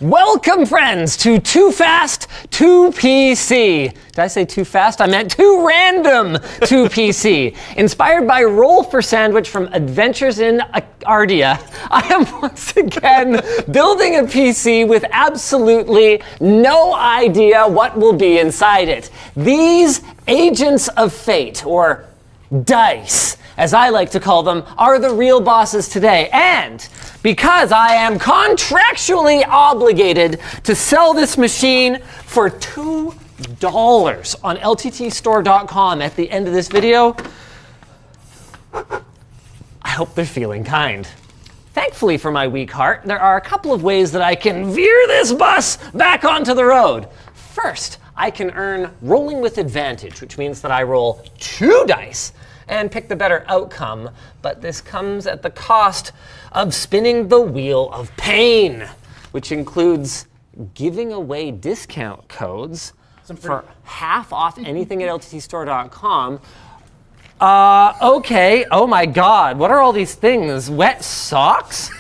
Welcome, friends, to Too Fast, Too PC. Did I say too fast? I meant too random, Too PC. Inspired by Roll for Sandwich from Adventures in Ardia, I am once again building a PC with absolutely no idea what will be inside it. These agents of fate, or dice, as I like to call them, are the real bosses today. And because I am contractually obligated to sell this machine for $2 on lttstore.com at the end of this video, I hope they're feeling kind. Thankfully for my weak heart, there are a couple of ways that I can veer this bus back onto the road. First, I can earn rolling with advantage, which means that I roll 2 dice and pick the better outcome, but this comes at the cost of spinning the wheel of pain, which includes giving away discount codes for half off anything at lttstore.com. Okay, oh my God, what are all these things? Wet socks?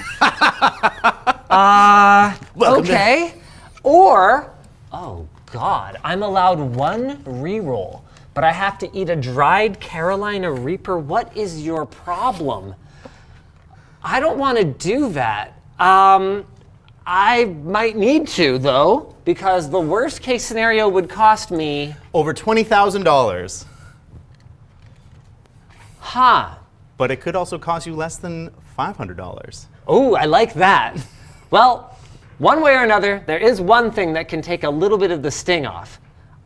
Okay, or, oh God, I'm allowed 1 reroll, but I have to eat a dried Carolina Reaper. What is your problem? I don't want to do that. I might need to, though, because the worst case scenario would cost me over $20,000. Huh. But it could also cost you less than $500. Oh, I like that. Well, one way or another, there is one thing that can take a little bit of the sting off.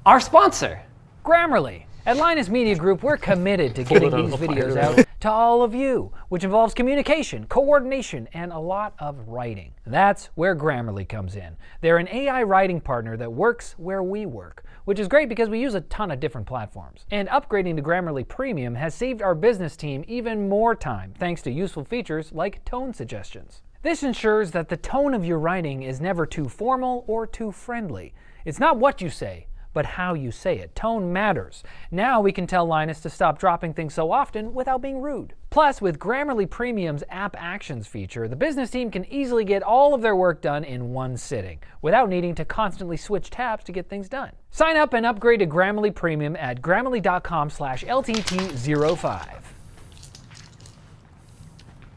Our sponsor. Grammarly. At Linus Media Group, we're committed to getting these videos out to all of you, which involves communication, coordination, and a lot of writing. That's where Grammarly comes in. They're an AI writing partner that works where we work, which is great because we use a ton of different platforms. And upgrading to Grammarly Premium has saved our business team even more time, thanks to useful features like tone suggestions. This ensures that the tone of your writing is never too formal or too friendly. It's not what you say, but how you say it. Tone matters. Now we can tell Linus to stop dropping things so often without being rude. Plus, with Grammarly Premium's App Actions feature, the business team can easily get all of their work done in one sitting, without needing to constantly switch tabs to get things done. Sign up and upgrade to Grammarly Premium at grammarly.com/LTT05.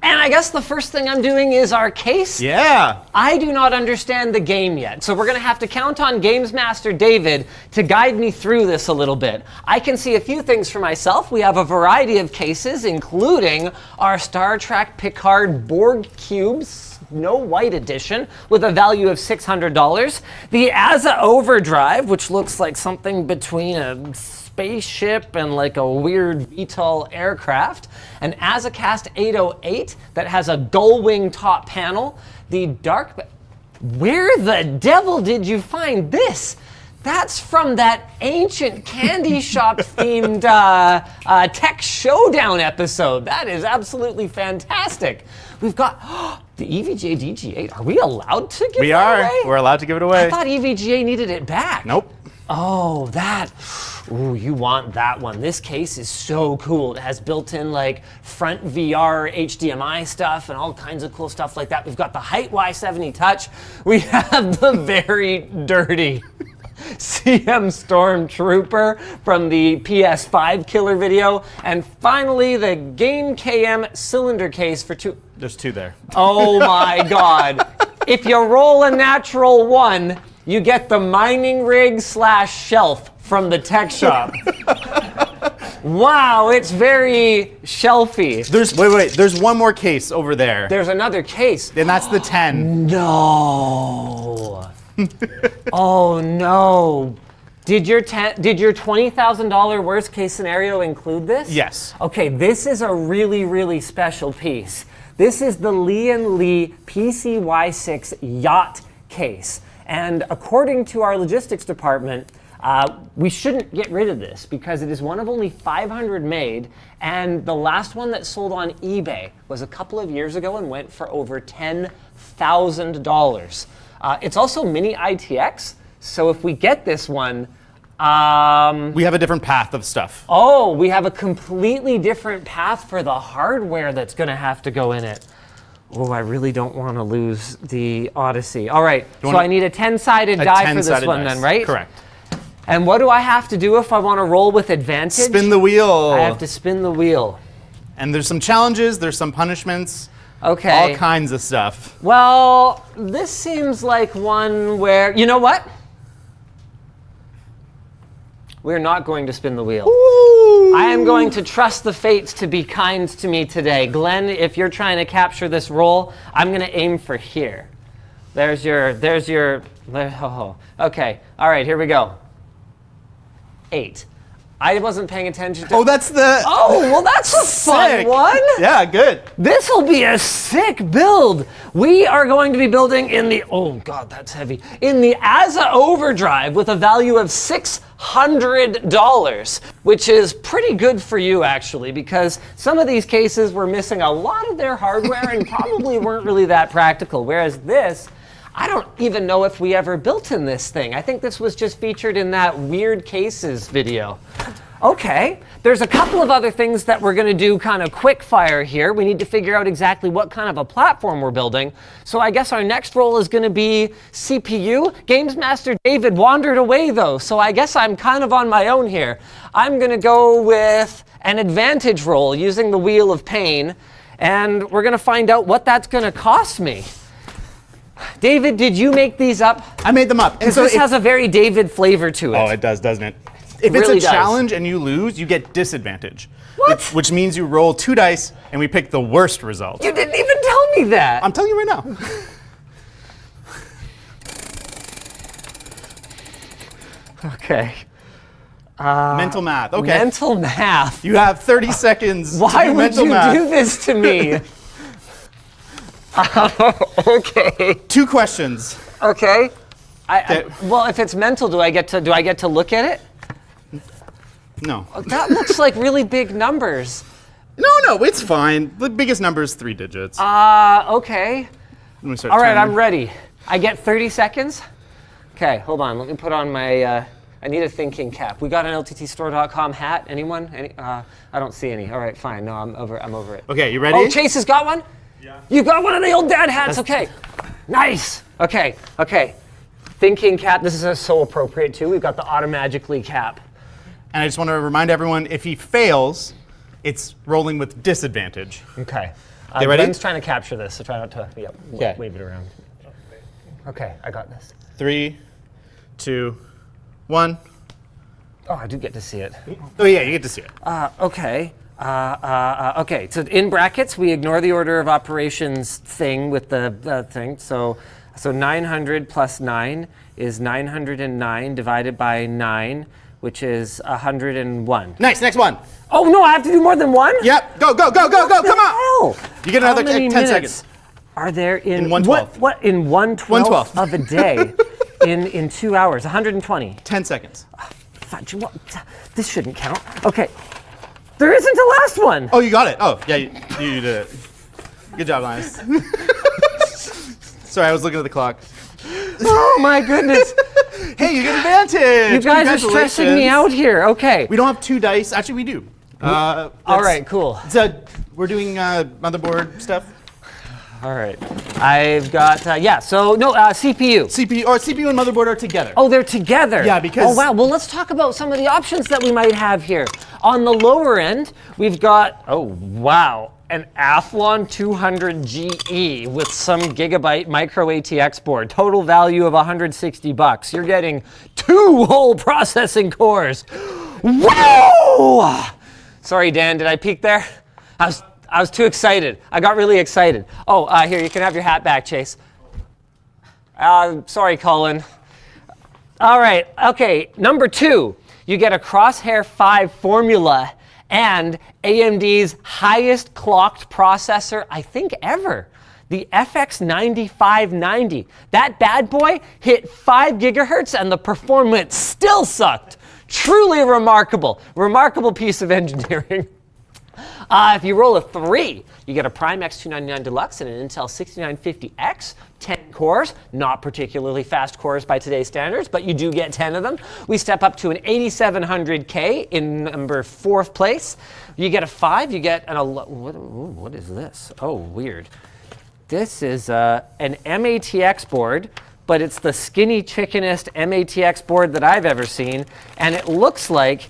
And I guess the first thing I'm doing is our case. Yeah. I do not understand the game yet, so we're going to have to count on Games Master David to guide me through this a little bit. I can see a few things for myself. We have a variety of cases, including our Star Trek Picard Borg Cubes, Snow White edition, with a value of $600. The Asa Overdrive, which looks like something between a spaceship and like a weird VTOL aircraft. An AzaCast 808 that has a gull wing top panel. The dark... Where the devil did you find this? That's from that ancient candy shop themed Tech Showdown episode. That is absolutely fantastic. We've got the EVGA DG8. Are we allowed to give it away? We're allowed to give it away. I thought EVGA needed it back. Nope. Oh, that. Ooh, you want that one. This case is so cool. It has built-in like front VR HDMI stuff and all kinds of cool stuff like that. We've got the Height Y70 Touch. We have the very dirty CM Stormtrooper from the PS5 killer video. And finally, the Game KM cylinder case for 2. There's 2 there. Oh my God. If you roll a natural 1, you get the mining rig /shelf from the tech shop. Wow, it's very shelfy. Wait, there's one more case over there. There's another case. And that's the 10. No. Oh no. Did your $20,000 worst case scenario include this? Yes. Okay, this is a really, really special piece. This is the Lee & Lee PCY6 yacht case. And according to our logistics department, we shouldn't get rid of this because it is one of only 500 made, and the last one that sold on eBay was a couple of years ago and went for over $10,000. It's also mini ITX, so if we get this one, we have a different path of stuff. Oh, we have a completely different path for the hardware that's going to have to go in it. Oh, I really don't want to lose the Odyssey. All right, so I need a 10-sided die for this one then, right? Correct. And what do I have to do if I want to roll with advantage? Spin the wheel. I have to spin the wheel. And there's some challenges, there's some punishments. Okay. All kinds of stuff. Well, this seems like one where, you know what? We're not going to spin the wheel. Ooh. I am going to trust the fates to be kind to me today. Glenn, if you're trying to capture this roll, I'm going to aim for here. There's your, oh. Okay, all right, here we go. 8. I wasn't paying attention to. Oh, that's the. Oh, well, that's a fun Sick. one. Yeah, good. This will be a sick build. We are going to be building in the, oh God, that's heavy, in the ASA Overdrive with a value of $600, which is pretty good for you actually, because some of these cases were missing a lot of their hardware and probably weren't really that practical, whereas this, I don't even know if we ever built in this thing. I think this was just featured in that weird cases video. Okay, there's a couple of other things that we're gonna do kind of quick fire here. We need to figure out exactly what kind of a platform we're building. So I guess our next roll is gonna be CPU. Games Master David wandered away though, so I guess I'm kind of on my own here. I'm gonna go with an advantage roll using the Wheel of Pain, and we're gonna find out what that's gonna cost me. David, did you make these up? I made them up. Because this has a very David flavor to it. Oh, it does, doesn't it? If really it's a does. challenge and you lose, you get disadvantage. What? Which means you roll 2 dice and we pick the worst result. You didn't even tell me that. I'm telling you right now. Okay. Mental math. Okay. Mental math. You have 30 seconds. Why to do would mental you math. do this to me? Okay. 2 questions. Okay. Okay. Well, if it's mental, do I get to look at it? No. That looks like really big numbers. No, it's fine. The biggest number is 3 digits. Okay. Let me start All right, timing. I'm ready. I get 30 seconds? Okay, hold on. Let me put on my, I need a thinking cap. We got an LTTstore.com hat? Anyone? I don't see any. All right, fine. No, I'm over it. Okay, you ready? Oh, Chase has got one? Yeah. You got one of the old dad hats, okay. Nice. Okay. Thinking cap, this is so appropriate too. We've got the automagically cap. And I just want to remind everyone, if he fails, it's rolling with disadvantage. Okay. You ready? Ben's trying to capture this, so try not to Okay. wave it around. Okay, I got this. 3, 2, 1. Oh, I do get to see it. Oh yeah, you get to see it. Okay. Okay, so in brackets, we ignore the order of operations thing with the thing. So 900 plus 9 is 909 divided by 9, which is 101. Nice, next one. Oh no, I have to do more than one? Yep, go, come on. Hell? You get another How many 10 minutes seconds. Are there in 1/12. What in 1/12 1/12. of a day in 2 hours? 120. 10 seconds. Fudge, what? This shouldn't count. Okay. There isn't a last one. Oh, you got it. Oh, yeah, you did it. Good job, Linus. Sorry, I was looking at the clock. Oh my goodness. Hey, you get advantage. You guys are stressing me Congratulations. out here. Okay. We don't have 2 dice. Actually, we do. All right, cool. We're doing motherboard stuff. All right. I've got, CPU. CPU and motherboard are together. Oh, they're together. Yeah, because- Oh, wow. Well, let's talk about some of the options that we might have here. On the lower end, we've got, oh, wow, an Athlon 200 GE with some gigabyte micro ATX board. Total value of $160. You're getting 2 whole processing cores. Whoa! Sorry, Dan, did I peek there? I was too excited. I got really excited. Oh, here, you can have your hat back, Chase. Sorry, Colin. All right, okay, number 2, you get a Crosshair 5 formula and AMD's highest clocked processor, I think, ever. The FX 9590. That bad boy hit 5 gigahertz and the performance still sucked. Truly remarkable. Remarkable piece of engineering. If you roll a 3, you get a Prime X299 Deluxe and an Intel 6950X, 10 cores, not particularly fast cores by today's standards, but you do get 10 of them. We step up to an 8700K in number 4th place. You get a 5, you get an, what is this? Oh, weird. This is an MATX board, but it's the skinny chickenest MATX board that I've ever seen. And it looks like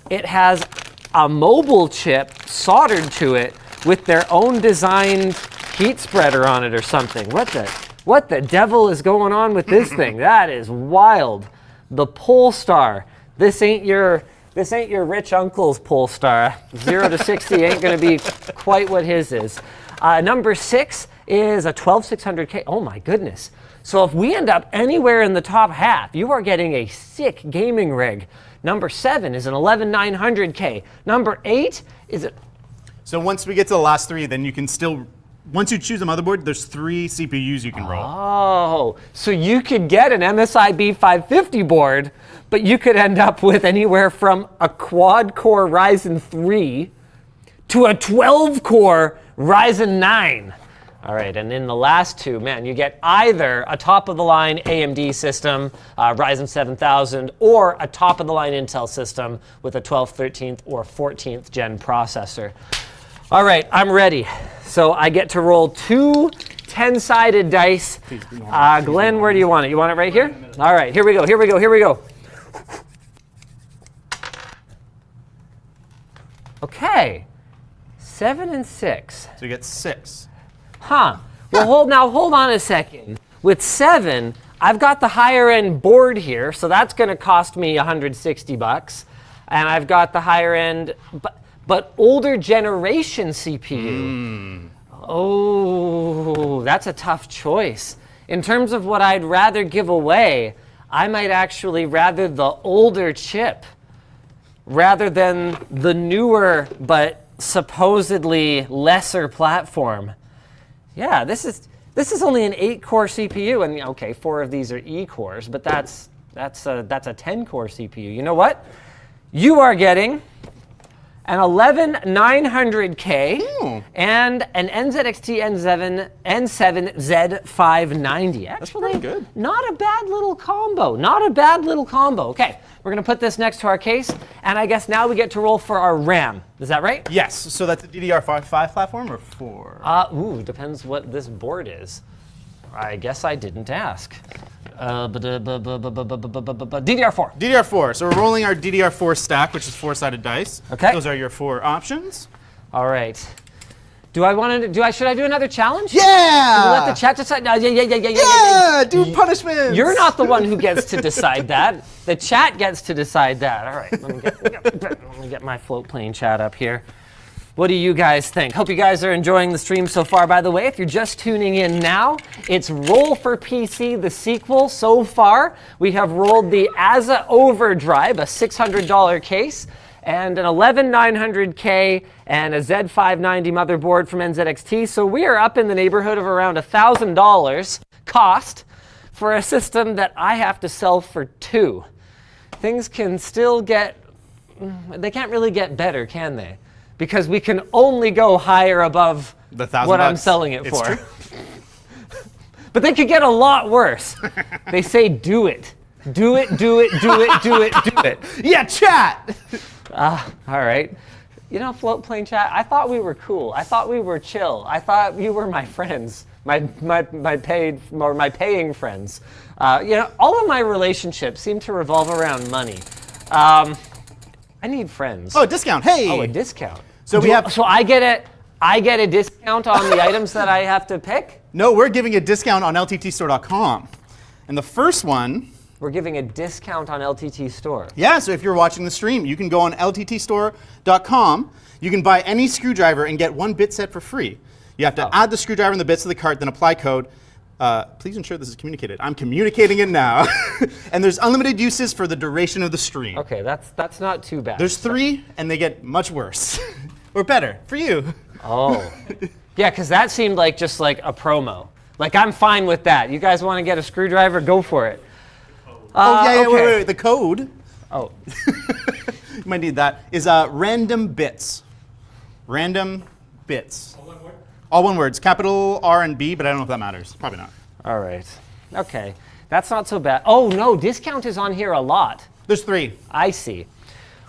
it has a mobile chip soldered to it with their own designed heat spreader on it or something. What the devil is going on with this thing? That is wild. The Polestar. This ain't your rich uncle's Polestar. 0 to 60 ain't gonna be quite what his is. Number 6 is a 12600K. Oh my goodness. So if we end up anywhere in the top half, you are getting a sick gaming rig. Number 7 is an 11900K. Number 8 is a... So once we get to the last 3, then you can still, once you choose a motherboard, there's 3 CPUs you can roll. Oh, so you could get an MSI B550 board, but you could end up with anywhere from a quad-core Ryzen 3 to a 12-core Ryzen 9. All right, and in the last 2, man, you get either a top-of-the-line AMD system, Ryzen 7000, or a top-of-the-line Intel system with a 12th, 13th, or 14th gen processor. All right, I'm ready. So I get to roll 2 10-sided dice. Glenn, where do you want it? You want it right here? All right, here we go. Okay, 7 and 6. So you get 6. Huh. Well, hold on a second. With 7, I've got the higher end board here, so that's going to cost me $160. And I've got the higher end, but older generation CPU. Oh, that's a tough choice. In terms of what I'd rather give away, I might actually rather the older chip rather than the newer but supposedly lesser platform. Yeah, this is only an 8-core CPU, and okay, 4 of these are E-cores, but that's a 10-core CPU. You know what? You are getting an 11900K and an NZXT N7 Z590. Actually, that's pretty good. Not a bad little combo. Okay, we're gonna put this next to our case, and I guess now we get to roll for our RAM. Is that right? Yes, so that's a DDR5 platform or 4? Depends what this board is. I guess I didn't ask. DDR4. DDR4. So we're rolling our DDR4 stack, which is 4-sided dice. Okay. Those are your 4 options. All right. Should I do another challenge? Yeah! Let the chat decide. Yeah! Do punishments! You're not the one who gets to decide that. The chat gets to decide that. All right. Let me get my float plane chat up here. What do you guys think? Hope you guys are enjoying the stream so far. By the way, if you're just tuning in now, it's Roll for PC, the sequel. So far, we have rolled the ASA Overdrive, a $600 case, and an 11900K and a Z590 motherboard from NZXT. So we are up in the neighborhood of around $1,000 cost for a system that I have to sell for 2. Things can still they can't really get better, can they? Because we can only go higher above the $1,000 what I'm selling it for. True. But they could get a lot worse. They say do it. Do it. Yeah, chat! All right. You know, float plane chat, I thought we were cool. I thought we were chill. I thought you were my friends, my paying friends. All of my relationships seem to revolve around money. I need friends. Oh, a discount. Hey! Oh, a discount. So So I get a discount on the items that I have to pick? No, we're giving a discount on LTTstore.com. And the first one... We're giving a discount on LTT Store. Yeah, so if you're watching the stream, you can go on LTTstore.com. You can buy any screwdriver and get 1 bit set for free. You have to add the screwdriver and the bits to the cart, then apply code. Please ensure this is communicated. I'm communicating it now. And there's unlimited uses for the duration of the stream. Okay, that's not too bad. There's 3, and they get much worse. Or better, for you. Oh. Yeah, because that seemed like just like a promo. Like, I'm fine with that. You guys want to get a screwdriver? Go for it. Okay. Wait. The code, Oh. you might need that, is random bits. Random bits. All one word. It's capital R and B, but I don't know if that matters. Probably not. All right. Okay. That's not so bad. Oh, no. Discount is on here a lot. There's 3. I see.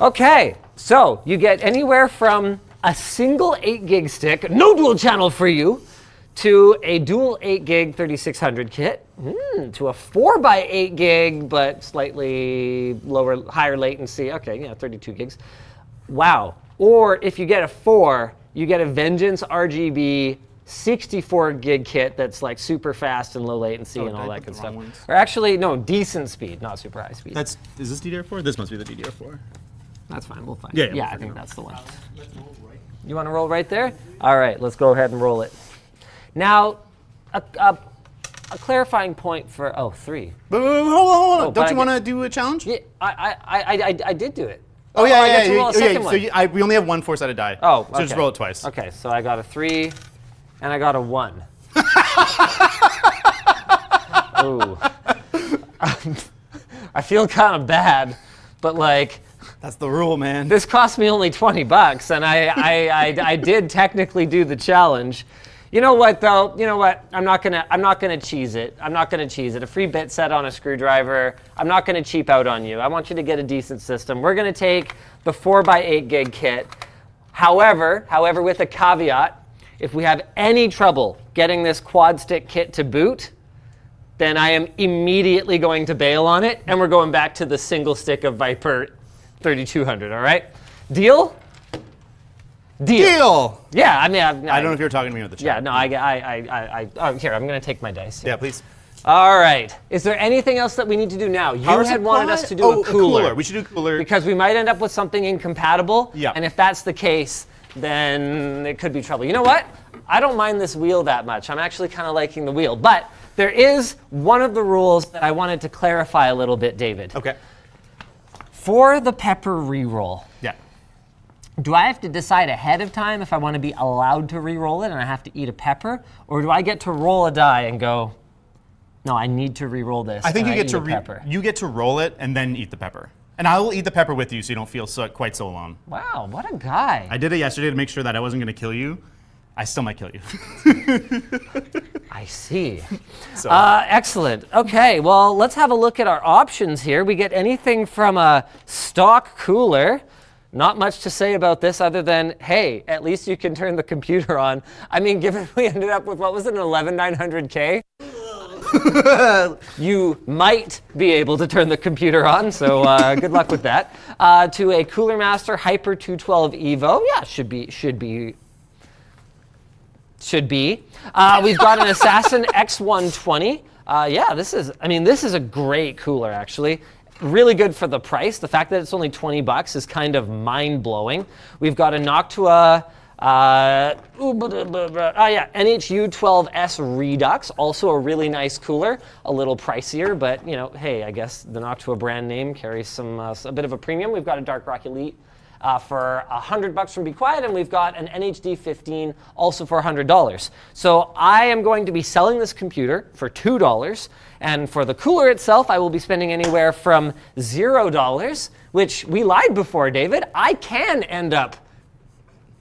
Okay. So you get anywhere from a single 8 gig stick, no dual channel for you, to a dual 8 gig 3600 kit, to a 4x8 gig but slightly higher latency. Okay, yeah, 32 gigs. Wow. Or if you get a 4, you get a Vengeance RGB 64 gig kit that's like super fast and low latency and all that good stuff. Or actually, no, decent speed, not super high speed. Is this DDR4? This must be the DDR4. That's fine, we'll find Yeah, it. yeah, Yeah, we'll I think that's the one. Let's roll right. You want to roll right there? All right, let's go ahead and roll it. Now, a clarifying point for, 3. But hold on. Oh, Don't you want to do a challenge? Yeah, I did do it. Oh, yeah, I yeah, get to roll a second one. So we only have one 4-sided die. Oh, so just roll it twice. Okay, so I got a 3 and I got a 1. Ooh. I feel kind of bad, but like, That's the rule, man. this cost me only $20, and I did technically do the challenge. You know what though? You know what? I'm not gonna cheese it. I'm not gonna cheese it. A free bit set on a screwdriver. I'm not gonna cheap out on you. I want you to get a decent system. We're gonna take the 4x8 gig kit. However, with a caveat, if we have any trouble getting this quad stick kit to boot, then I am immediately going to bail on it, and we're going back to the single stick of Viper 3200. All right? Deal? Deal! Yeah, I mean, I don't know if you were talking to me with the chat. Yeah, no, here, I'm going to take my dice. Yeah, please. All right. Is there anything else that we need to do now? You had wanted us to do a cooler. We should do a cooler. Because we might end up with something incompatible. Yeah. And if that's the case, then it could be trouble. You know what? I don't mind this wheel that much. I'm actually kind of liking the wheel. But there is one of the rules that I wanted to clarify a little bit, David. Okay. For the pepper reroll, Yeah. do I have to decide ahead of time if I want to be allowed to re-roll it and I have to eat a pepper? Or do I get to roll a die and go, no, I need to re-roll this? I think you get to pepper. you get to roll it and then eat the pepper. And I will eat the pepper with you so you don't feel quite so alone. Wow, what a guy. I did it yesterday to make sure that I wasn't going to kill you. I still might kill you. I see. So. Excellent. Okay, well, let's have a look at our options here. We get anything from a stock cooler. Not much to say about this other than, hey, at least you can turn the computer on. I mean, given we ended up with, what was it, an 11900K? You might be able to turn the computer on, so good luck with that. To a Cooler Master Hyper 212 Evo. Yeah, should be. We've got an Assassin X120. Yeah, this is a great cooler, actually. Really good for the price. The fact that it's only $20 is kind of mind-blowing. We've got a Noctua NHU12S Redux, also a really nice cooler, a little pricier, but you know, hey, I guess the Noctua brand name carries a bit of a premium. We've got a Dark Rock Elite for $100 from Be Quiet, and we've got an NHD 15 also for $100. So I am going to be selling this computer for $2, and for the cooler itself, I will be spending anywhere from $0, which we lied before, David. I can end up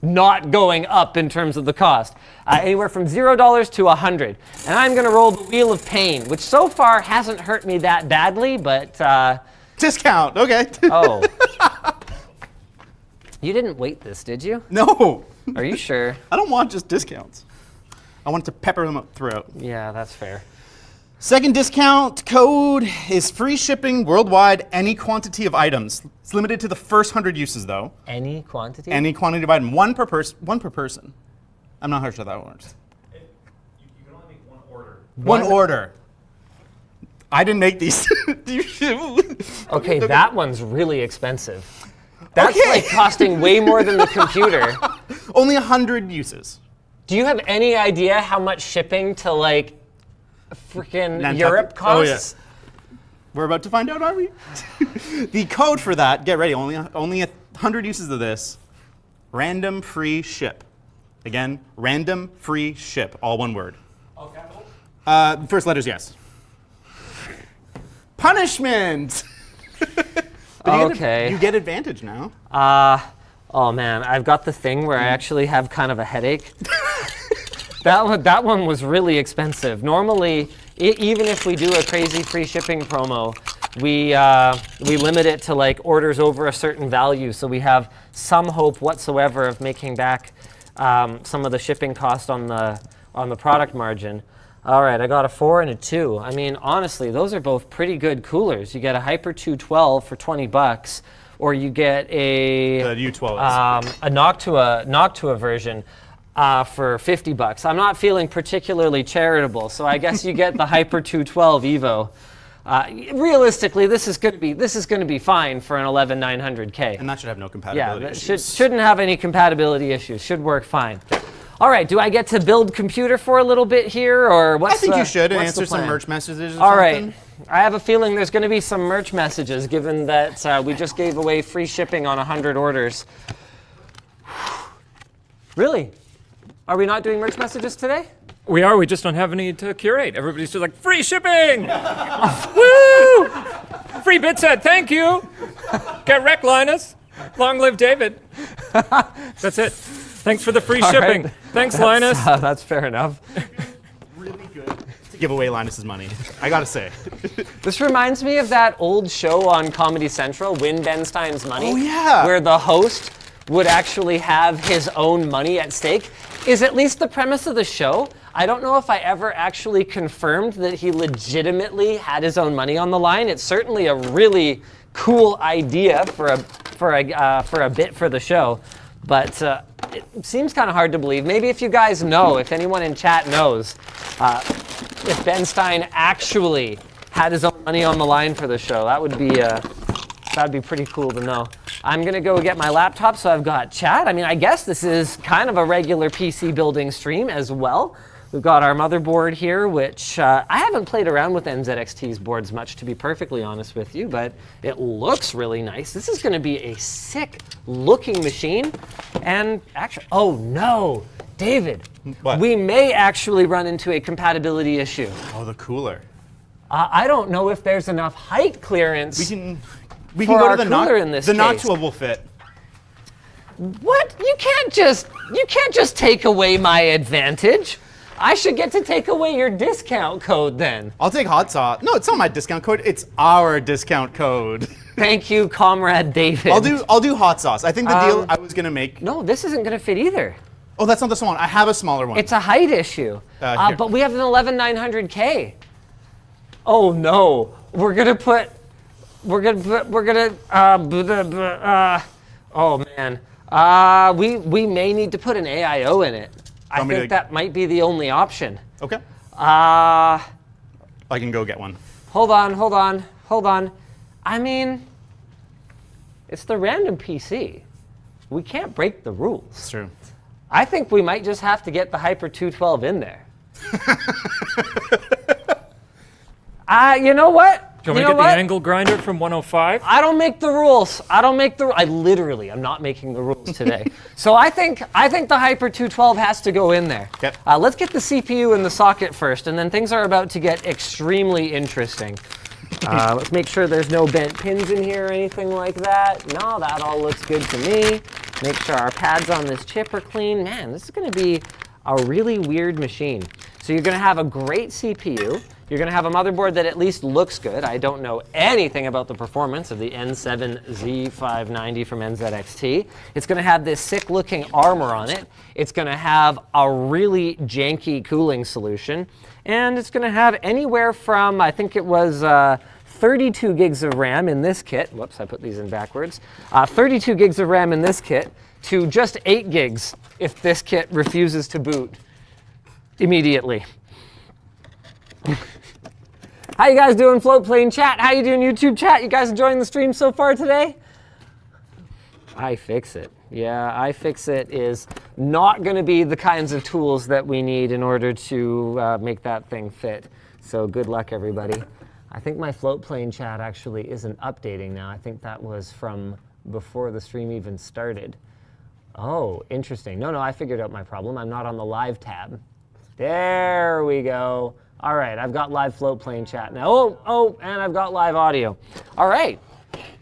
not going up in terms of the cost. Anywhere from $0 to $100. And I'm going to roll the Wheel of Pain, which so far hasn't hurt me that badly, but... Discount, okay. Oh. You didn't wait this, did you? No. Are you sure? I don't want just discounts. I want to pepper them up throughout. Yeah, that's fair. Second discount code is free shipping worldwide, any quantity of items. It's limited to the first 100 uses, though. Any quantity? Any quantity of item, one per person. I'm not sure that works. You can only make one order. One order. I didn't make these. Okay, that one's really expensive. That's Okay. like costing way more than the computer. Only 100 uses. Do you have any idea how much shipping to like freaking Nantucket? Europe costs? Oh, yeah. We're about to find out, are we? The code for that, get ready, only 100 uses of this. Random free ship. Again, random free ship, all one word. All capital? First letters, yes. Punishment! But Okay. you get advantage now. Oh man, I've got the thing where I actually have kind of a headache. That one was really expensive. Normally, even if we do a crazy free shipping promo, we limit it to like orders over a certain value, so we have some hope whatsoever of making back some of the shipping cost on the on the product margin. All right, I got a 4 and a 2. I mean, honestly, those are both pretty good coolers. You get a Hyper 212 for $20, or you get a The U12 is a Noctua version for $50. I'm not feeling particularly charitable, so I guess you get the Hyper 212 Evo. Realistically, this is going to be fine for an 11900K. and that should have no Yeah, compatibility that issues. shouldn't have any compatibility issues. Should work fine. All right, do I get to build computer for a little bit here, or what's I think the, you should and what's the answer some plan? merch messages or All something. right. I have a feeling there's going to be some merch messages, given that we just gave away free shipping on 100 orders. Really? Are we not doing merch messages today? We are. We just don't have any to curate. Everybody's just like, free shipping! Woo! Free bit set, thank you! Get wrecked, Linus. Long live David. That's it. Thanks for the free shipping. right. Thanks, Linus. That's fair enough. Really good to give away Linus's money. I gotta say. This reminds me of that old show on Comedy Central, Win Ben Stein's Money. Oh, yeah. Where the host would actually have his own money at stake. Is at least the premise of the show. I don't know if I ever actually confirmed that he legitimately had his own money on the line. It's certainly a really cool idea for a bit for the show, but it seems kind of hard to believe. Maybe if you guys know, if anyone in chat knows, if Ben Stein actually had his own money on the line for the show, that'd be pretty cool to know. I'm gonna go get my laptop, so I've got chat. I mean, I guess this is kind of a regular PC building stream as well. We've got our motherboard here, which I haven't played around with NZXT's boards much, to be perfectly honest with you, but it looks really nice. This is gonna be a sick looking machine. And actually, oh no, David, What? we may actually run into a compatibility issue. Oh, the cooler. I don't know if there's enough height clearance. We For can go our to the cooler in this The case. Noctua will fit. What? You can't just take away my advantage. I should get to take away your discount code then. I'll take hot sauce. No, it's not my discount code. It's our discount code. Thank you, Comrade David. I'll do hot sauce. I think the deal I was gonna make. No, this isn't gonna fit either. Oh, that's not the one. I have a smaller one. It's a height issue. Here. But we have an 11900K. Oh no, we're gonna. Oh man. We may need to put an AIO in it. I Want me think to- that might be the only option. Okay. Uh, I can go get one. hold on. I mean, it's the random PC. We can't break the rules. It's true. I think we might just have to get the Hyper 212 in there. You know what? Do you want me to get the angle grinder from 105? I don't make the rules. I literally am not making the rules today. So I think the Hyper 212 has to go in there. Yep. Let's get the CPU in the socket first, and then things are about to get extremely interesting. Let's make sure there's no bent pins in here or anything like that. No, that all looks good to me. Make sure our pads on this chip are clean. Man, this is going to be a really weird machine. So you're going to have a great CPU. You're going to have a motherboard that at least looks good. I don't know anything about the performance of the N7Z590 from NZXT. It's going to have this sick looking armor on it. It's going to have a really janky cooling solution. And it's going to have anywhere from, I think it was 32 gigs of RAM in this kit. Whoops, I put these in backwards. 32 gigs of RAM in this kit to just 8 gigs if this kit refuses to boot immediately. How you guys doing, Float Plane chat? How you doing, YouTube chat? You guys enjoying the stream so far today? iFixit. Yeah, iFixit is not going to be the kinds of tools that we need in order to make that thing fit. So good luck, everybody. I think my Float Plane chat actually isn't updating now. I think that was from before the stream even started. Oh, interesting. No, I figured out my problem. I'm not on the live tab. There we go. All right, I've got live Float Plane chat now. Oh, and I've got live audio. All right,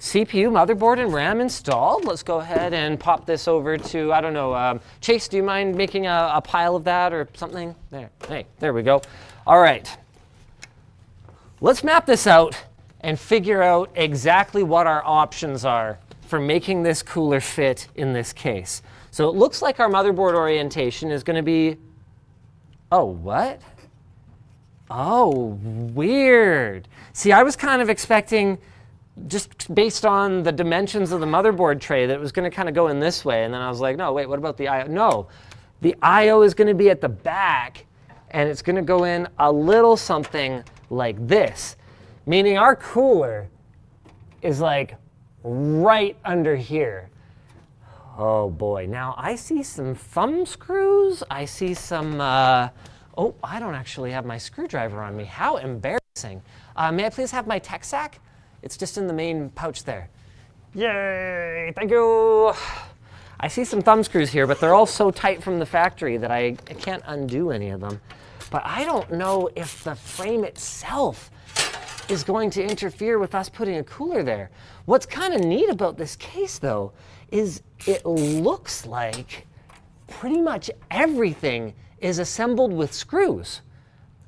CPU, motherboard, and RAM installed. Let's go ahead and pop this over to, I don't know, Chase, do you mind making a pile of that or something? There, hey, there we go. All right, let's map this out and figure out exactly what our options are for making this cooler fit in this case. So it looks like our motherboard orientation is going to be Oh, what? Oh, weird. See, I was kind of expecting, just based on the dimensions of the motherboard tray, that it was going to kind of go in this way. And then I was like, no, wait, what about the I/O? No, the I/O is going to be at the back, and it's going to go in a little something like this, meaning our cooler is like right under here. Oh boy, now I see some thumb screws. I see some, oh, I don't actually have my screwdriver on me. How embarrassing. May I please have my tech sack? It's just in the main pouch there. Yay, thank you. I see some thumb screws here, but they're all so tight from the factory that I can't undo any of them. But I don't know if the frame itself is going to interfere with us putting a cooler there. What's kind of neat about this case, though, is it looks like pretty much everything is assembled with screws.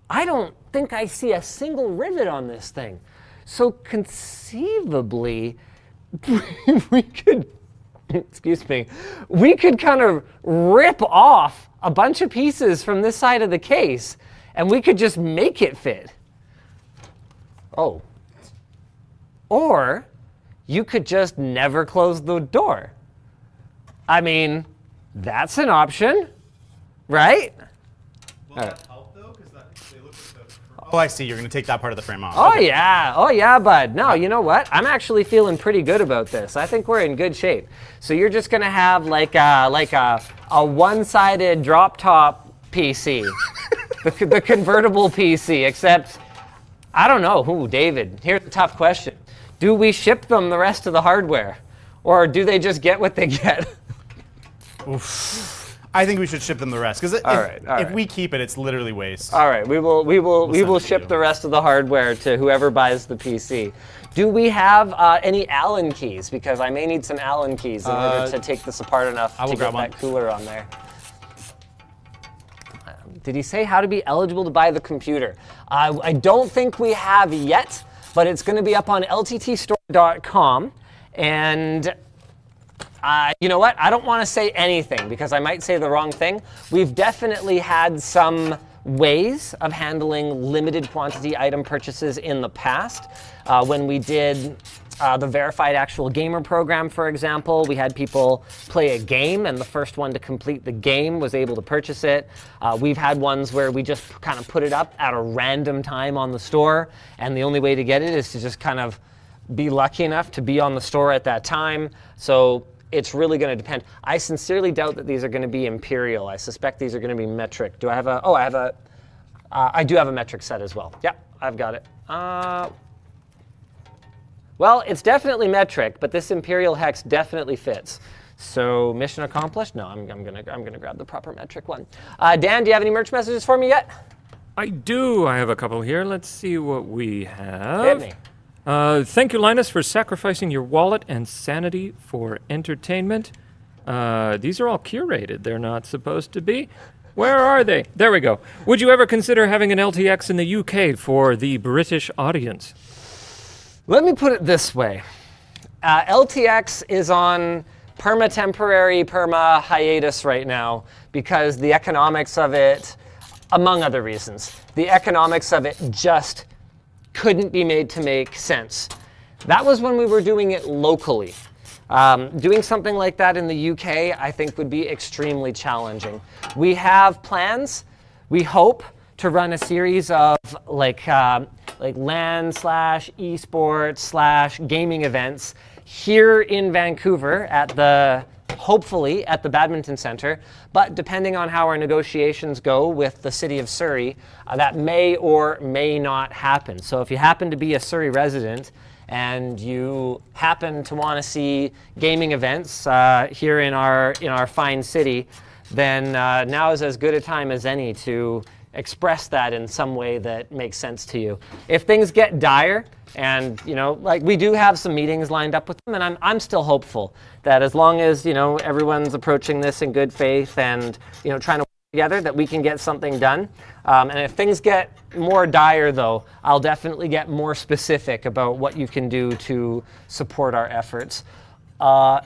I don't think I see a single rivet on this thing. So conceivably, we could, excuse me, we could kind of rip off a bunch of pieces from this side of the case, and we could just make it fit. Oh. Or you could just never close the door. I mean, that's an option, right? Will that help though? Because they look like the... Oh, I see. You're going to take that part of the frame off. Oh, Okay. yeah. Oh, yeah, bud. No, you know what? I'm actually feeling pretty good about this. I think we're in good shape. So you're just going to have like a one-sided drop-top PC, the convertible PC, except, I don't know. Ooh, David, here's a tough question. Do we ship them the rest of the hardware? Or do they just get what they get? Oof. I think we should ship them the rest, because if we keep it, it's literally waste. All right, we will send it to ship you. the rest of the hardware to whoever buys the PC. Do we have any Allen keys? Because I may need some Allen keys in order to take this apart enough I will to get grab one. that cooler on there. Did he say how to be eligible to buy the computer? I don't think we have yet, but it's going to be up on lttstore.com. And you know what? I don't want to say anything because I might say the wrong thing. We've definitely had some ways of handling limited quantity item purchases in the past. When we did the verified actual gamer program, for example, we had people play a game and the first one to complete the game was able to purchase it. We've had ones where we just kind of put it up at a random time on the store, and the only way to get it is to just kind of be lucky enough to be on the store at that time. So it's really going to depend. I sincerely doubt that these are going to be imperial. I suspect these are going to be metric. Do I have a, oh, I do have a metric set as well. Yeah, I've got it. Well, it's definitely metric, but this imperial hex definitely fits. So mission accomplished? No, I'm gonna grab the proper metric one. Dan, do you have any merch messages for me yet? I do. I have a couple here. Let's see what we have. Hit me. Thank you, Linus, for sacrificing your wallet and sanity for entertainment. These are all curated. They're not supposed to be. Where are they? There we go. Would you ever consider having an LTX in the UK for the British audience? Let me put it this way. LTX is on perma-temporary, perma-hiatus right now because the economics of it, among other reasons, the economics of it just couldn't be made to make sense. That was when we were doing it locally. Doing something like that in the UK, I think, would be extremely challenging. We have plans, we hope, to run a series of like LAN/esports/gaming events here in Vancouver at the, hopefully at the Badminton Center, but depending on how our negotiations go with the City of Surrey, that may or may not happen. So if you happen to be a Surrey resident and you happen to want to see gaming events here in our fine city, then now is as good a time as any to express that in some way that makes sense to you. If things get dire, and like we do have some meetings lined up with them, and I'm still hopeful that as long as everyone's approaching this in good faith and trying to work together, that we can get something done. And if things get more dire, though, I'll definitely get more specific about what you can do to support our efforts.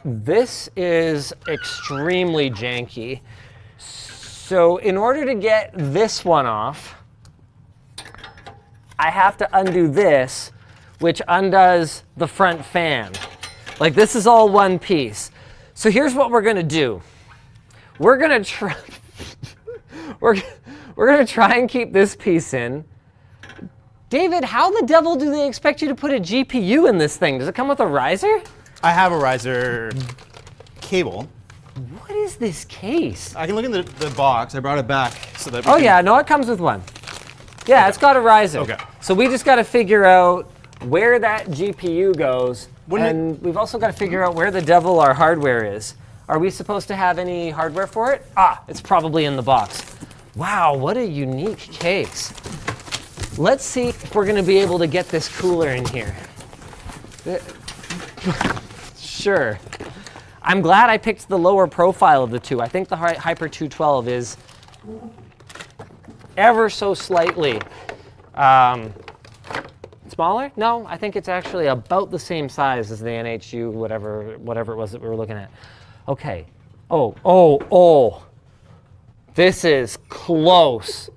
This is extremely janky. So in order to get this one off, I have to undo this, which undoes the front fan. Like this is all one piece. So here's what we're gonna do. We're gonna try, we're gonna try and keep this piece in. David, how the devil do they expect you to put a GPU in this thing? Does it come with a riser? I have a riser cable. What is this case? I can look in the box. I brought it back so that we Oh can- yeah, no, it comes with one. Yeah, it's got a riser. Okay. So we just got to figure out where that GPU goes, Wouldn't and we've also got to figure out where the devil our hardware is. Are we supposed to have any hardware for it? Ah, it's probably in the box. Wow, what a unique case. Let's see if we're going to be able to get this cooler in here. Sure. I'm glad I picked the lower profile of the two. I think the Hyper 212 is ever so slightly smaller? No, I think it's actually about the same size as the NHU, whatever it was that we were looking at. Okay. Oh. This is close.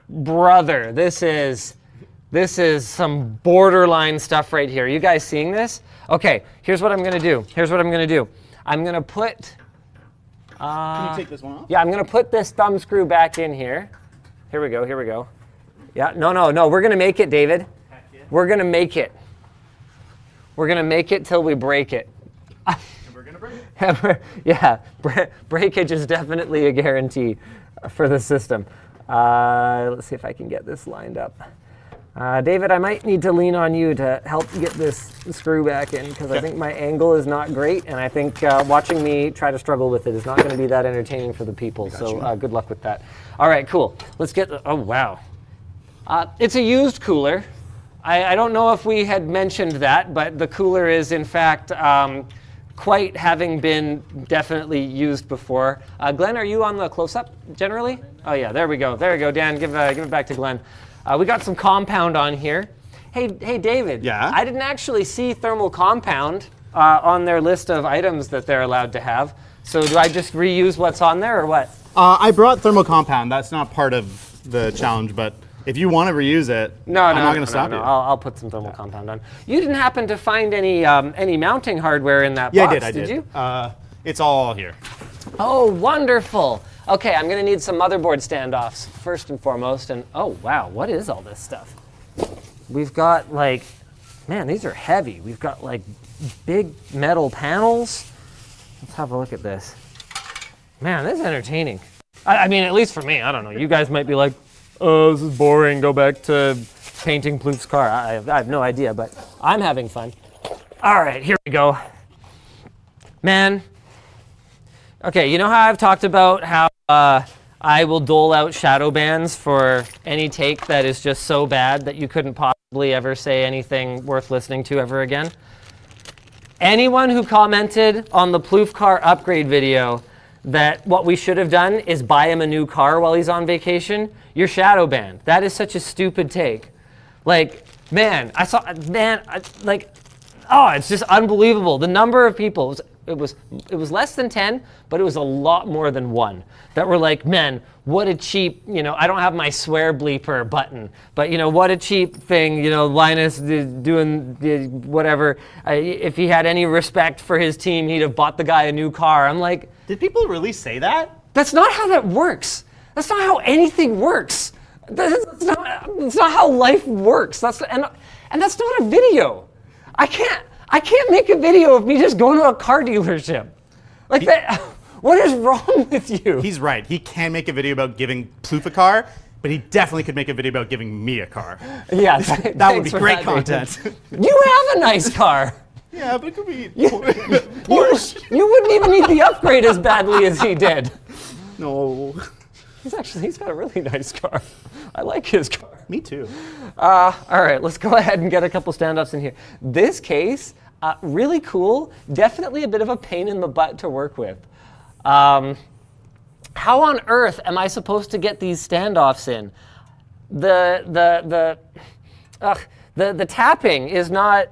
Brother, this is some borderline stuff right here. You guys seeing this? Okay, here's what I'm gonna do. I'm gonna put, Can you take this one off? yeah, I'm gonna put this thumb screw back in here. Here we go. Yeah, no, we're gonna make it, David. We're gonna make it. We're gonna make it till we break it. We're gonna break it. Yeah, breakage is definitely a guarantee for the system. Let's see if I can get this lined up. David, I might need to lean on you to help get this screw back in because I think my angle is not great, and I think watching me try to struggle with it is not going to be that entertaining for the people. So good luck with that. All right, cool. Let's get. Oh wow, it's a used cooler. I don't know if we had mentioned that, but the cooler is in fact quite having been definitely used before. Glenn, are you on the close-up generally? Oh yeah, there we go. Dan, give it back to Glenn. We got some compound on here. Hey, David. Yeah? I didn't actually see thermal compound on their list of items that they're allowed to have. So do I just reuse what's on there or what? I brought thermal compound. That's not part of the challenge, but if you want to reuse it, I'm not going to stop you. I'll put some thermal compound on. You didn't happen to find any mounting hardware in that Yeah, box, I did. you? It's all here. Oh, wonderful. Okay, I'm going to need some motherboard standoffs first and foremost. And oh, wow, what is all this stuff? We've got like, man, these are heavy. We've got like big metal panels. Let's have a look at this. Man, this is entertaining. I mean, at least for me. I don't know. You guys might be like, oh, this is boring. Go back to painting Plouf's car. I have no idea, but I'm having fun. All right, here we go. Man. Okay, you know how I've talked about how I will dole out shadow bans for any take that is just so bad that you couldn't possibly ever say anything worth listening to ever again? Anyone who commented on the Plouf car upgrade video that what we should have done is buy him a new car while he's on vacation, you're shadow banned. That is such a stupid take. Like, man, it's just unbelievable. The number of people, it was less than 10, but it was a lot more than 1 that were like, man, what a cheap, I don't have my swear bleeper button, but what a cheap thing, Linus doing whatever. If he had any respect for his team, he'd have bought the guy a new car. I'm like, Did people really say that? that's not how that works. That's not how anything works. That's not how life works. And that's not a video. I can't make a video of me just going to a car dealership. Like that. What is wrong with you? He's right. He can make a video about giving Plouf a car, but he definitely could make a video about giving me a car. Yeah, That would be great content. You have a nice car. Yeah, but it could be You wouldn't even need the upgrade as badly as he did. No. He's got a really nice car. I like his car. Me too. All right, let's go ahead and get a couple standoffs in here. This case, really cool. Definitely a bit of a pain in the butt to work with. How on earth am I supposed to get these standoffs in? The tapping is not.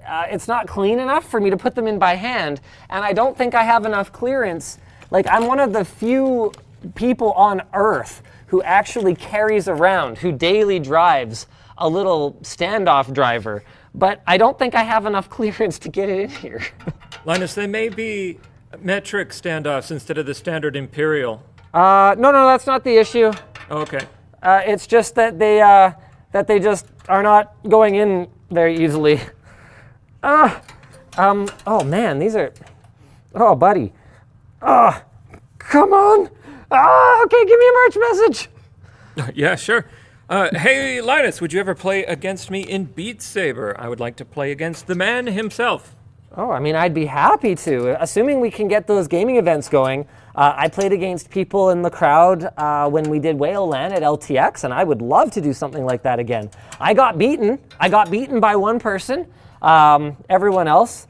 It's not clean enough for me to put them in by hand, and I don't think I have enough clearance. Like, I'm one of the few people on Earth who actually carries around, who daily drives a little standoff driver, but I don't think I have enough clearance to get it in here. Linus, they may be metric standoffs instead of the standard Imperial. No, that's not the issue. Okay. It's just that they just are not going in very easily. Oh man, these are. Oh, buddy. Come on. Okay, give me a merch message. Yeah, sure. Hey, Linus, would you ever play against me in Beat Saber? I would like to play against the man himself. Oh, I mean, I'd be happy to, assuming we can get those gaming events going. I played against people in the crowd when we did Whale Land at LTX, and I would love to do something like that again. I got beaten. I got beaten by one person. Everyone else,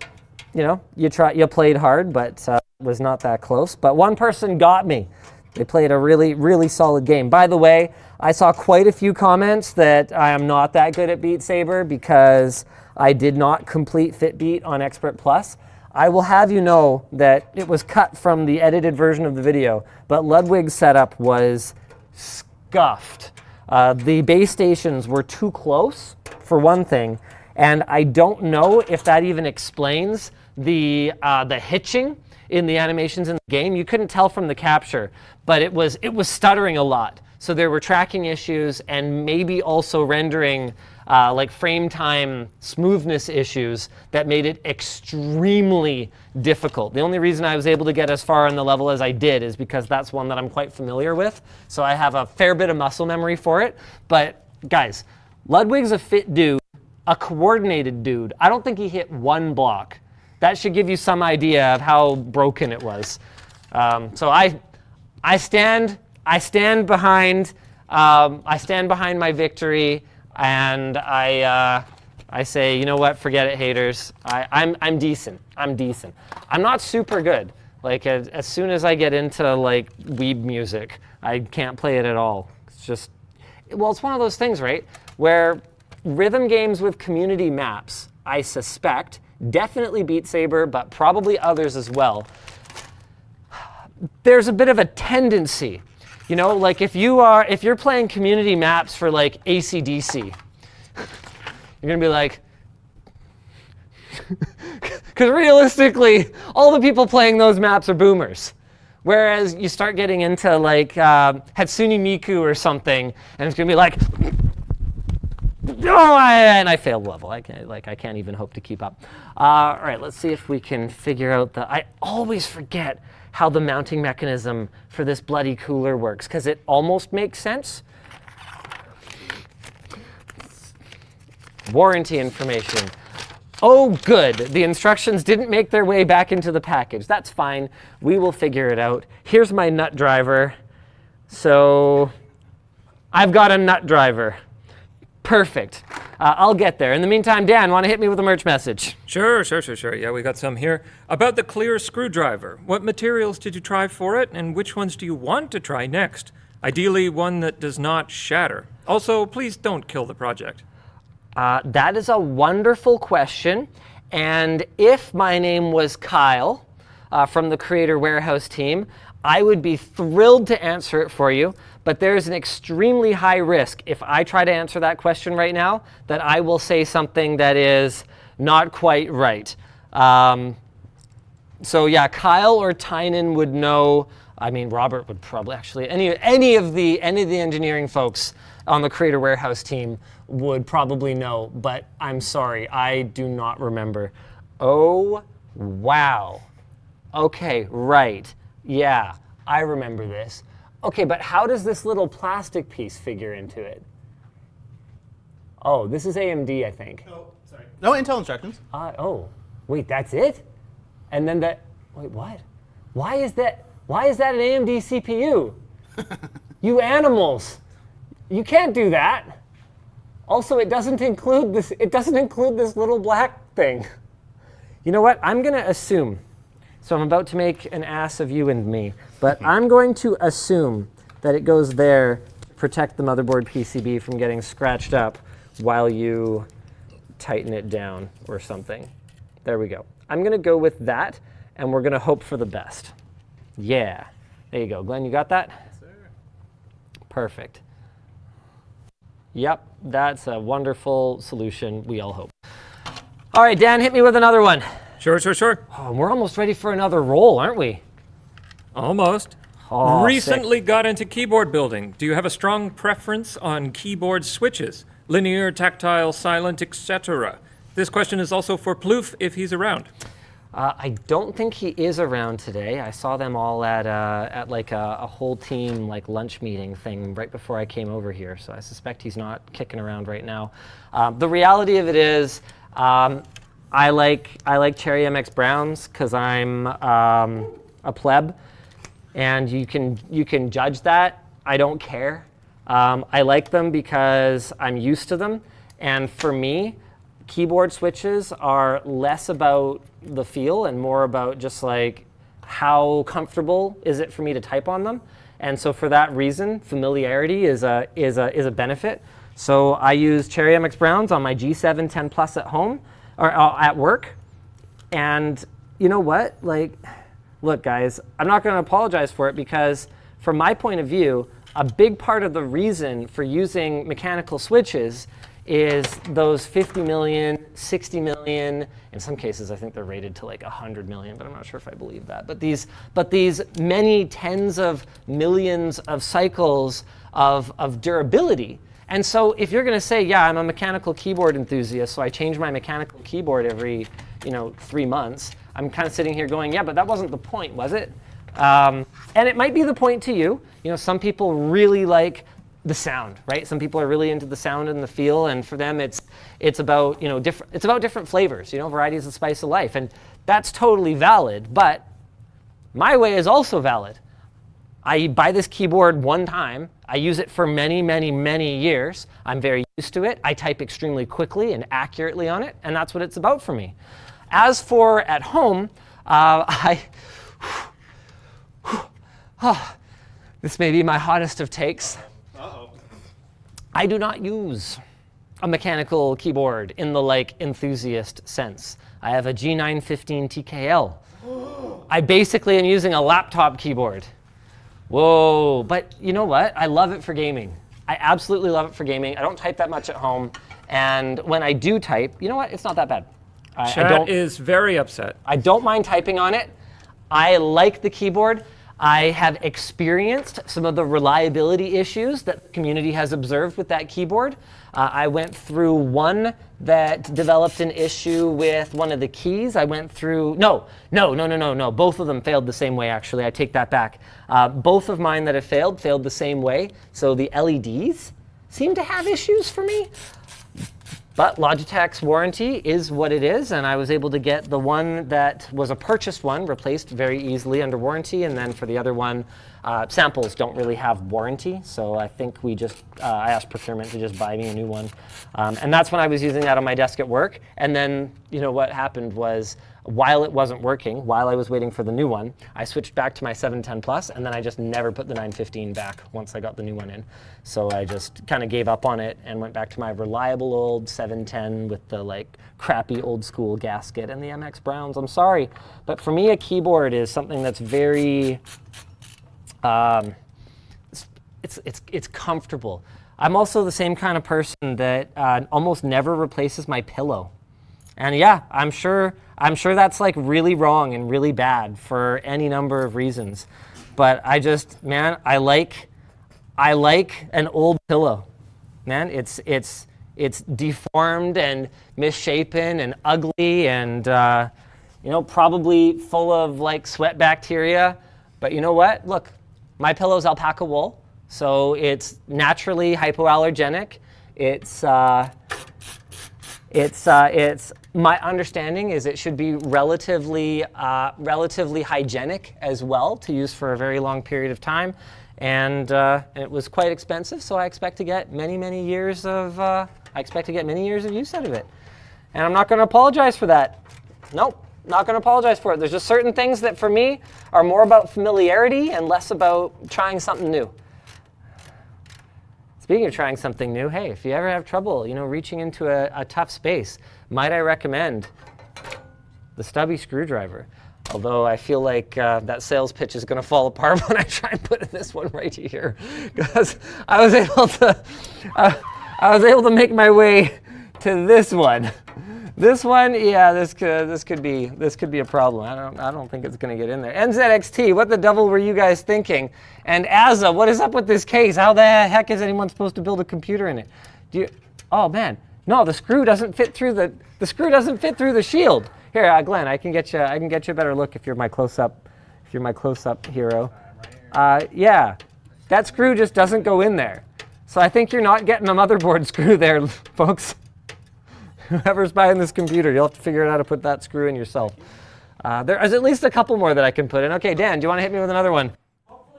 you played hard, but was not that close. But one person got me. They played a really, really solid game. By the way, I saw quite a few comments that I am not that good at Beat Saber because I did not complete Fitbeat on Expert Plus. I will have you know that it was cut from the edited version of the video, but Ludwig's setup was scuffed. The base stations were too close, for one thing, and I don't know if that even explains the hitching in the animations in the game. You couldn't tell from the capture, but it was stuttering a lot. So there were tracking issues and maybe also rendering like frame time smoothness issues that made it extremely difficult. The only reason I was able to get as far on the level as I did is because that's one that I'm quite familiar with. So I have a fair bit of muscle memory for it. But guys, Ludwig's a fit dude, a coordinated dude. I don't think he hit one block. That should give you some idea of how broken it was. So I stand behind my victory, and I say, you know what? Forget it, haters. I'm decent. I'm not super good. Like as soon as I get into like weeb music, I can't play it at all. It's just, well, it's one of those things, right? Where rhythm games with community maps, I suspect, definitely Beat Saber, but probably others as well. There's a bit of a tendency, like if you're playing community maps for like AC/DC, you're gonna be like, because realistically, all the people playing those maps are boomers. Whereas you start getting into like Hatsune Miku or something, and it's gonna be like, and I failed level. I can't even hope to keep up. All right, let's see if we can figure out I always forget how the mounting mechanism for this bloody cooler works, because it almost makes sense. Warranty information. Oh, good. The instructions didn't make their way back into the package. That's fine. We will figure it out. Here's my nut driver. So I've got a nut driver. Perfect. I'll get there. In the meantime, Dan, want to hit me with a merch message? Sure. Yeah, we got some here. About the clear screwdriver. What materials did you try for it, and which ones do you want to try next? Ideally, one that does not shatter. Also, please don't kill the project. That is a wonderful question. And if my name was Kyle from the Creator Warehouse team, I would be thrilled to answer it for you. But there's an extremely high risk if I try to answer that question right now that I will say something that is not quite right. So yeah, Kyle or Tynan would know. I mean, Robert would probably actually any of the engineering folks on the Creator Warehouse team would probably know. But I'm sorry, I do not remember. Oh wow. Okay, right. Yeah, I remember this. Okay, but how does this little plastic piece figure into it? Oh, this is AMD, I think. Oh, sorry. No Intel instructions. Oh, wait, that's it? And then wait, what? Why is that an AMD CPU? You animals. You can't do that. Also, it doesn't include this little black thing. You know what? I'm going to assume. So I'm about to make an ass of you and me, but I'm going to assume that it goes there to protect the motherboard PCB from getting scratched up while you tighten it down or something. There we go. I'm going to go with that, and we're going to hope for the best. Yeah. There you go. Glenn, you got that? Yes, sir. Perfect. Yep, that's a wonderful solution, we all hope. All right, Dan, hit me with another one. Sure, sure, sure. Oh, we're almost ready for another roll, aren't we? Almost. Oh, Recently got into keyboard building. Do you have a strong preference on keyboard switches? Linear, tactile, silent, etc. This question is also for Plouffe if he's around. I don't think he is around today. I saw them all at like a whole team like lunch meeting thing right before I came over here. So I suspect he's not kicking around right now. The reality of it is, I like Cherry MX Browns because I'm a pleb, and you can judge that. I don't care. I like them because I'm used to them, and for me, keyboard switches are less about the feel and more about just like how comfortable is it for me to type on them. And so for that reason, familiarity is a benefit. So I use Cherry MX Browns on my G7 10 Plus at home or at work. And you know what? Like, look, guys, I'm not going to apologize for it because from my point of view, a big part of the reason for using mechanical switches is those 50 million, 60 million, in some cases I think they're rated to like 100 million, but I'm not sure if I believe that. But these many tens of millions of cycles of durability. And so if you're going to say, yeah, I'm a mechanical keyboard enthusiast, so I change my mechanical keyboard every 3 months, I'm kind of sitting here going, yeah, but that wasn't the point, was it? And it might be the point to you. Some people really like the sound, right? Some people are really into the sound and the feel, and for them it's about different flavors, variety is the spice of life, and that's totally valid. But my way is also valid. I buy this keyboard one time, I use it for many, many, many years. I'm very used to it. I type extremely quickly and accurately on it, and that's what it's about for me. As for at home, this may be my hottest of takes. I do not use a mechanical keyboard in the enthusiast sense. I have a G915 TKL. I basically am using a laptop keyboard. Whoa, but you know what? I love it for gaming. I absolutely love it for gaming. I don't type that much at home, and when I do type, you know what? It's not that bad. Chat is very upset. I don't mind typing on it. I like the keyboard. I have experienced some of the reliability issues that the community has observed with that keyboard. I went through one that developed an issue with one of the keys. I went through, no. Both of them failed the same way, actually. I take that back. Both of mine that have failed the same way. So the LEDs seem to have issues for me. But Logitech's warranty is what it is, and I was able to get the one that was a purchased one replaced very easily under warranty, and then for the other one, samples don't really have warranty, so I think I asked procurement to just buy me a new one. And that's when I was using that on my desk at work, and then what happened was, while it wasn't working, while I was waiting for the new one, I switched back to my 710 Plus, and then I just never put the 915 back once I got the new one in. So I just kind of gave up on it and went back to my reliable old 710 with the crappy old school gasket and the MX Browns. I'm sorry, but for me a keyboard is something that's very, it's comfortable. I'm also the same kind of person that almost never replaces my pillow. And yeah, I'm sure that's really wrong and really bad for any number of reasons. But I like an old pillow. Man, it's deformed and misshapen and ugly and probably full of sweat bacteria. But you know what? Look, my pillow's alpaca wool, so it's naturally hypoallergenic. It's my understanding is it should be relatively hygienic as well to use for a very long period of time, and it was quite expensive. So I expect to get many years of use out of it, and I'm not going to apologize for that. Nope, not going to apologize for it. There's just certain things that for me are more about familiarity and less about trying something new. Speaking of trying something new, hey, if you ever have trouble, reaching into a tough space, might I recommend the stubby screwdriver. Although I feel like that sales pitch is going to fall apart when I try and put this one right here, because I was able to make my way to this one. This one, yeah, this could be a problem. I don't think it's going to get in there. NZXT, what the devil were you guys thinking? And Azza, what is up with this case? How the heck is anyone supposed to build a computer in it? Oh man, no, the screw doesn't fit through the shield. Here, Glenn, I can get you a better look if you're my close-up hero. Yeah, that screw just doesn't go in there. So I think you're not getting a motherboard screw there, folks. Whoever's buying this computer, you'll have to figure out how to put that screw in yourself. There is at least a couple more that I can put in. Okay, Dan, do you want to hit me with another one?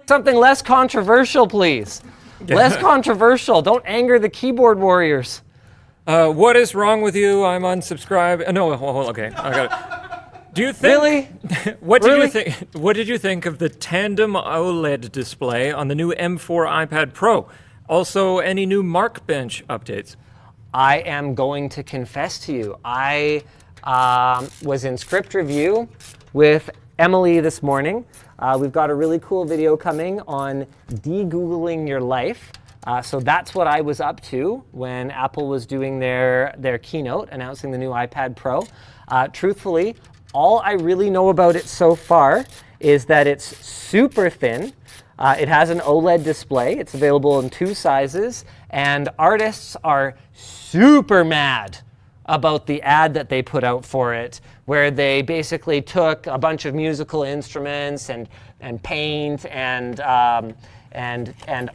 Something less controversial, please. Less controversial. Don't anger the keyboard warriors. What is wrong with you? I'm unsubscribed. No, hold, okay, I got it. Do you think? Really? What did you think of the tandem OLED display on the new M4 iPad Pro? Also, any new Markbench updates? I am going to confess to you, I was in script review with Emily this morning. We've got a really cool video coming on de-Googling your life. So that's what I was up to when Apple was doing their keynote announcing the new iPad Pro. Truthfully, all I really know about it so far is that it's super thin. It has an OLED display. It's available in 2 sizes, and artists are super mad about the ad that they put out for it, where they basically took a bunch of musical instruments and paint and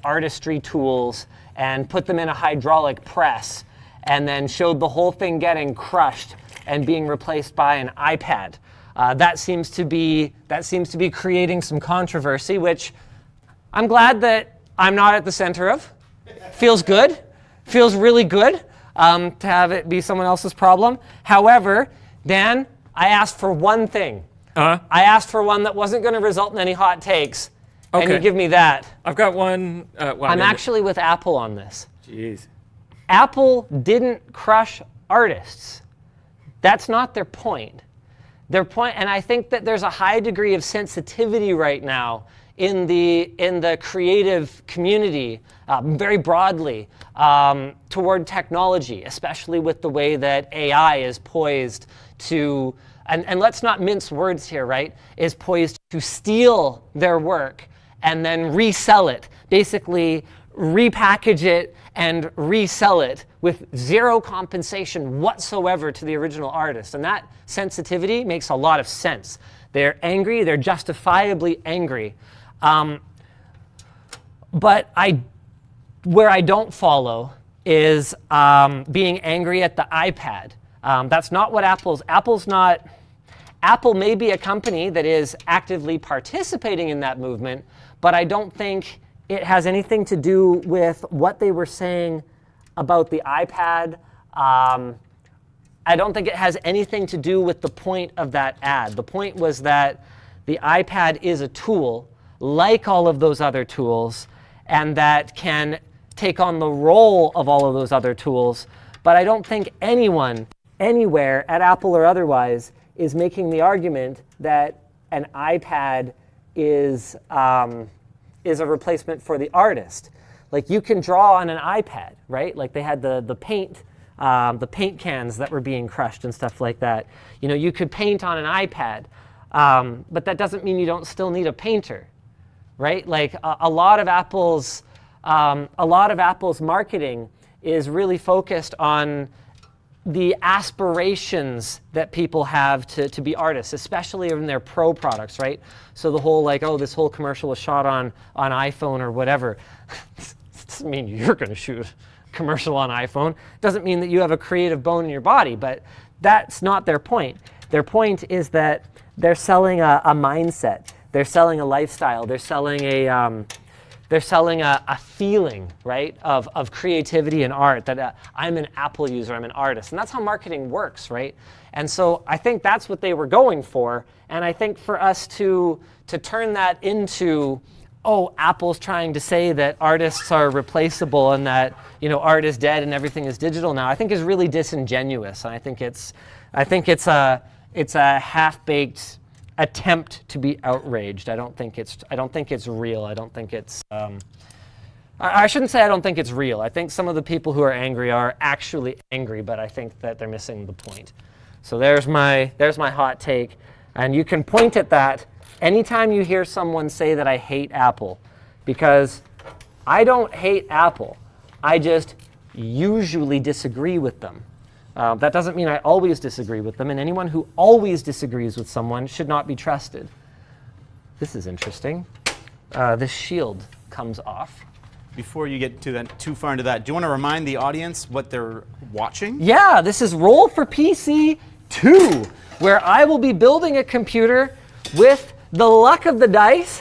artistry tools and put them in a hydraulic press, and then showed the whole thing getting crushed and being replaced by an iPad. That seems to be creating some controversy, which I'm glad that I'm not at the center of. Feels good. Feels really good to have it be someone else's problem. However, Dan, I asked for one thing. I asked for one that wasn't going to result in any hot takes. Okay. And you give me that. I've got one. I'm actually with Apple on this. Jeez. Apple didn't crush artists. That's not their point. Their point, and I think that there's a high degree of sensitivity right now in the creative community, very broadly, toward technology, especially with the way that AI is poised to, and let's not mince words here, right, is poised to steal their work and then resell it, basically repackage it and resell it with zero compensation whatsoever to the original artist. And that sensitivity makes a lot of sense. They're angry, they're justifiably angry. But where I don't follow is being angry at the iPad. That's not what Apple's not. Apple may be a company that is actively participating in that movement, but I don't think it has anything to do with what they were saying about the iPad. I don't think it has anything to do with the point of that ad. The point was that the iPad is a tool, like all of those other tools, and that can take on the role of all of those other tools. But I don't think anyone, anywhere, at Apple or otherwise, is making the argument that an iPad is a replacement for the artist. Like, you can draw on an iPad, right? Like, they had the paint cans that were being crushed and stuff like that. You know, you could paint on an iPad, but that doesn't mean you don't still need a painter, right? Like, a lot of Apple's marketing is really focused on the aspirations that people have to be artists, especially in their pro products, right? So the whole like, oh, this whole commercial was shot on iPhone or whatever. Doesn't mean you're going to shoot a commercial on iPhone. Doesn't mean that you have a creative bone in your body, but that's not their point. Their point is that they're selling a mindset. They're selling a lifestyle. They're selling a feeling, right, of creativity and art, that I'm an Apple user, I'm an artist. And that's how marketing works, right? And so I think that's what they were going for. And I think for us to turn that into, oh, Apple's trying to say that artists are replaceable and that, you know, art is dead and everything is digital now, I think is really disingenuous. And I think it's a half-baked attempt to be outraged. I don't think it's real. I don't think it's I shouldn't say I don't think it's real. I think some of the people who are angry are actually angry, but I think that they're missing the point. So there's my hot take, and you can point at that anytime you hear someone say that I hate Apple, because I don't hate Apple. I just usually disagree with them. That doesn't mean I always disagree with them, and anyone who always disagrees with someone should not be trusted. This is interesting. This shield comes off. Before you get too far into that, do you want to remind the audience what they're watching? Yeah, this is Roll for PC 2, where I will be building a computer with the luck of the dice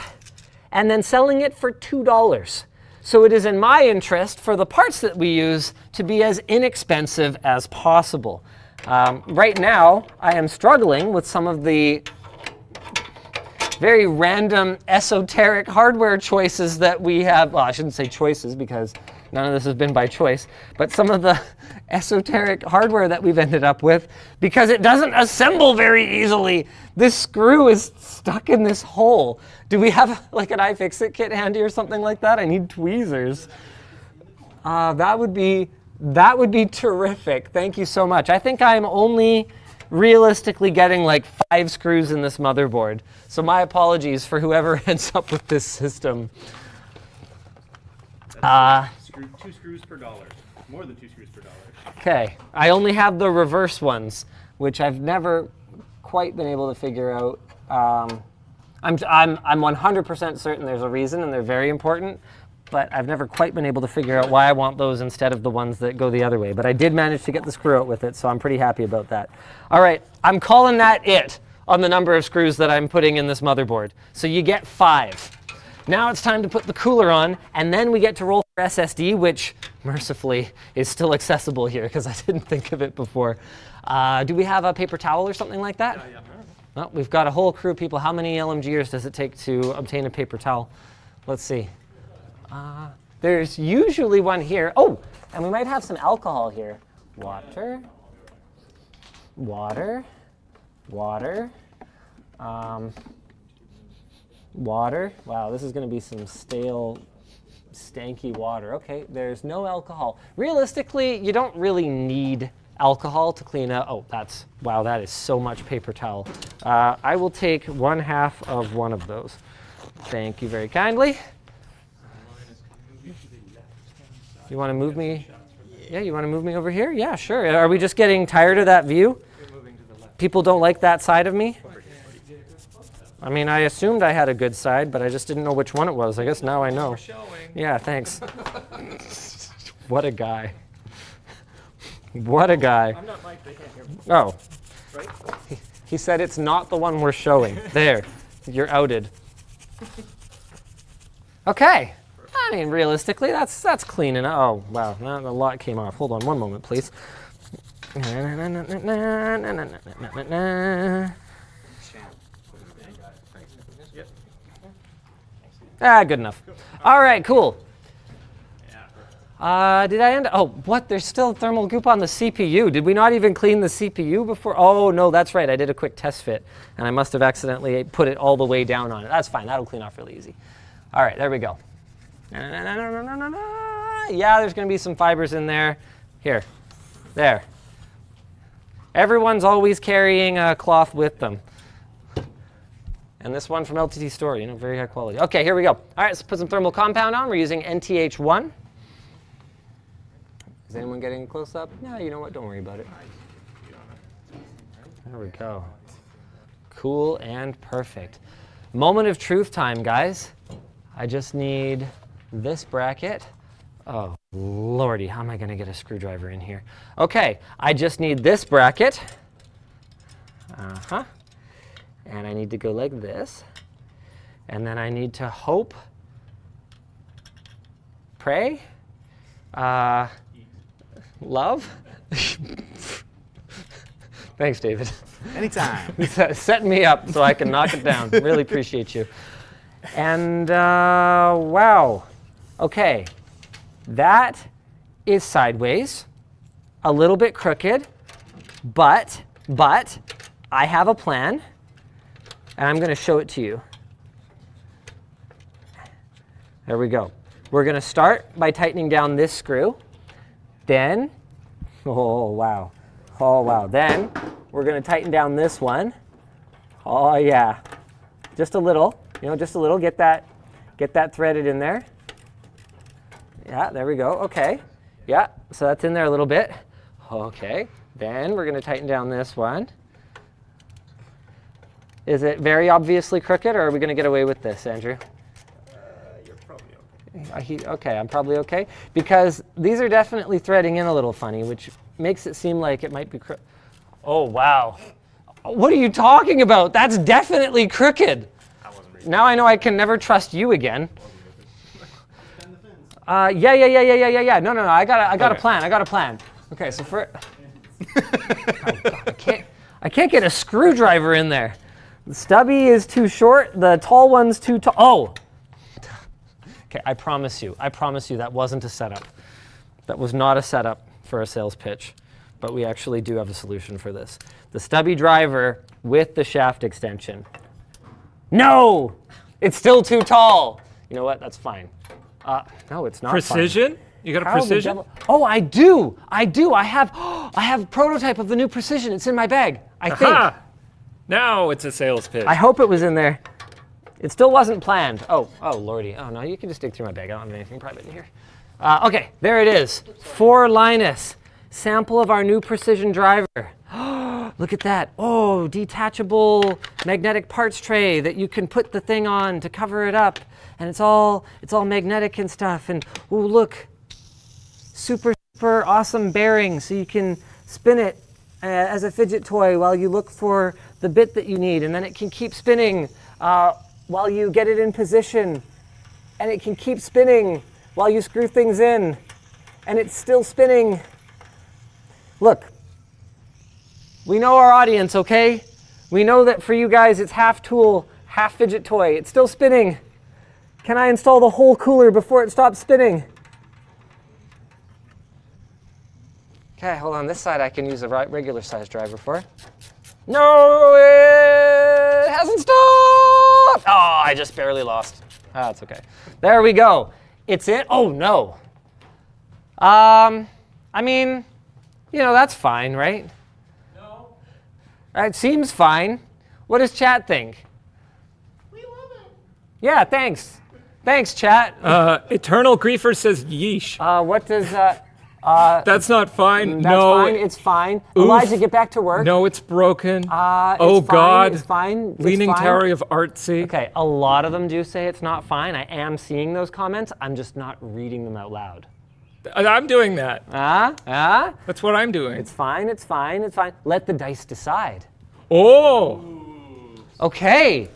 and then selling it for $2. So it is in my interest for the parts that we use to be as inexpensive as possible. Right now, I am struggling with some of the very random, esoteric hardware choices that we have. Well, I shouldn't say choices because none of this has been by choice, but some of the esoteric hardware that we've ended up with because it doesn't assemble very easily. This screw is stuck in this hole. Do we have like an iFixit kit handy or something like that? I need tweezers. That would be terrific. Thank you so much. I think I'm only realistically getting like 5 screws in this motherboard. So my apologies for whoever ends up with this system. 2 screws per dollar. More than 2 screws per dollar. Okay, I only have the reverse ones, which I've never quite been able to figure out. I'm 100% certain there's a reason and they're very important, but I've never quite been able to figure out why I want those instead of the ones that go the other way. But I did manage to get the screw out with it, so I'm pretty happy about that. All right, I'm calling that it on the number of screws that I'm putting in this motherboard. So you get 5. Now it's time to put the cooler on, and then we get to roll for SSD, which mercifully is still accessible here because I didn't think of it before. Do we have a paper towel or something like that? Yeah. Well, we've got a whole crew of people. How many LMGers does it take to obtain a paper towel? Let's see. There's usually one here. Oh, and we might have some alcohol here. Water. Water. Wow, this is going to be some stale, stanky water. Okay, there's no alcohol. Realistically, you don't really need alcohol to clean up. Oh, wow, that is so much paper towel. I will take 1/2 of one of those. Thank you very kindly. You want to move me? Yeah, you want to move me over here? Yeah, sure. Are we just getting tired of that view? People don't like that side of me? I mean, I assumed I had a good side, but I just didn't know which one it was. I guess now I know. Yeah, thanks. What a guy. What a guy. I'm not Mike, they can't hear me. Oh. Right? He said it's not the one we're showing. There. You're outed. Okay. I mean, realistically, that's clean enough. Oh, wow. A lot came off. Hold on one moment, please. Good enough. All right, cool. Did I end? Oh, what? There's still thermal goop on the CPU. Did we not even clean the CPU before? Oh, no, that's right. I did a quick test fit, and I must have accidentally put it all the way down on it. That's fine. That'll clean off really easy. All right, there we go. Yeah, there's going to be some fibers in there. Here. There. Everyone's always carrying a cloth with them. And this one from LTT Store, very high quality. Okay, here we go. All right, let's put some thermal compound on. We're using NTH1. Is anyone getting a close-up? No, you know what? Don't worry about it. There we go. Cool and perfect. Moment of truth time, guys. I just need this bracket. Oh, lordy, how am I going to get a screwdriver in here? Okay, I just need this bracket. And I need to go like this. And then I need to hope, pray, love. Thanks, David. Anytime. Setting me up so I can knock it down. Really appreciate you. And wow. Okay. That is sideways, a little bit crooked, but I have a plan. and I'm going to show it to you. There we go. We're going to start by tightening down this screw. Then, oh wow. Then we're going to tighten down this one. Oh yeah. Just a little, just a little. Get that threaded in there. Yeah, there we go. Okay. Yeah, so that's in there a little bit. Okay. Then we're going to tighten down this one. Is it very obviously crooked, or are we going to get away with this, Andrew? You're probably okay. Okay, I'm probably okay. Because these are definitely threading in a little funny, which makes it seem like it might be crooked. Oh, wow. What are you talking about? That's definitely crooked. Now I know I can never trust you again. Yeah. No. I got a plan. I got a plan. Okay, so for oh, God, I can't get a screwdriver in there. The stubby is too short. The tall one's too tall. Oh. Okay, I promise you that wasn't a setup. That was not a setup for a sales pitch, but we actually do have a solution for this. The stubby driver with the shaft extension. No, it's still too tall. You know what? That's fine. No, it's not. Precision? Fine. You got a How the precision? devil- Oh, I do. I have a prototype of the new precision. It's in my bag. I think. Aha! Now it's a sales pitch. I hope it was in there. It still wasn't planned. Oh, lordy. Oh no, you can just dig through my bag. I don't have anything private in here. Okay, there it is. For Linus, sample of our new precision driver. Look at that. Oh, detachable magnetic parts tray that you can put the thing on to cover it up. And it's all magnetic and stuff. And oh, look, super awesome bearing, so you can spin it as a fidget toy while you look for the bit that you need. And then it can keep spinning while you get it in position. And it can keep spinning while you screw things in. And it's still spinning. Look. We know our audience, okay? We know that for you guys, it's half tool, half fidget toy. It's still spinning. Can I install the whole cooler before it stops spinning? Okay, hold on. This side I can use a regular size driver for. No, it hasn't stopped. Oh, I just barely lost. Oh, that's okay. There we go. It's in. Oh, no. I mean, that's fine, right? It seems fine. What does chat think? We love it. Yeah, thanks. Thanks, chat. Eternal Griefer says yeesh. What does... That's not fine. That's no. fine. It's fine. Oof. Elijah, get back to work. No, it's broken. It's oh, fine. God. It's fine. It's Leaning fine. Tower of Artsy. Okay, a lot of them do say it's not fine. I am seeing those comments. I'm just not reading them out loud. I'm doing that. That's what I'm doing. It's fine. It's fine. It's fine. Let the dice decide. Oh. Okay.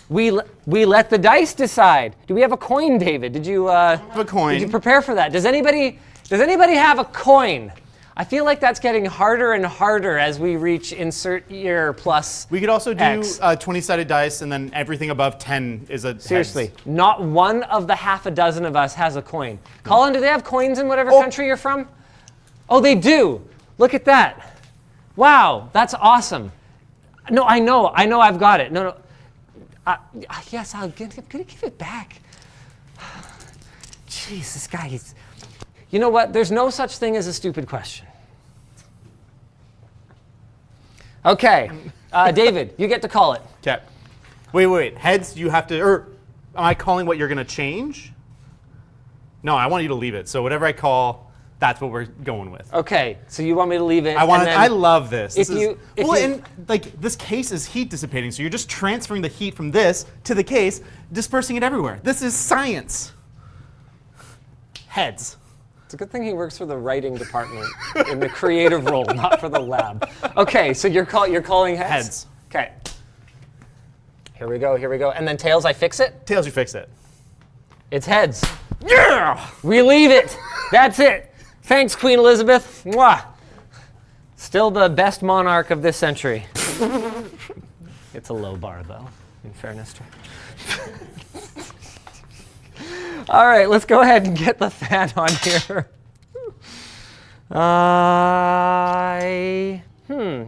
We let the dice decide. Do we have a coin, David? Did you have a coin. Did you prepare for that? Does anybody have a coin? I feel like that's getting harder and harder as we reach insert year plus. We could also do X. 20-sided dice, and then everything above 10 is a Seriously, heads. not one of the half a dozen of us has a coin. Colin, do they have coins in whatever country you're from? Oh, they do. Look at that. Wow, that's awesome. No, I know I've got it. No. Yes, I'm gonna give it back. Jeez, this guy, you know what? There's no such thing as a stupid question. Okay, David, you get to call it. Okay. Wait. Heads, you have to, or am I calling what you're going to change? No, I want you to leave it. So whatever I call, that's what we're going with. Okay, so you want me to leave it? I love this. If This case is heat dissipating, so you're just transferring the heat from this to the case, dispersing it everywhere. This is science. Heads. It's a good thing he works for the writing department in the creative role, not for the lab. Okay, so you're calling heads? Heads. Okay. Here we go. And then tails, I fix it? Tails, you fix it. It's heads. Yeah! We leave it. That's it. Thanks, Queen Elizabeth. Mwah. Still the best monarch of this century. It's a low bar, though, in fairness to her. All right, let's go ahead and get the fan on here.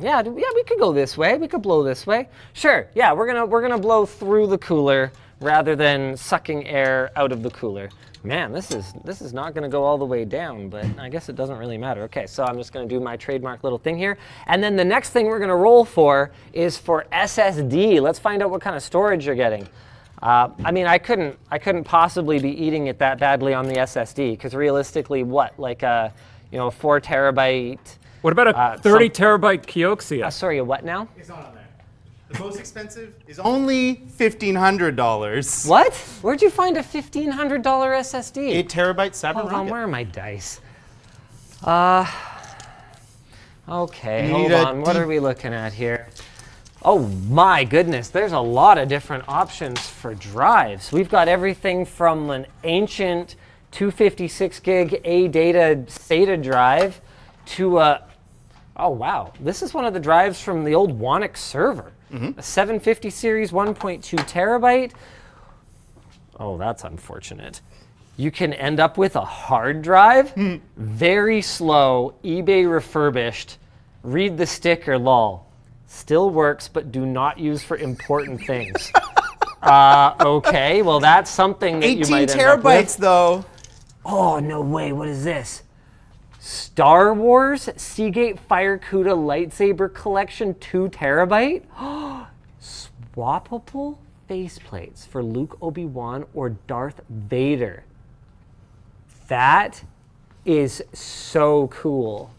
Yeah, yeah, we could go this way. We could blow this way. Sure, yeah, we're gonna blow through the cooler rather than sucking air out of the cooler. Man, this is not gonna go all the way down, but I guess it doesn't really matter. Okay, so I'm just gonna do my trademark little thing here. And then the next thing we're gonna roll for is for SSD. Let's find out what kind of storage you're getting. I mean, I couldn't possibly be eating it that badly on the SSD, because realistically, what, like a, 4 terabyte? What about a 30 terabyte Kioxia? Sorry, a what now? It's not on there. The most expensive is only $1,500. What? Where'd you find a $1,500 SSD? 8 terabyte Cyber Hold on, Rocket. where are my dice? Okay, You hold need a on. What are we looking at here? Oh my goodness, there's a lot of different options for drives. We've got everything from an ancient 256 gig SATA drive to a, oh wow, this is one of the drives from the old Wanix server. A 750 series 1.2 terabyte. Oh, that's unfortunate. You can end up with a hard drive, very slow, eBay refurbished, read the sticker, lol. Still works, but do not use for important things. Okay, well that's something that you 18 might end up with. terabytes though. Oh, no way, what is this? Star Wars Seagate Firecuda Lightsaber Collection 2 terabyte? Swappable faceplates for Luke, Obi-Wan, or Darth Vader. That is so cool.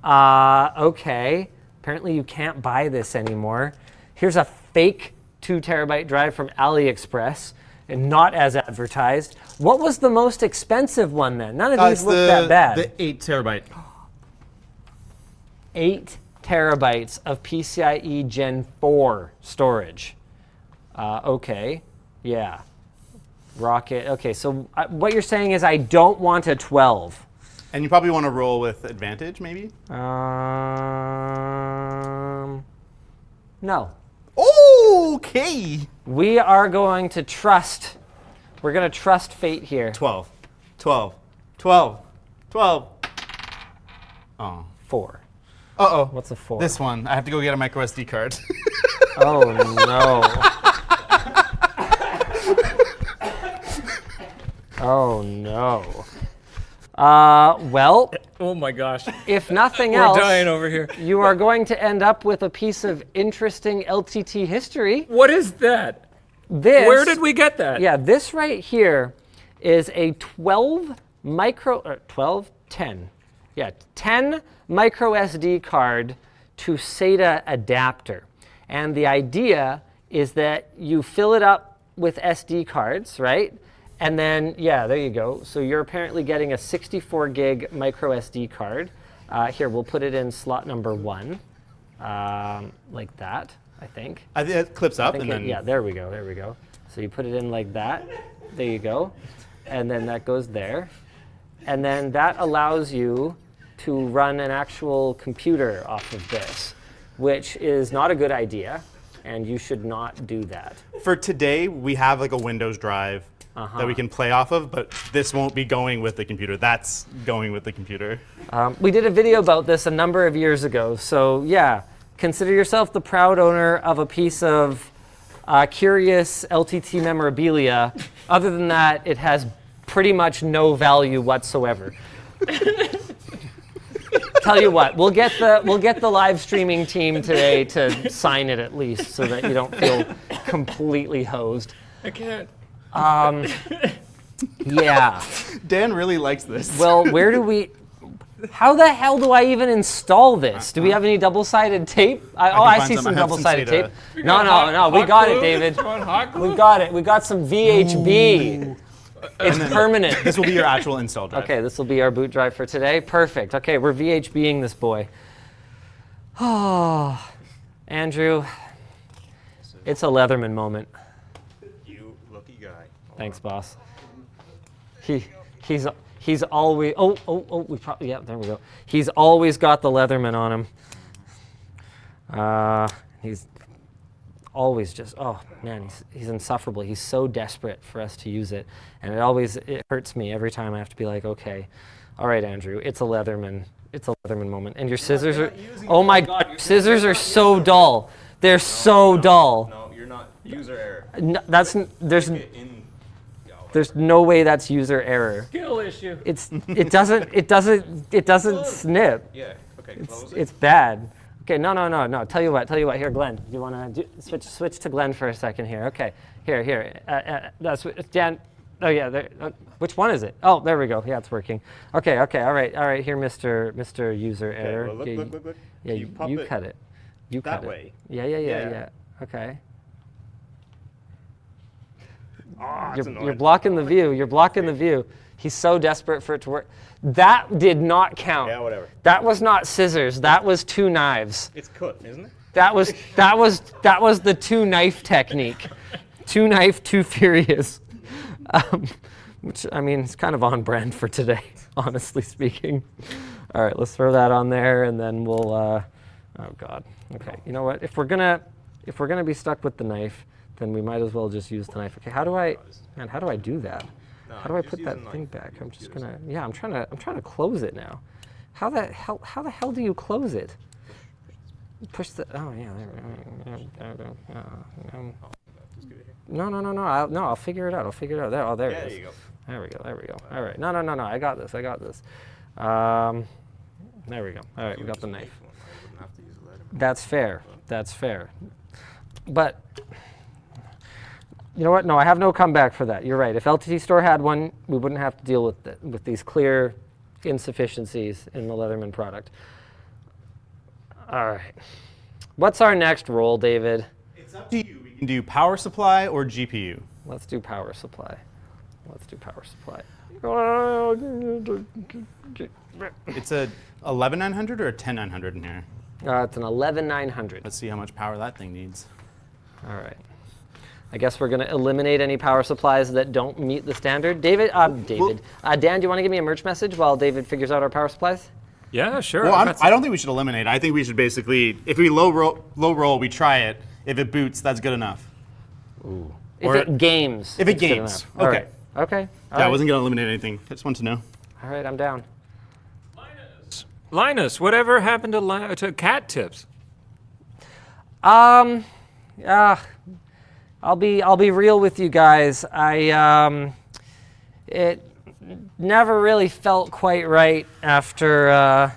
Okay. Apparently you can't buy this anymore. Here's a fake 2 terabyte drive from AliExpress, and not as advertised. What was the most expensive one then? None of these look that bad. The 8 terabyte. 8 terabytes of PCIe Gen 4 storage. Okay, yeah. Rocket, okay, so what you're saying is I don't want a 12. And you probably want to roll with advantage, maybe? No. Okay. We are going to trust. We're going to trust fate here. 12. 12. 12. 12. Oh. 4. Uh-oh. What's a 4? This one. I have to go get a micro SD card. Oh, no. Oh, no. Well, Oh my gosh. if nothing We're else, dying over here. you are going to end up with a piece of interesting LTT history. What is that? This, Where did we get that? Yeah, this right here is a 10 micro SD card to SATA adapter. And the idea is that you fill it up with SD cards, right? And then, yeah, there you go. So you're apparently getting a 64 gig micro SD card. Here, we'll put it in slot number 1, like that, I think. I think it clips up and then. Yeah, there we go, there we go. So you put it in like that, there you go. And then that goes there. And then that allows you to run an actual computer off of this, which is not a good idea, and you should not do that. For today, we have like a Windows drive that we can play off of, but this won't be going with the computer. That's going with the computer. We did a video about this a number of years ago, so yeah, consider yourself the proud owner of a piece of curious LTT memorabilia. Other than that, it has pretty much no value whatsoever. Tell you what, we'll get the live streaming team today to sign it at least, so that you don't feel completely hosed. I can't. Yeah. Dan really likes this. Well, where do we? How the hell do I even install this? Do we have any double-sided tape? I find see some. some I have some double-sided SATA. tape. No, we got it, David. You want hot glue? We got it. We got some VHB. It's permanent. This will be your actual install drive. Okay, this will be our boot drive for today. Perfect. Okay, we're VHBing this boy. Oh, Andrew, it's a Leatherman moment. You lucky guy. Thanks, boss. He's always we probably, yeah, there we go. He's always got the Leatherman on him. He's always just, oh man, he's insufferable. He's so desperate for us to use it, and it hurts me every time I have to be like, okay, all right, Andrew, it's a Leatherman. It's a Leatherman moment. And your scissors are, oh my God, your scissors are so dull. They're so dull. No, you're not. User error. No, there's no way that's user error. Skill issue. It doesn't snip. Yeah. Okay. Close it. It's bad. Okay, no. Tell you what. Here, Glenn. Do you want to switch to Glenn for a second here? Okay. Here. That's Dan. Oh yeah. There, which one is it? Oh, there we go. Yeah, it's working. Okay. All right. Here, Mr. User Error. Well, look. Yeah, You pop you it cut it. You that cut way. it. Yeah. Yeah. Okay. Oh, it's You're annoying. blocking the view. You're blocking the view. He's so desperate for it to work. That did not count. Yeah, whatever. That was not scissors. That was 2 knives. It's cut, isn't it? That was the 2 knife technique. 2 knife, 2 furious. Which, I mean, it's kind of on brand for today, honestly speaking. All right, let's throw that on there, and then we'll. Oh God. Okay. You know what? If we're gonna be stuck with the knife, then we might as well just use the knife. Okay. How do I do that? How do I put that thing back? I'm just gonna. Yeah. I'm trying to close it now. How the hell do you close it? Push the. Oh yeah. No. I'll figure it out. There. Oh, there it is. There you go. There we go. All right. No. I got this. There we go. All right. We got the knife. I wouldn't have to use a Leatherman. That's fair. But you know what? No, I have no comeback for that. You're right. If LTT Store had one, we wouldn't have to deal with these clear insufficiencies in the Leatherman product. All right. What's our next role, David? It's up to you. We can do power supply or GPU. Let's do power supply. It's a 11900 or a 10900 in here. It's an 11900. Let's see how much power that thing needs. All right. I guess we're going to eliminate any power supplies that don't meet the standard. Dan, do you want to give me a merch message while David figures out our power supplies? Yeah, sure. Well, I don't think we should eliminate. I think we should basically, if we low roll, we try it. If it boots, that's good enough. Ooh. If it games. If it it's good games. enough. All Okay. right. Okay. All Yeah, I right. wasn't going to eliminate anything. I just wanted to know. All right, I'm down. Linus, whatever happened to cat tips? I'll be real with you guys. It never really felt quite right after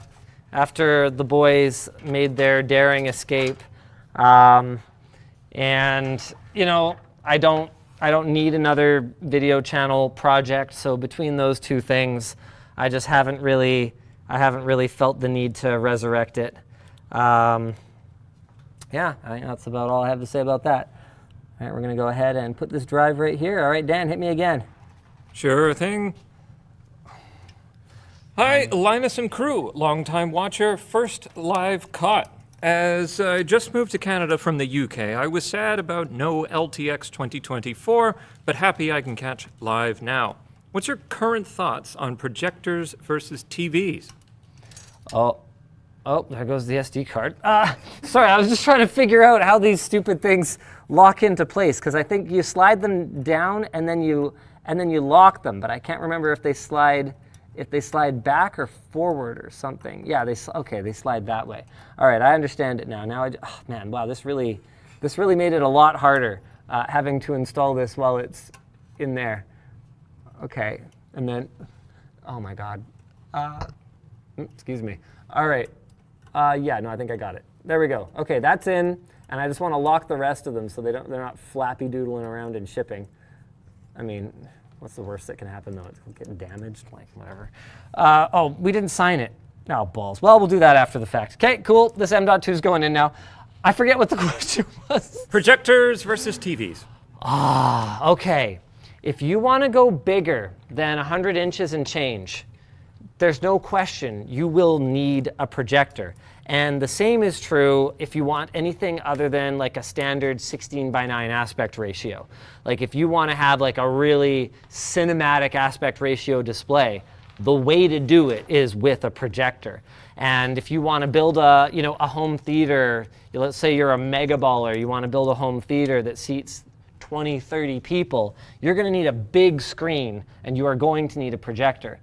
the boys made their daring escape, and you know, I don't need another video channel project. So between those two things, I haven't really felt the need to resurrect it. Yeah, I think that's about all I have to say about that. All right, we're going to go ahead and put this drive right here. All right, Dan, hit me again. Sure thing. Hi, Linus and crew, longtime watcher, first live caught. As I just moved to Canada from the UK, I was sad about no LTX 2024, but happy I can catch live now. What's your current thoughts on projectors versus TVs? Oh, there goes the SD card. Sorry, I was just trying to figure out how these stupid things lock into place, because I think you slide them down and then you lock them, but I can't remember if they slide back or forward or something. Yeah, they slide that way. All right, I understand it now. Oh man, wow, this really made it a lot harder having to install this while it's in there. Okay, and then, oh my God. Excuse me. All right. Yeah, no, I think I got it. There we go. Okay, that's in, and I just want to lock the rest of them so they're not flappy doodling around in shipping. I mean, what's the worst that can happen though? It's getting damaged, like whatever. Oh, we didn't sign it. Oh, balls. Well, we'll do that after the fact. Okay, cool. This M.2 is going in now. I forget what the question was. Projectors versus TVs. Okay. If you want to go bigger than 100 inches and change, there's no question you will need a projector. And the same is true if you want anything other than like a standard 16:9 aspect ratio. Like if you want to have like a really cinematic aspect ratio display, the way to do it is with a projector. And if you want to build a home theater, let's say you're a mega baller, you want to build a home theater that seats 20, 30 people, you're going to need a big screen and you are going to need a projector.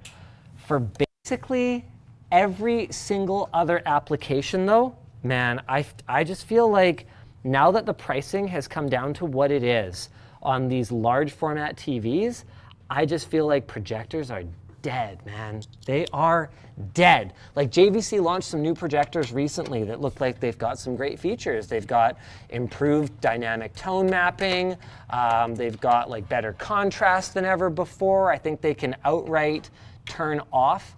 For basically Every single other application though, man, I just feel like now that the pricing has come down to what it is on these large format TVs, I just feel like projectors are dead, man. They are dead. Like JVC launched some new projectors recently that look like they've got some great features. They've got improved dynamic tone mapping. They've got like better contrast than ever before. I think they can outright turn off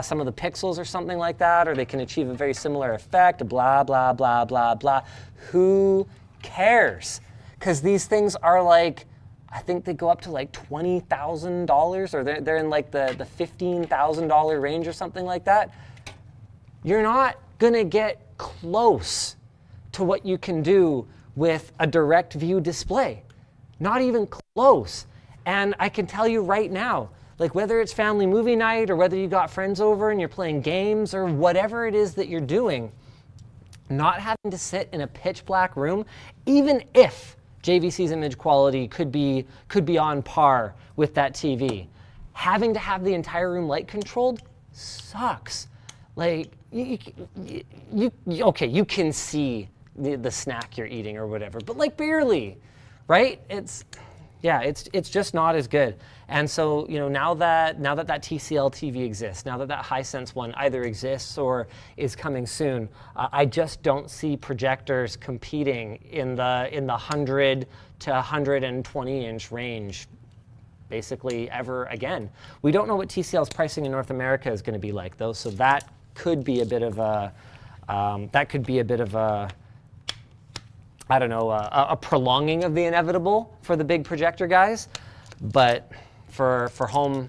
some of the pixels or something like that, or they can achieve a very similar effect, blah, blah, blah, blah, blah. Who cares? Because these things are like, I think they go up to like $20,000, or they're in like the $15,000 range or something like that. You're not gonna get close to what you can do with a direct view display. Not even close. And I can tell you right now, like whether it's family movie night or whether you got friends over and you're playing games or whatever it is that you're doing, not having to sit in a pitch black room, even if JVC's image quality could be on par with that TV, having to have the entire room light controlled sucks. Like, okay, you can see the snack you're eating or whatever, but like barely, right? It's just not as good. And so, now that TCL TV exists, now that Hisense one either exists or is coming soon, I just don't see projectors competing in the 100 to 120 inch range basically ever again. We don't know what TCL's pricing in North America is going to be like though, so that could be a bit of a I don't know, a prolonging of the inevitable for the big projector guys, but for home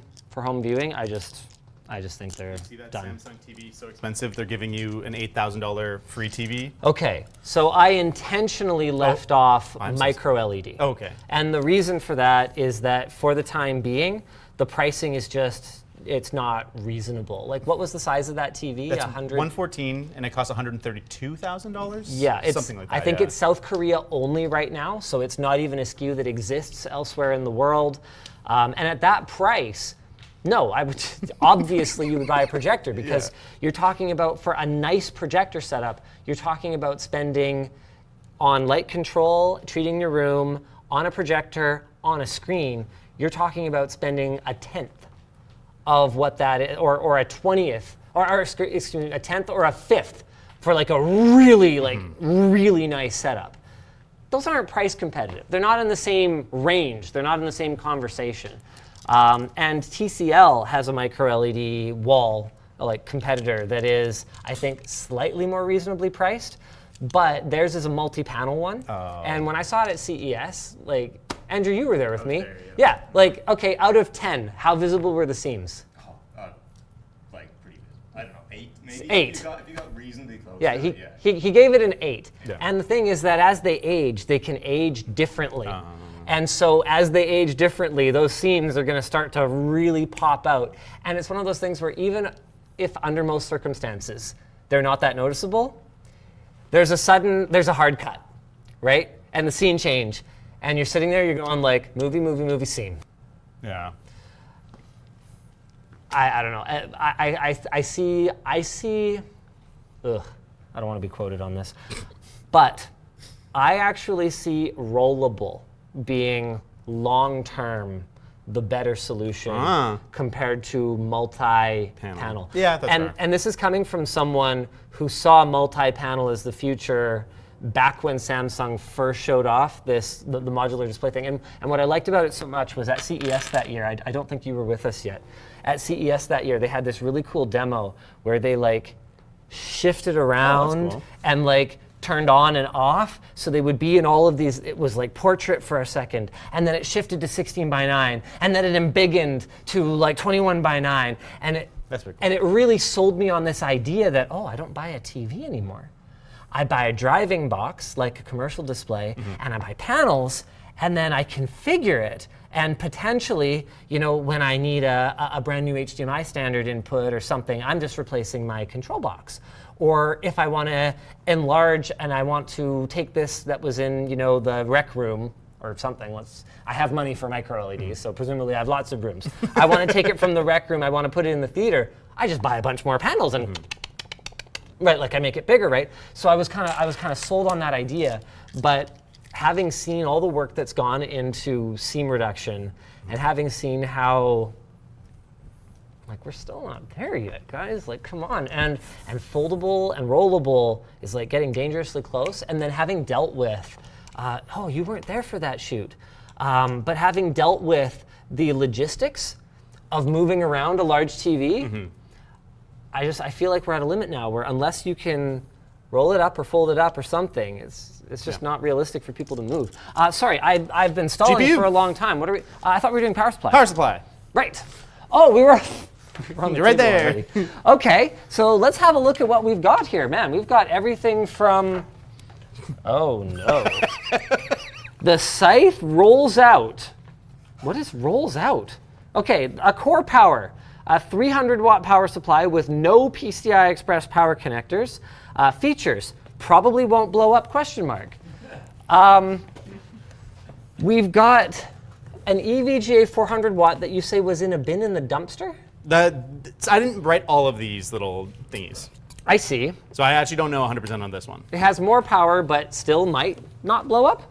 viewing, I just think they're See that done. Samsung TV so expensive? They're giving you an $8,000 free TV. Okay, so I intentionally left off I'm so micro LED. Okay. And the reason for that is that for the time being, the pricing is just, it's not reasonable. Like, what was the size of that TV? That's 100? 114, and it costs $132,000. Yeah, it's something like that. I think yeah. it's South Korea only right now, so it's not even a SKU that exists elsewhere in the world. And at that price, no, I would obviously you would buy a projector because you're talking about, for a nice projector setup, you're talking about spending on light control, treating your room, on a projector, on a screen. You're talking about spending a tenth of what that is, or a 20th, or excuse me, a tenth or a fifth for like a really really nice setup. Those aren't price competitive. They're not in the same range. They're not in the same conversation. And TCL has a micro LED wall like competitor that is, I think, slightly more reasonably priced, but theirs is a multi-panel one. And when I saw it at CES, like, Andrew, you were there with me. there, Yeah, like, okay, out of 10, how visible were the seams? Like pretty good. I don't know, 8 maybe? 8. If you got reasonably close. Yeah, to it, he gave it an 8. Yeah. And the thing is that as they age, they can age differently. And so as they age differently, those seams are going to start to really pop out. And it's one of those things where even if under most circumstances they're not that noticeable, there's a hard cut, right? And the scene change. And you're sitting there, you're going like, movie, scene. Yeah. I don't know. I see, ugh, I don't want to be quoted on this, but I actually see rollable being long-term the better solution compared to multi-panel. Yeah, that's fair. And this is coming from someone who saw multi-panel as the future back when Samsung first showed off the modular display thing. And what I liked about it so much was at CES that year, I don't think you were with us yet. At CES that year, they had this really cool demo where they like shifted around cool. and like turned on and off, so they would be in all of these. It was like portrait for a second, and then it shifted to 16:9, and then it embiggened to like 21:9, and it That's pretty cool. and it really sold me on this idea that, oh, I don't buy a TV anymore. I buy a driving box, like a commercial display, and I buy panels, and then I configure it. And potentially, when I need a brand new HDMI standard input or something, I'm just replacing my control box. Or if I want to enlarge and I want to take this that was in, the rec room or something. I have money for micro LEDs, so presumably I have lots of rooms. I want to take it from the rec room, I want to put it in the theater. I just buy a bunch more panels and right, like I make it bigger, right? So I was kind of sold on that idea, but having seen all the work that's gone into seam reduction and having seen how, like, we're still not there yet, guys. Like, come on. And foldable and rollable is like getting dangerously close. And then having dealt with, oh, you weren't there for that shoot, but having dealt with the logistics of moving around a large TV, I feel like we're at a limit now where unless you can roll it up or fold it up or something, it's just not realistic for people to move. Sorry, I've been stalling GPU. for a long time. What are we? I thought we were doing power supply. Power supply. Right. Oh, we were on the You're right table there. already. Okay, so let's have a look at what we've got here. Man, we've got everything from, oh no. The scythe rolls out. What is rolls out? Okay, a core power. A 300 watt power supply with no PCI Express power connectors. Features, probably won't blow up, question mark. We've got an EVGA 400 watt that you say was in a bin in the dumpster? I didn't write all of these little thingies. I see. So I actually don't know 100% on this one. It has more power, but still might not blow up.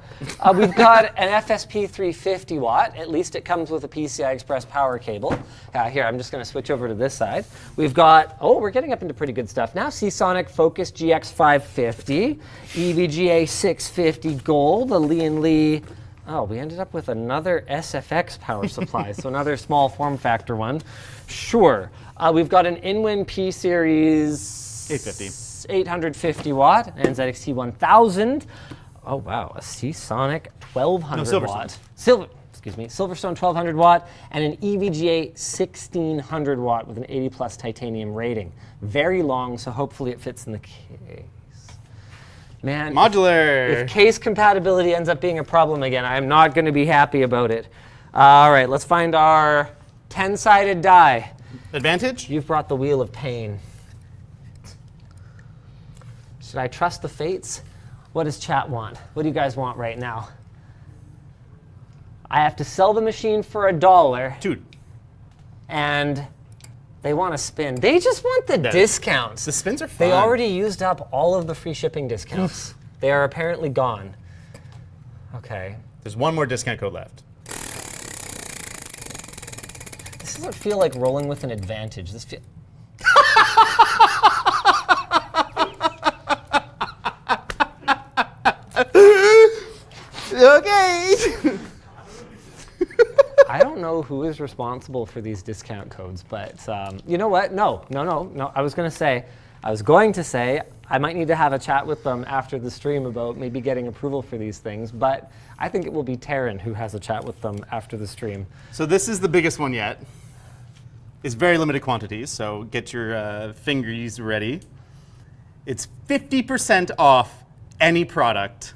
We've got an FSP 350 watt. At least it comes with a PCI Express power cable. Here, I'm just going to switch over to this side. We've got, oh, we're getting up into pretty good stuff now. Seasonic Focus GX 550, EVGA 650 Gold, the Lee & Lee. Oh, we ended up with another SFX power supply, so another small form factor one. Sure. We've got an Inwin P Series 850 watt, and ZXT 1000. Oh wow, a Seasonic 1200 watt. Silverstone 1200 watt, and an EVGA 1600 watt with an 80 plus titanium rating. Very long, so hopefully it fits in the case. Man, Modular. If case compatibility ends up being a problem again, I'm not going to be happy about it. All right, let's find our 10-sided die. Advantage? You've brought the wheel of pain. Should I trust the fates? What does chat want? What do you guys want right now? I have to sell the machine for $1. Dude. And they want to spin. They just want the discounts. The spins are fun. They already used up all of the free shipping discounts. They are apparently gone. Okay. There's one more discount code left. This doesn't feel like rolling with an advantage. This feels. Okay. I don't know who is responsible for these discount codes, but you know what? No. I was going to say I might need to have a chat with them after the stream about maybe getting approval for these things, but I think it will be Taryn who has a chat with them after the stream. So this is the biggest one yet. It's very limited quantities, so get your fingers ready. It's 50% off any product.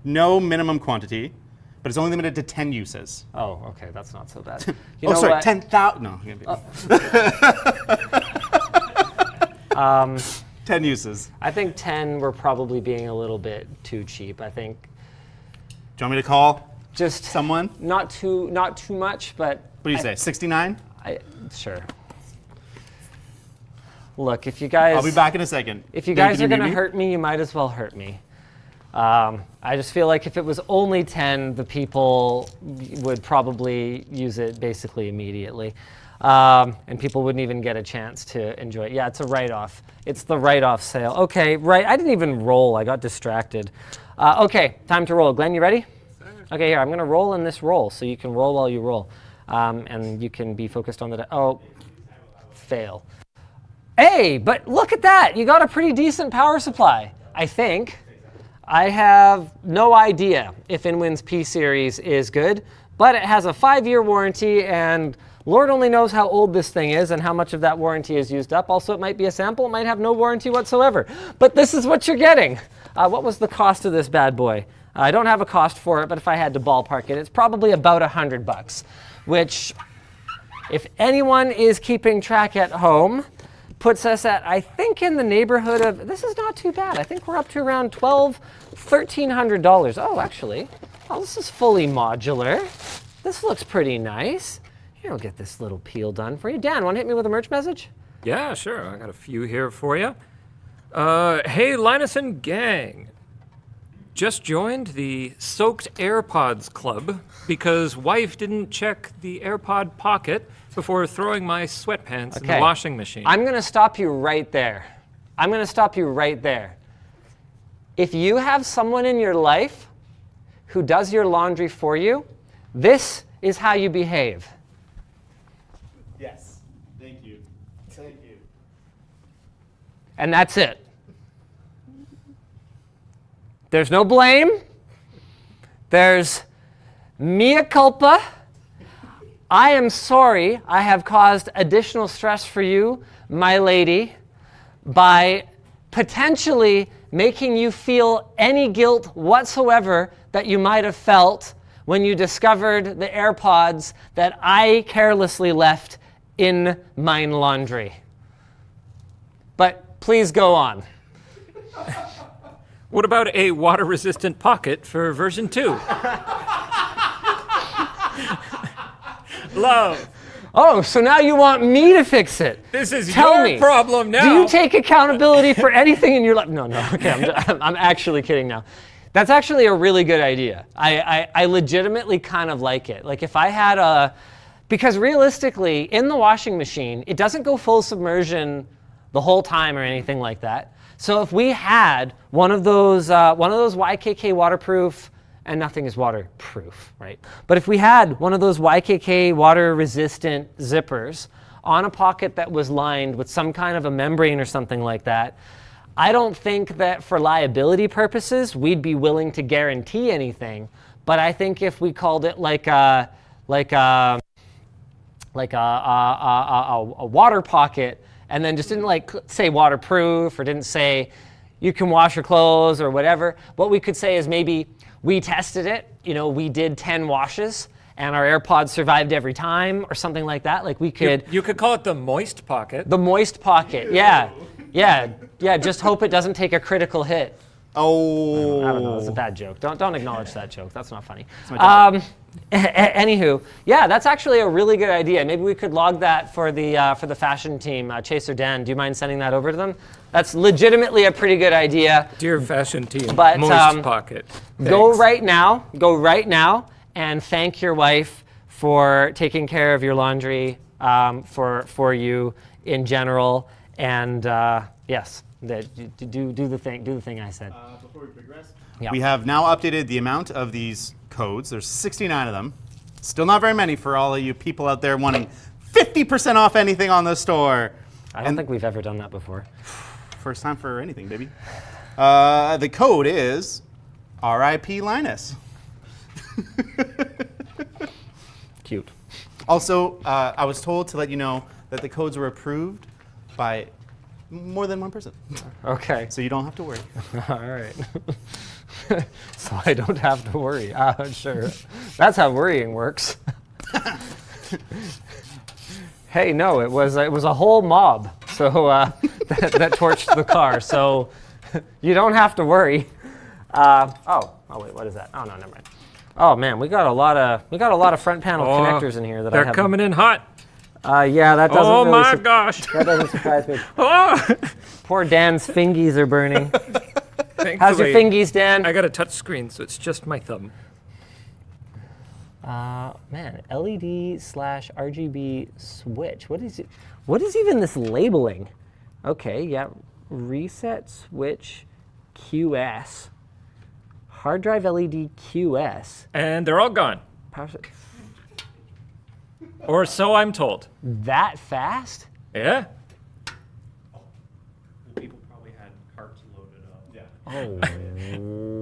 No minimum quantity, but it's only limited to 10 uses. Oh, okay, that's not so bad. Oh, sorry, 10,000. No. 10 uses. I think 10 we're probably being a little bit too cheap. I think Do you want me to call just someone? not too much, but What do you say, 69? Sure. Look, if you guys I'll be back in a second. If you Dan, guys can are going to mute me? hurt me, you might as well hurt me. I just feel like if it was only 10, the people would probably use it basically immediately. And people wouldn't even get a chance to enjoy it. Yeah, it's a write-off. It's the write-off sale. Okay, right. I didn't even roll. I got distracted. Okay, time to roll. Glenn, you ready? Okay, here. I'm going to roll in this roll, so you can roll while you roll. And you can be focused on the... Oh, fail. Hey, but look at that. You got a pretty decent power supply, I think. I have no idea if Inwin's P Series is good, but it has a 5-year warranty, and Lord only knows how old this thing is and how much of that warranty is used up. Also, it might be a sample. It might have no warranty whatsoever. But this is what you're getting. What was the cost of this bad boy? I don't have a cost for it, but if I had to ballpark it, it's probably about $100, which, if anyone is keeping track at home, puts us at, I think, in the neighborhood of, this is not too bad. I think we're up to around $1,300. Oh, actually, this is fully modular. This looks pretty nice. Here, I'll get this little peel done for you. Dan, want to hit me with a merch message? Yeah, sure. I got a few here for you. Hey, Linus and gang. Just joined the Soaked AirPods Club because wife didn't check the AirPod pocket before throwing my sweatpants in the washing machine. I'm going to stop you right there. If you have someone in your life who does your laundry for you, this is how you behave. Yes. Thank you. Thank you. And that's it. There's no blame. There's mea culpa. I am sorry I have caused additional stress for you, my lady, by potentially making you feel any guilt whatsoever that you might have felt when you discovered the AirPods that I carelessly left in mine laundry. But please go on. What about a water-resistant pocket for version 2? Love. Oh, so now you want me to fix it? This is Tell your me, problem now. Do you take accountability for anything in your life? No, okay, I'm actually kidding now. That's actually a really good idea. I legitimately kind of like it. Like if I had because realistically, in the washing machine, it doesn't go full submersion the whole time or anything like that. So if we had one of those YKK waterproof, and nothing is waterproof, right? But if we had one of those YKK water-resistant zippers on a pocket that was lined with some kind of a membrane or something like that, I don't think that for liability purposes we'd be willing to guarantee anything. But I think if we called it like a water pocket, and then just didn't like say waterproof or didn't say you can wash your clothes or whatever, what we could say is maybe we tested it, we did 10 washes and our AirPods survived every time or something like that. Like we could... You could call it the moist pocket. The moist pocket, yeah. Just hope it doesn't take a critical hit. Oh. I don't know, it's a bad joke. Don't acknowledge that joke, that's not funny. Anywho, yeah, that's actually a really good idea. Maybe we could log that for the fashion team. Chase or Dan, do you mind sending that over to them? That's legitimately a pretty good idea. Dear fashion team, but, moist pocket. Thanks. Go right now and thank your wife for taking care of your laundry for you in general. And yes, do the thing I said. Before we progress, Yeah. we have now updated the amount of these codes. There's 69 of them. Still not very many for all of you people out there wanting 50% off anything on the store. I don't think we've ever done that before. First time for anything, baby. The code is RIP Linus. Cute. Also, I was told to let you know that the codes were approved by more than one person. Okay. So you don't have to worry. All right. So I don't have to worry. Sure. That's how worrying works. Hey, no, it was a whole mob. So that torched the car. So you don't have to worry. Oh wait, what is that? Oh no, never mind. Oh man, we got a lot of front panel connectors in here that I have. They're coming in hot. Yeah, that doesn't. Oh really my gosh. That doesn't surprise me. Oh. Poor Dan's fingies are burning. Thankfully, How's your fingies, Dan? I got a touch screen, so it's just my thumb. Man, LED/RGB switch. What is it? What is even this labeling? Okay, yeah, reset switch QS. Hard drive LED QS. And they're all gone. Or so I'm told. That fast? Yeah. People probably had carts loaded up. Yeah. Oh,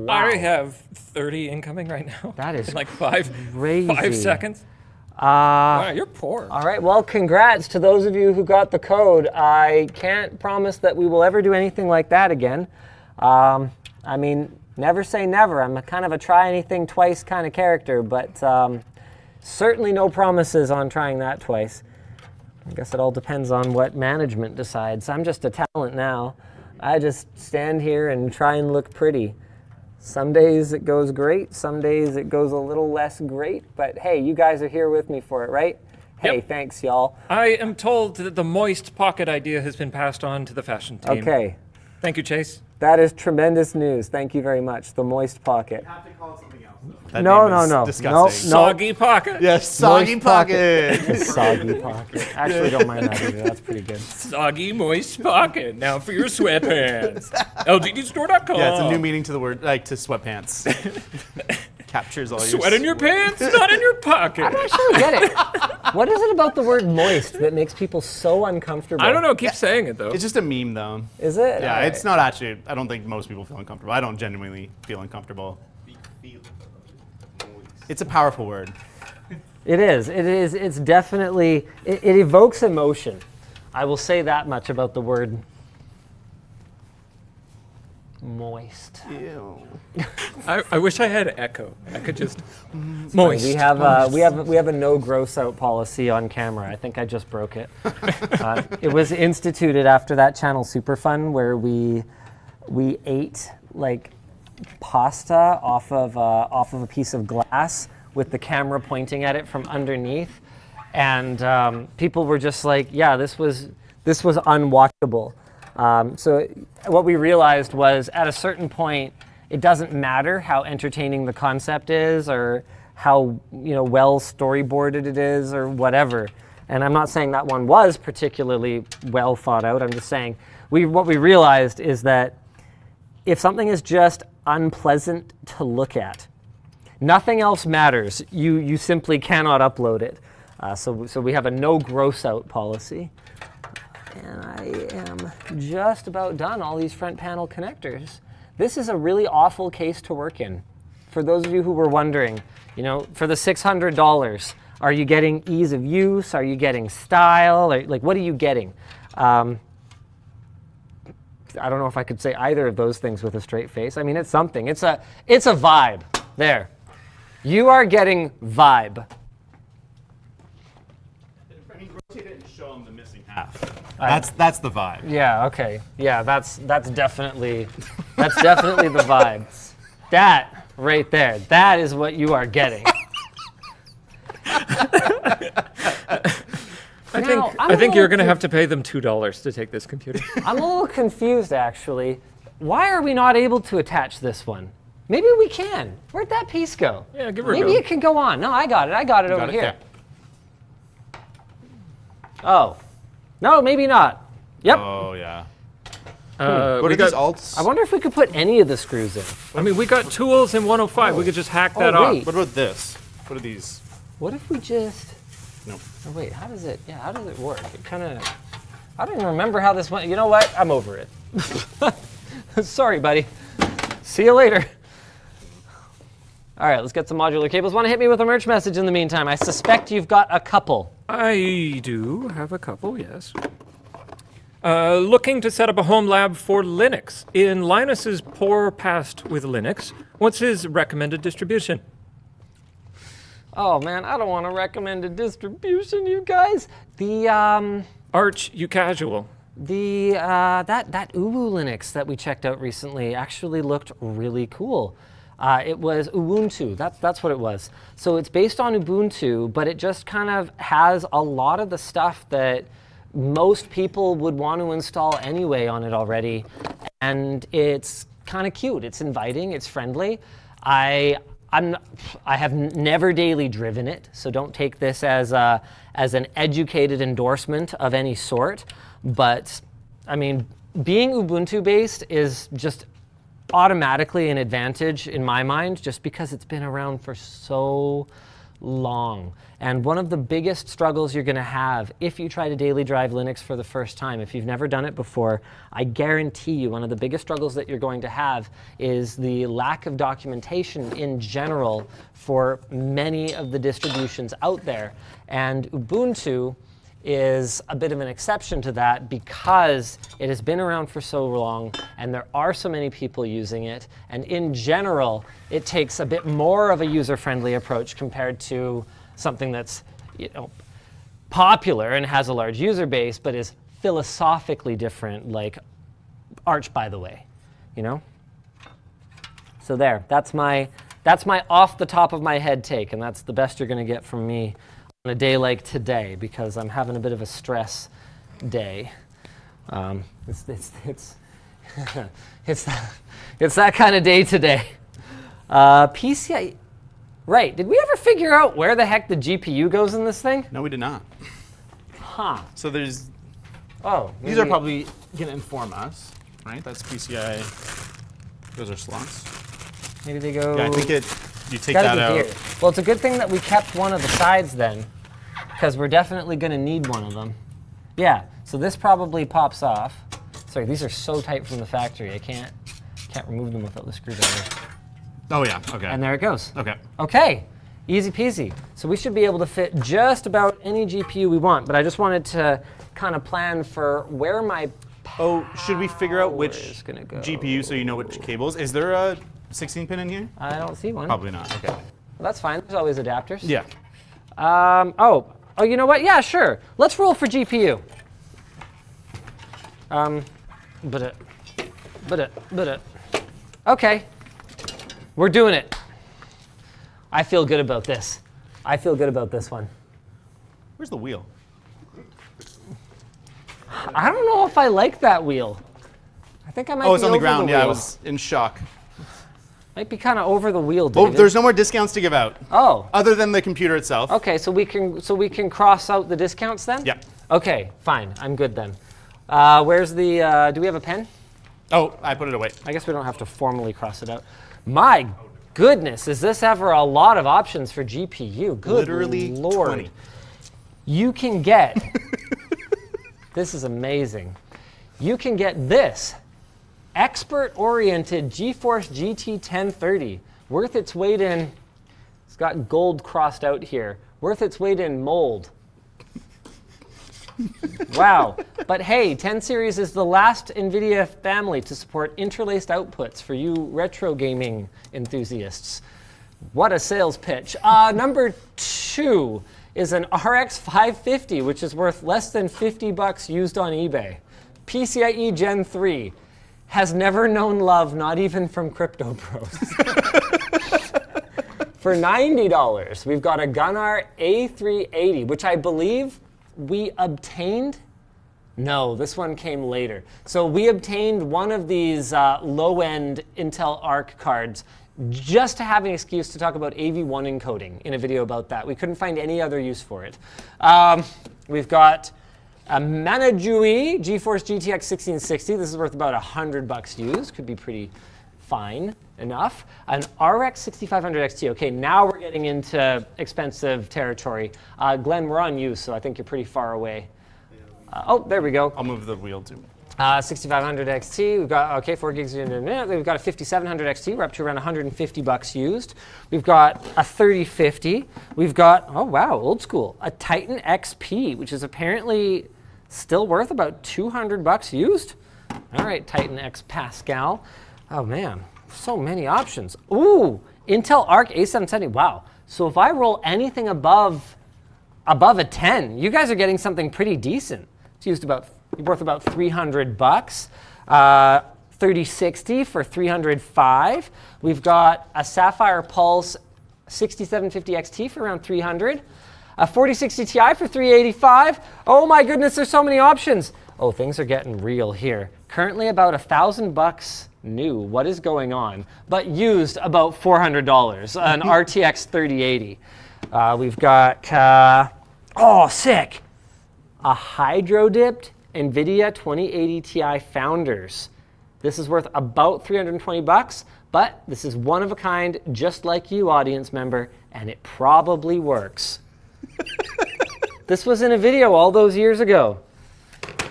I already have 30 incoming right now. That is in like 5 crazy. seconds. Wow, you're poor. All right, well, congrats to those of you who got the code. I can't promise that we will ever do anything like that again. I mean, never say never. I'm a kind of a try anything twice kind of character, but certainly no promises on trying that twice. I guess it all depends on what management decides. I'm just a talent now. I just stand here and try and look pretty. Some days it goes great, some days it goes a little less great, but hey, you guys are here with me for it, right? Hey, Yep. thanks, y'all. I am told that the moist pocket idea has been passed on to the fashion team. Okay, Thank you, Chase. that is tremendous news. Thank you very much. The moist pocket. You have to call it something else, though. That No, name is no. disgusting. No. Soggy pocket. Yes, soggy Moist pocket. Soggy pocket. Actually, don't mind that either. That's pretty good. Soggy moist pocket. Now for your sweatpants. LGDstore.com. Yeah, it's a new meaning to the word, like to sweatpants. Captures all your Sweat in your pants, not in your pocket. I don't get it. What is it about the word moist that makes people so uncomfortable? I don't know. Keep saying it though. It's just a meme, though. Is it? Yeah, All right. it's not actually. I don't think most people feel uncomfortable. I don't genuinely feel uncomfortable. It's a powerful word. It is. It is. It's definitely. It evokes emotion. I will say that much about the word moist. Ew. I wish I had echo. I could just moist. We have a no gross out policy on camera. I think I just broke it. It was instituted after that channel Super Fun where we ate like pasta off of a piece of glass with the camera pointing at it from underneath, and people were just like, yeah, this was unwatchable. So what we realized was at a certain point, it doesn't matter how entertaining the concept is or how well storyboarded it is or whatever. And I'm not saying that one was particularly well thought out. I'm just saying what we realized is that if something is just unpleasant to look at, nothing else matters. You simply cannot upload it. So we have a no gross out policy. And I am just about done all these front panel connectors. This is a really awful case to work in. For those of you who were wondering, for the $600, are you getting ease of use? Are you getting style? Or, what are you getting? I don't know if I could say either of those things with a straight face. I mean, it's something. It's a vibe. There. You are getting vibe. I mean, rotate it and show them the missing half. That's the vibe. Yeah, okay. Yeah, that's definitely the vibe. That right there. That is what you are getting. I think you're going to have to pay them $2 to take this computer. I'm a little confused, actually. Why are we not able to attach this one? Maybe we can. Where'd that piece go? Yeah, give her a Maybe go. it can go on. No, I got it over here. Oh. No, maybe not. Yep. Oh, yeah. We What are got, these alts? I wonder if we could put any of the screws in. I mean, we got tools in 105. We could just hack that wait. off. What about this? What are these? What if we just... No. Oh, wait, how does it work? It kind of... I don't even remember how this went. You know what? I'm over it. Sorry, buddy. See you later. All right, let's get some modular cables. Want to hit me with a merch message in the meantime? I suspect you've got a couple. I do have a couple, yes. Looking to set up a home lab for Linux. In Linus's poor past with Linux, what's his recommended distribution? Oh man, I don't want to recommend a distribution, you guys. The Arch, you casual. that Ubu Linux that we checked out recently actually looked really cool. It was Ubuntu. That's what it was. So it's based on Ubuntu, but it just kind of has a lot of the stuff that most people would want to install anyway on it already, and it's kind of cute. It's inviting. It's friendly. I have never daily driven it, so don't take this as an educated endorsement of any sort. But I mean, being Ubuntu based is just automatically an advantage in my mind, just because it's been around for so long. And one of the biggest struggles you're going to have if you try to daily drive Linux for the first time, if you've never done it before, I guarantee you one of the biggest struggles that you're going to have is the lack of documentation in general for many of the distributions out there. And Ubuntu is a bit of an exception to that because it has been around for so long and there are so many people using it, and in general it takes a bit more of a user-friendly approach compared to something that's popular and has a large user base but is philosophically different, like Arch, by the way, So there, that's my off the top of my head take, and that's the best you're going to get from me on a day like today because I'm having a bit of a stress day. It's it's that kind of day today. PCIe, right? Did we ever figure out where the heck the GPU goes in this thing? No, we did not. Huh? So there's. Oh, These are probably going to inform us, right? That's PCI. Those are slots. maybe they go. Yeah, I think you take Gotta that be out. here. Well, it's a good thing that we kept one of the sides then, because we're definitely going to need one of them. Yeah. So this probably pops off. Sorry, these are so tight from the factory. I can't remove them without the screwdriver. Oh yeah. Okay. And there it goes. Okay. Okay, easy peasy. So we should be able to fit just about any GPU we want, but I just wanted to kind of plan for where my Oh, should we figure out which is gonna go. GPU so you know which cables? Is there a 16 pin in here? I don't see one. Probably not. Okay. Well, that's fine. There's always adapters. Yeah. Oh, you know what? Yeah, sure. Let's roll for GPU. But it. Okay. We're doing it. I feel good about this. I feel good about this one. Where's the wheel? I don't know if I like that wheel. I think I might Oh, it's be on the over ground. Yeah, I wheel. was in shock. Might be kind of over the wheel, Oh, David. there's no more discounts to give out. Oh, Other than the computer itself. okay. So we can cross out the discounts then. Yeah. Okay, fine. I'm good then. Where's the? Do we have a pen? Oh, I put it away. I guess we don't have to formally cross it out. My goodness, is this ever a lot of options for GPU? Good Literally Lord. 20. You can get. This is amazing. You can get this expert-oriented GeForce GT 1030, worth its weight in. It's got gold crossed out here. Worth its weight in mold. Wow. But hey, 10 series is the last NVIDIA family to support interlaced outputs for you retro gaming enthusiasts. What a sales pitch. Number 2 is an RX 550, which is worth less than $50 used on eBay. PCIe Gen 3. Has never known love, not even from Crypto Bros. For $90, we've got a Gunnar A380, which I believe we obtained. No, this one came later. So we obtained one of these low-end Intel Arc cards just to have an excuse to talk about AV1 encoding in a video about that. We couldn't find any other use for it. We've got a Manajui GeForce GTX 1660. This is worth about $100 used. Could be pretty fine enough. An RX 6500 XT. Okay, now we're getting into expensive territory. Glenn, we're on you, so I think you're pretty far away. Oh, there we go. I'll move the wheel too. 6500 XT. We've got, okay, 4 gigs in a minute. We've got a 5700 XT. We're up to around $150 used. We've got a 3050. We've got, oh wow, old school, a Titan XP, which is apparently still worth about $200 used. All right, Titan X Pascal. Oh man, so many options. Ooh, Intel Arc A770. Wow. So if I roll anything above a 10, you guys are getting something pretty decent. It's worth about $300. 3060 for $305. We've got a Sapphire Pulse 6750 XT for around $300. A 4060 Ti for $385. Oh my goodness, there's so many options. Oh, things are getting real here. Currently about $1,000 new. What is going on? But used about $400. An RTX 3080. We've got, oh, sick. A hydro-dipped NVIDIA 2080 Ti Founders. This is worth about $320, but this is one of a kind, just like you, audience member, and it probably works. This was in a video all those years ago.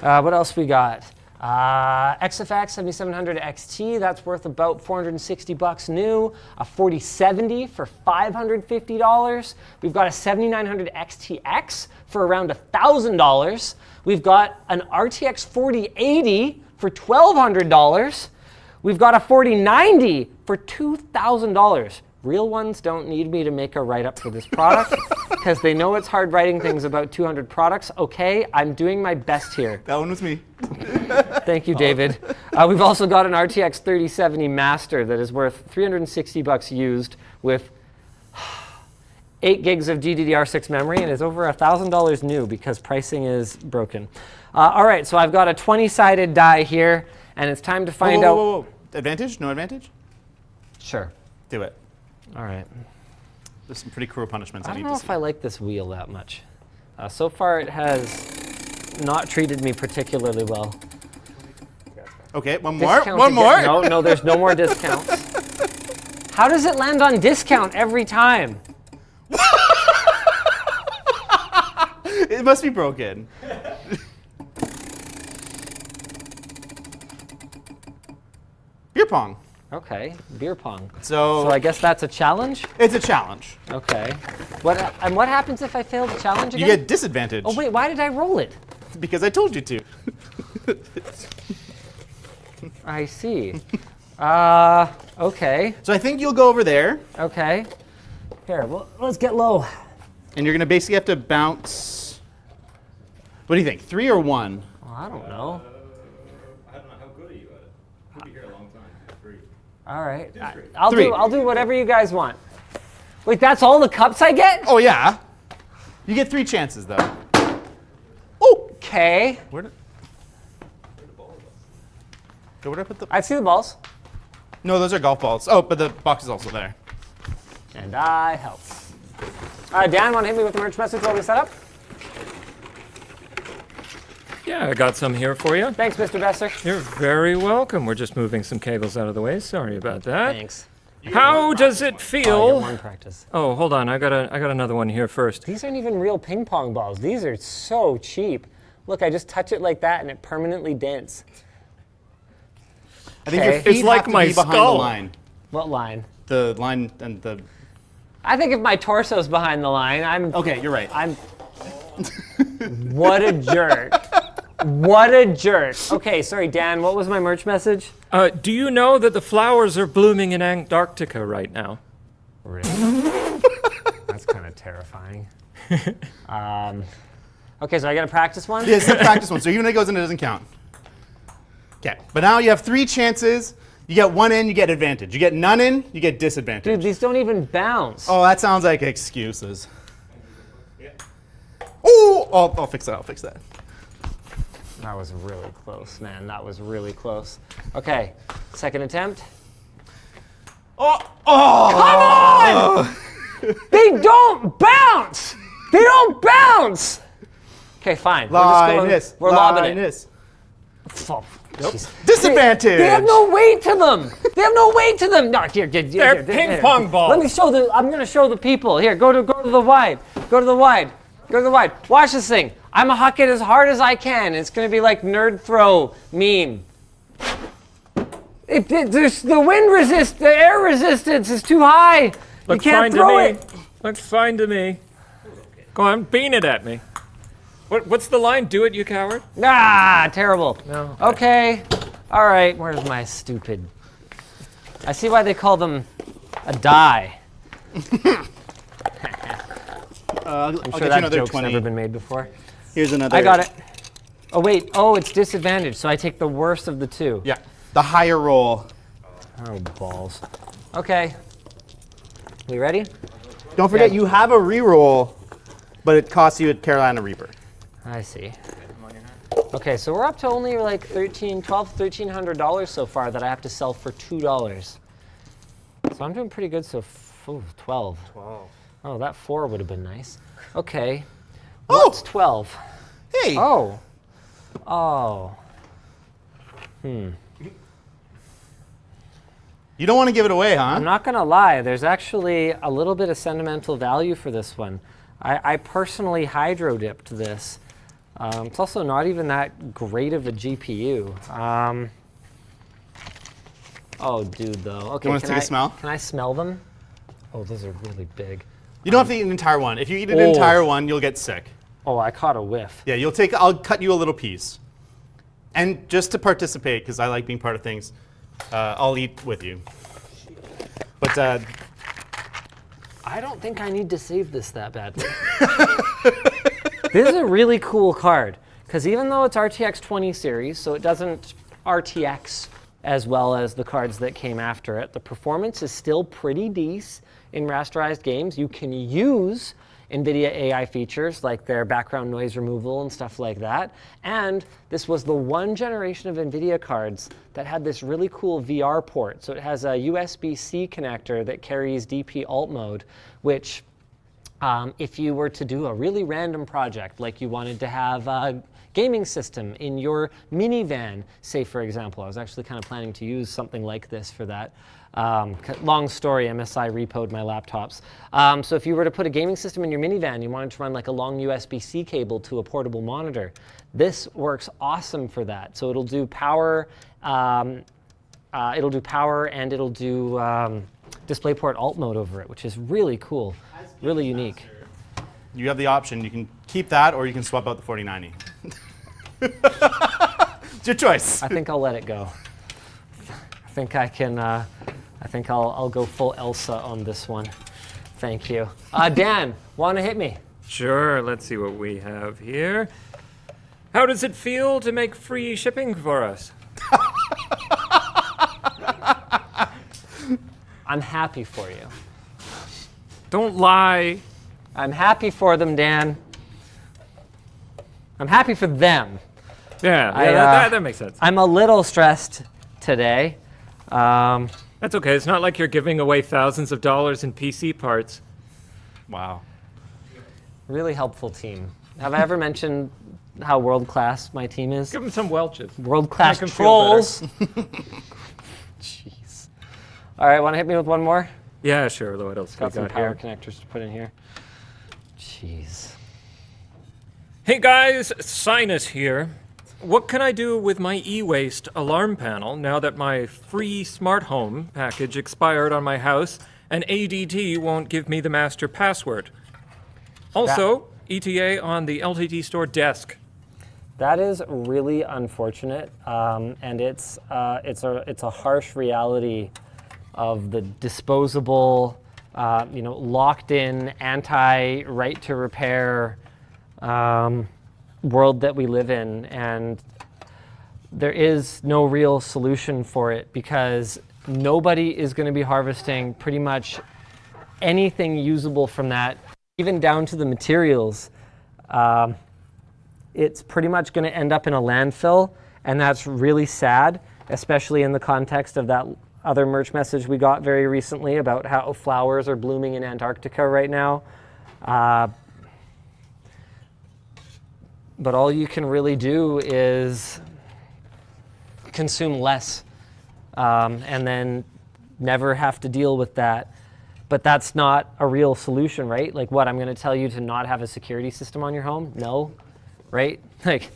What else we got? XFX 7700 XT, that's worth about $460 new. A 4070 for $550. We've got a 7900 XTX for around $1,000. We've got an RTX 4080 for $1,200. We've got a 4090 for $2,000. Real ones don't need me to make a write-up for this product because they know it's hard writing things about 200 products. Okay, I'm doing my best here. That one was me. Thank you, David. We've also got an RTX 3070 Master that is worth $360 used with 8 gigs of GDDR6 memory and is over $1,000 new because pricing is broken. All right, so I've got a 20-sided die here, and it's time to find out. Whoa. Advantage? No advantage? Sure. Do it. All right. There's some pretty cruel punishments I I don't need know to if see. I like this wheel that much. So far, it has not treated me particularly well. Okay, one more. Discount One more. again. No, there's no more discounts. How does it land on discount every time? It must be broken. Beer pong. Okay, beer pong. So So I guess that's a challenge? it's a challenge. Okay. What happens if I fail the challenge You again? get disadvantage. Oh, wait, why did I roll it? Because I told you to. I see. Okay. So I think you'll go over there, Okay. Here, well, let's get low. and you're going to basically have to bounce. What do you think? 3 or 1? Well, I don't know. I don't know, how good are you at it? You'll be here a long time. Free. All right. three. I'll do whatever you guys want. Wait, that's all the cups I get? Oh yeah. You get 3 chances though. Okay. Where did I put the? I see the balls. No, those are golf balls. Oh, but the box is also there. And I help. Dan, want to hit me with the merch message while we set up? Yeah, I got some here for you. Thanks, Mr. Besser. You're very welcome. We're just moving some cables out of the way. Sorry about that. Thanks. How does it Oh, feel? one practice. Oh, hold on. I got another one here first. These aren't even real ping pong balls. These are so cheap. Look, I just touch it like that and it permanently dents. I think your Okay. feet It's like have to my be behind skull. the line. What line? The line and the. I think if my torso's behind the line, Okay, you're right. What a jerk. What a jerk. Okay, sorry, Dan, what was my merch message? Do you know that the flowers are blooming in Antarctica right now? Really? That's kind of terrifying. Okay, so I got to practice one? Yeah, it's the practice one. So even if it goes in, it doesn't count. Okay, but now you have 3 chances. You get 1 in, you get advantage. You get none in, you get disadvantage. Dude, these don't even bounce. Oh, that sounds like excuses. Ooh! Oh, I'll fix that. I'll fix that. That was really close, man. That was really close. Okay, second attempt. Oh! Oh! Come on! They don't bounce! They don't bounce! Okay, fine. Linus. We're lobbing it. Linus. Oh, jeez. Disadvantage. They have no weight to them. They have no weight to them. No, here, They're ping pong balls. Let me show I'm gonna show the people. Here, go to the wide. Go to the wide. Go to the wide. Watch this thing. I'm gonna huck it as hard as I can. It's gonna be like nerd throw meme. The air resistance is too high. Looks you fine can't to throw me. it. Looks fine to me. Go on, bean it at me. What's the line? Do it, you coward. Ah, terrible. No. Okay. All right. Where's my stupid? I see why they call them a die. I'll I'm get sure you that another joke's 20. never been made before. Here's another. I got it. Oh wait. Oh, it's disadvantage. So I take the worst of the 2. Yeah, the higher roll. Oh balls. Okay. We ready? Don't forget, Yeah. you have a reroll, but it costs you a Carolina Reaper. I see. Okay, so we're up to only like $1,300 so far that I have to sell for $2. So I'm doing pretty good. So 12. 12. Oh, that 4 would have been nice. Okay. Oh! What's 12? Hey! Oh. Oh. You don't want to give it away, huh? I'm not going to lie. There's actually a little bit of sentimental value for this one. I personally hydro dipped this. It's also not even that great of a GPU. Oh, dude, though. Okay, You want to take a smell? Can I smell them? Oh, those are really big. You don't have to eat an entire one. If you eat an Oh. entire one, you'll get sick. Oh, I caught a whiff. Yeah, I'll cut you a little piece. And just to participate, because I like being part of things, I'll eat with you. But I don't think I need to save this that badly. This is a really cool card, because even though it's RTX 20 series, so it doesn't RTX as well as the cards that came after it. The performance is still pretty decent in rasterized games. You can use NVIDIA AI features like their background noise removal and stuff like that. And this was the one generation of NVIDIA cards that had this really cool VR port. So it has a USB-C connector that carries DP alt mode, which if you were to do a really random project, like you wanted to have a gaming system in your minivan, say for example, I was actually kind of planning to use something like this for that. Long story, MSI repoed my laptops. So if you were to put a gaming system in your minivan, you wanted to run like a long USB-C cable to a portable monitor, this works awesome for that. So it'll do power, and it'll do DisplayPort alt mode over it, which is really cool, really unique. You have the option. You can keep that, or you can swap out the 4090. It's your choice. I think I'll let it go. I think I can. I think I'll go full Elsa on this one. Thank you. Dan, want to hit me? Sure, let's see what we have here. How does it feel to make free shipping for us? I'm happy for you. Don't lie. I'm happy for them, Dan. I'm happy for them. Yeah, that makes sense. I'm a little stressed today. That's okay. It's not like you're giving away thousands of dollars in PC parts. Wow. Really helpful team. Have I ever mentioned how world-class my team is? Give them some Welches. World-class Make 'em feel better. trolls. Jeez. All right, want to hit me with one more? Yeah, sure. What else we Got some got power here? connectors to put in here. Jeez. Hey guys, Sinus here. What can I do with my e-waste alarm panel now that my free smart home package expired on my house and ADT won't give me the master password? Also, ETA on the LTT store desk. That is really unfortunate, and it's a harsh reality of the disposable, locked-in, anti-right to repair world that we live in, and there is no real solution for it because nobody is going to be harvesting pretty much anything usable from that, even down to the materials. It's pretty much going to end up in a landfill, and that's really sad, especially in the context of that other merch message we got very recently about how flowers are blooming in Antarctica right now. But all you can really do is consume less and then never have to deal with that. But that's not a real solution, right? Like what, I'm going to tell you to not have a security system on your home? No, right? Like,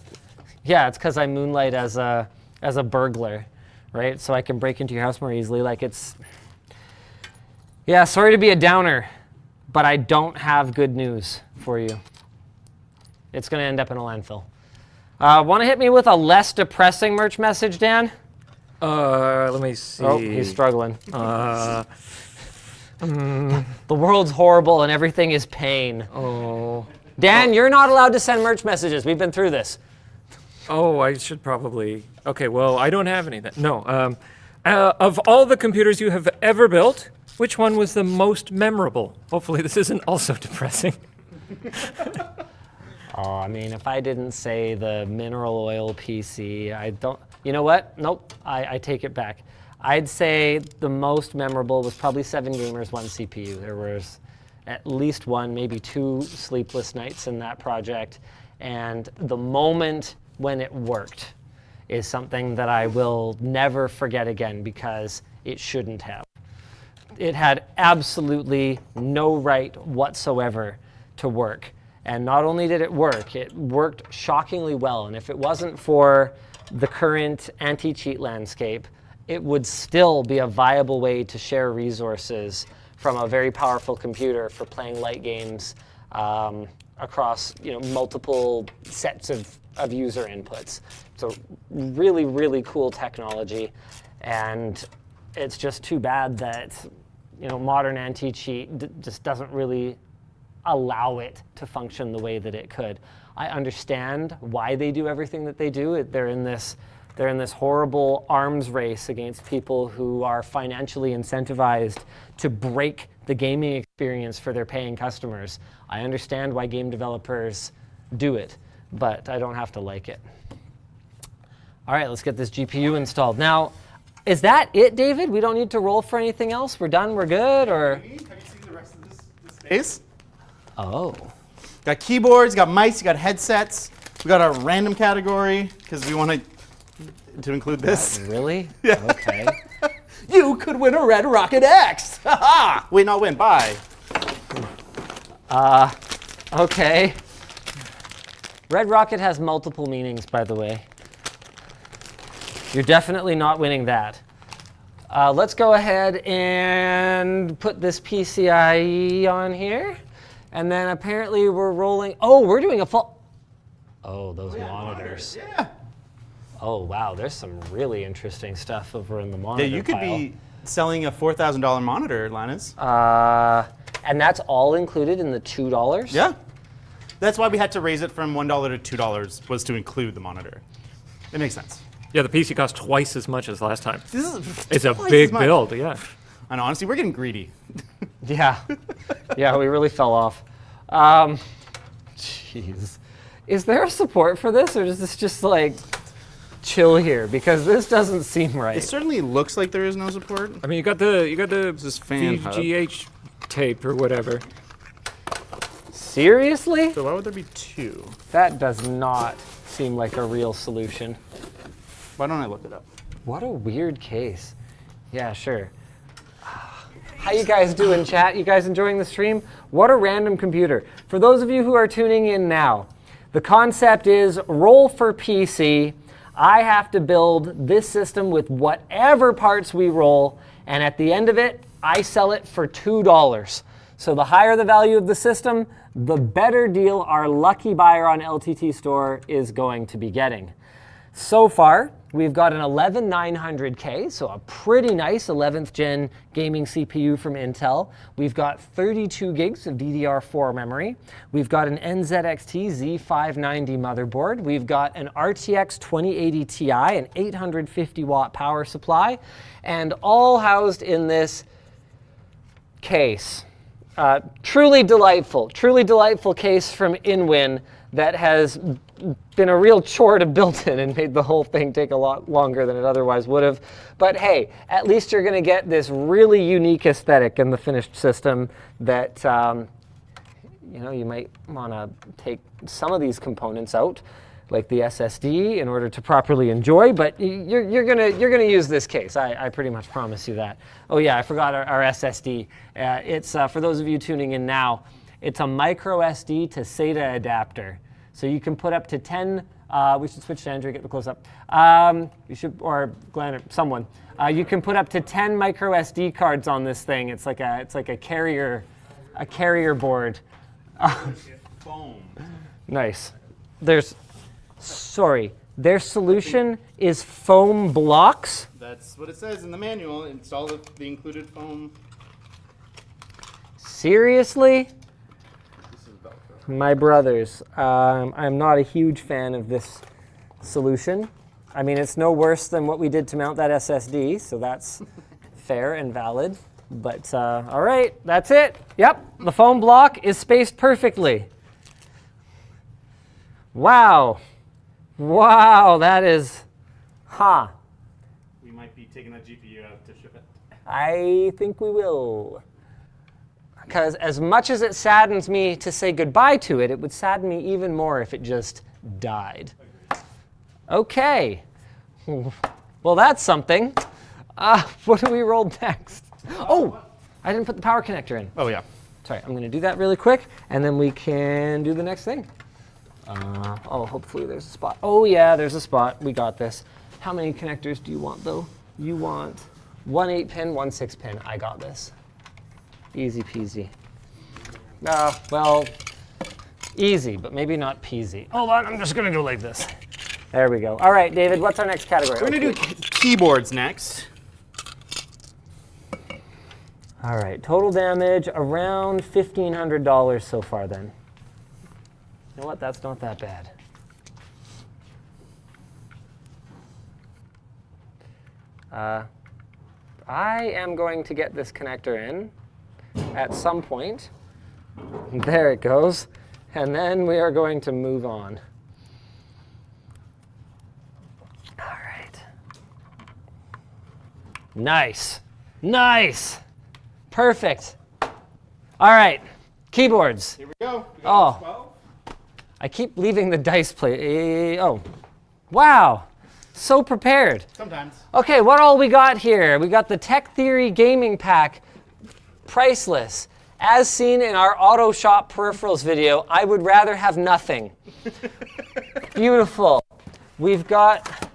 yeah, it's because I moonlight as a burglar, right? So I can break into your house more easily. Like yeah, sorry to be a downer, but I don't have good news for you. It's going to end up in a landfill. Want to hit me with a less depressing merch message, Dan? Let me see. Oh, he's struggling. The world's horrible and everything is pain. Oh. Dan, you're not allowed to send merch messages. We've been through this. Oh, I should probably. Okay, well, I don't have any then. No. Of all the computers you have ever built, which one was the most memorable? Hopefully this isn't also depressing. Oh, I mean, if I didn't say the mineral oil PC, I don't. You know what? Nope, I take it back. I'd say the most memorable was probably 7 gamers, 1 CPU. There was at least 1, maybe 2 sleepless nights in that project. And the moment when it worked is something that I will never forget again because it shouldn't have. It had absolutely no right whatsoever to work. And not only did it worked shockingly well. And if it wasn't for the current anti-cheat landscape, it would still be a viable way to share resources from a very powerful computer for playing light games across multiple sets of user inputs. So really, really cool technology. And it's just too bad that modern anti-cheat just doesn't really allow it to function the way that it could. I understand why they do everything that they do. They're in this They're in this horrible arms race against people who are financially incentivized to break the gaming experience for their paying customers. I understand why game developers do it, but I don't have to like it. All right, let's get this GPU installed. Now, is that it, David? We don't need to roll for anything else? We're done, we're good, or? Have you seen the rest of this space? Oh. Got keyboards, got mice, got headsets. We got our random category, because we want to include this. Really? Yeah. Okay. You could win a Red Rocket X! Ha-ha! Wait, not win, buy. Okay. Red Rocket has multiple meanings, by the way. You're definitely not winning that. Let's go ahead and put this PCIe on here. And then apparently we're rolling. Oh, we're doing a full. Oh, those monitors. Yeah. Oh, wow. There's some really interesting stuff over in the monitor Yeah, you could pile. be selling a $4,000 monitor, Linus. And that's all included in the $2? Yeah. That's why we had to raise it from $1 to $2, was to include the monitor. It makes sense. Yeah, the PC cost twice as much as last time. This is It's a twice big as much. build, yeah. And honestly, we're getting greedy. Yeah. Yeah, we really fell off. Jeez. Is there a support for this, or is this just like chill here? Because this doesn't seem right. It certainly looks like there is no support. I mean, you got the is fan hub. VGH tape or whatever. Seriously? So why would there be two? That does not seem like a real solution. Why don't I look it up? What a weird case. Yeah, sure. How you guys doing, chat? You guys enjoying the stream? What a random computer. For those of you who are tuning in now, the concept is roll for PC. I have to build this system with whatever parts we roll, and at the end of it, I sell it for $2. So the higher the value of the system, the better deal our lucky buyer on LTT Store is going to be getting. So far, we've got an 11900K, so a pretty nice 11th gen gaming CPU from Intel. We've got 32 gigs of DDR4 memory. We've got an NZXT Z590 motherboard. We've got an RTX 2080 Ti, an 850 watt power supply, and all housed in this case. Truly delightful case from InWin that has been a real chore to build in and made the whole thing take a lot longer than it otherwise would have. But hey, at least you're going to get this really unique aesthetic in the finished system that you might want to take some of these components out, like the SSD, in order to properly enjoy. But you're gonna use this case. I pretty much promise you that. Oh yeah, I forgot our SSD. It's for those of you tuning in now. It's a micro SD to SATA adapter. So you can put up to 10, we should switch to Andrew, get the close up. You should, or Glenn, or someone. You can put up to 10 micro SD cards on this thing. It's like a carrier board. Foam. Nice. Their solution is foam blocks. That's what it says in the manual. Install the included foam. Seriously? My brothers, I'm not a huge fan of this solution. I mean, it's no worse than what we did to mount that SSD, so that's fair and valid. But all right, that's it. Yep, the foam block is spaced perfectly. Wow. Wow, that is, We might be taking that GPU out to ship it. I think we will. Because as much as it saddens me to say goodbye to it, it would sadden me even more if it just died. Okay. Well, that's something. What do we roll next? Oh, I didn't put the power connector in. Oh yeah. Sorry, I'm going to do that really quick, and then we can do the next thing. Hopefully there's a spot. Oh yeah, there's a spot. We got this. How many connectors do you want, though? You want one 8-pin, one 6-pin. I got this. Easy peasy. Well, easy, but maybe not peasy. Hold on, I'm just going to go like this. There we go. All right, David, what's our next category? We're going to do keyboards next. All right, total damage around $1,500 so far then. You know what, that's not that bad. I am going to get this connector in at some point. There it goes. And then we are going to move on. All right. Nice. Nice. Perfect. All right. Keyboards. Here we go. We Oh. got 12. I keep leaving the dice plate. Oh. Wow. So prepared. Sometimes. Okay, what all we got here? We got the Tech Theory Gaming Pack, priceless. As seen in our Auto Shop Peripherals video, I would rather have nothing. Beautiful. We've got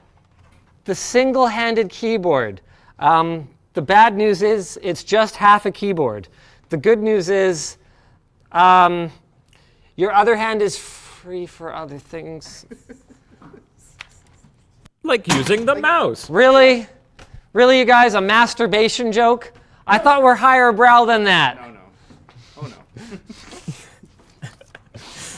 the single-handed keyboard. The bad news is it's just half a keyboard. The good news is your other hand is free for other things. Like using the mouse. Really? Really, you guys? A masturbation joke? I thought we're higher brow than that. Oh, no.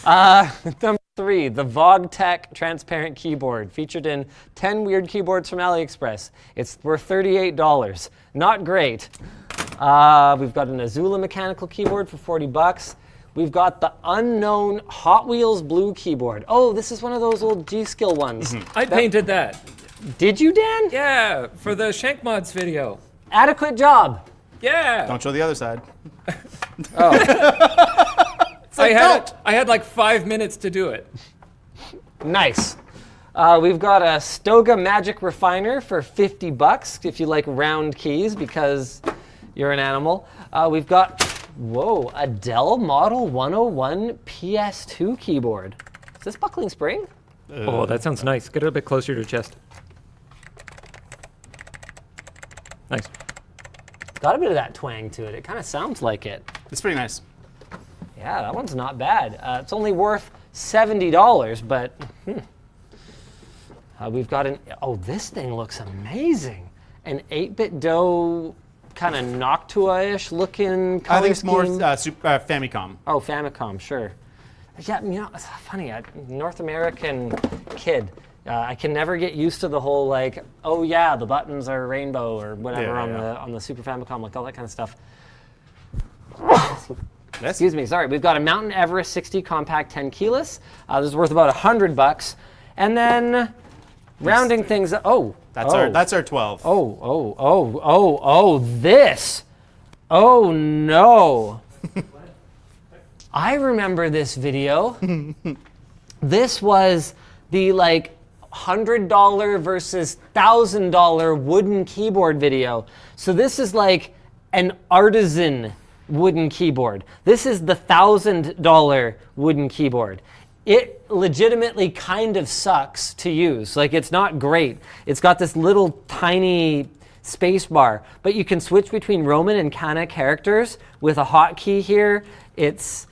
Oh, no. Number 3, the VogTech transparent keyboard, featured in 10 weird keyboards from AliExpress. It's worth $38. Not great. We've got an Azula mechanical keyboard for $40. We've got the unknown Hot Wheels blue keyboard. Oh, this is one of those old G-Skill ones. I painted that. Did you, Dan? Yeah, for the Shank Mods video. Adequate job. Yeah. Don't show the other side. I had like 5 minutes to do it. Nice. We've got a Stoga Magic Refiner for $50 if you like round keys because you're an animal. We've got, a Dell Model 101 PS2 keyboard. Is this buckling spring? Oh, that sounds nice. Get it a bit closer to your chest. Nice. It's got a bit of that twang to it. It kind of sounds like it. It's pretty nice. Yeah, that one's not bad. It's only worth $70, but we've got this thing looks amazing. An 8-bit dough kind of Noctua-ish looking color I think it's more scheme. Famicom. Oh, Famicom, sure. Yeah, it's funny. North American kid. I can never get used to the whole the buttons are rainbow or whatever on the Super Famicom, like all that kind of stuff. Excuse me, sorry. We've got a Mountain Everest 60 compact 10 keyless. This is worth about $100. And then rounding things up. That's our 12. This. Oh no. I remember this video. This was the $100 versus $1,000 wooden keyboard video. So this is like an artisan wooden keyboard. This is the $1,000 wooden keyboard. It legitimately kind of sucks to use. It's not great. It's got this little tiny space bar, but you can switch between Roman and Kana characters with a hotkey here. It's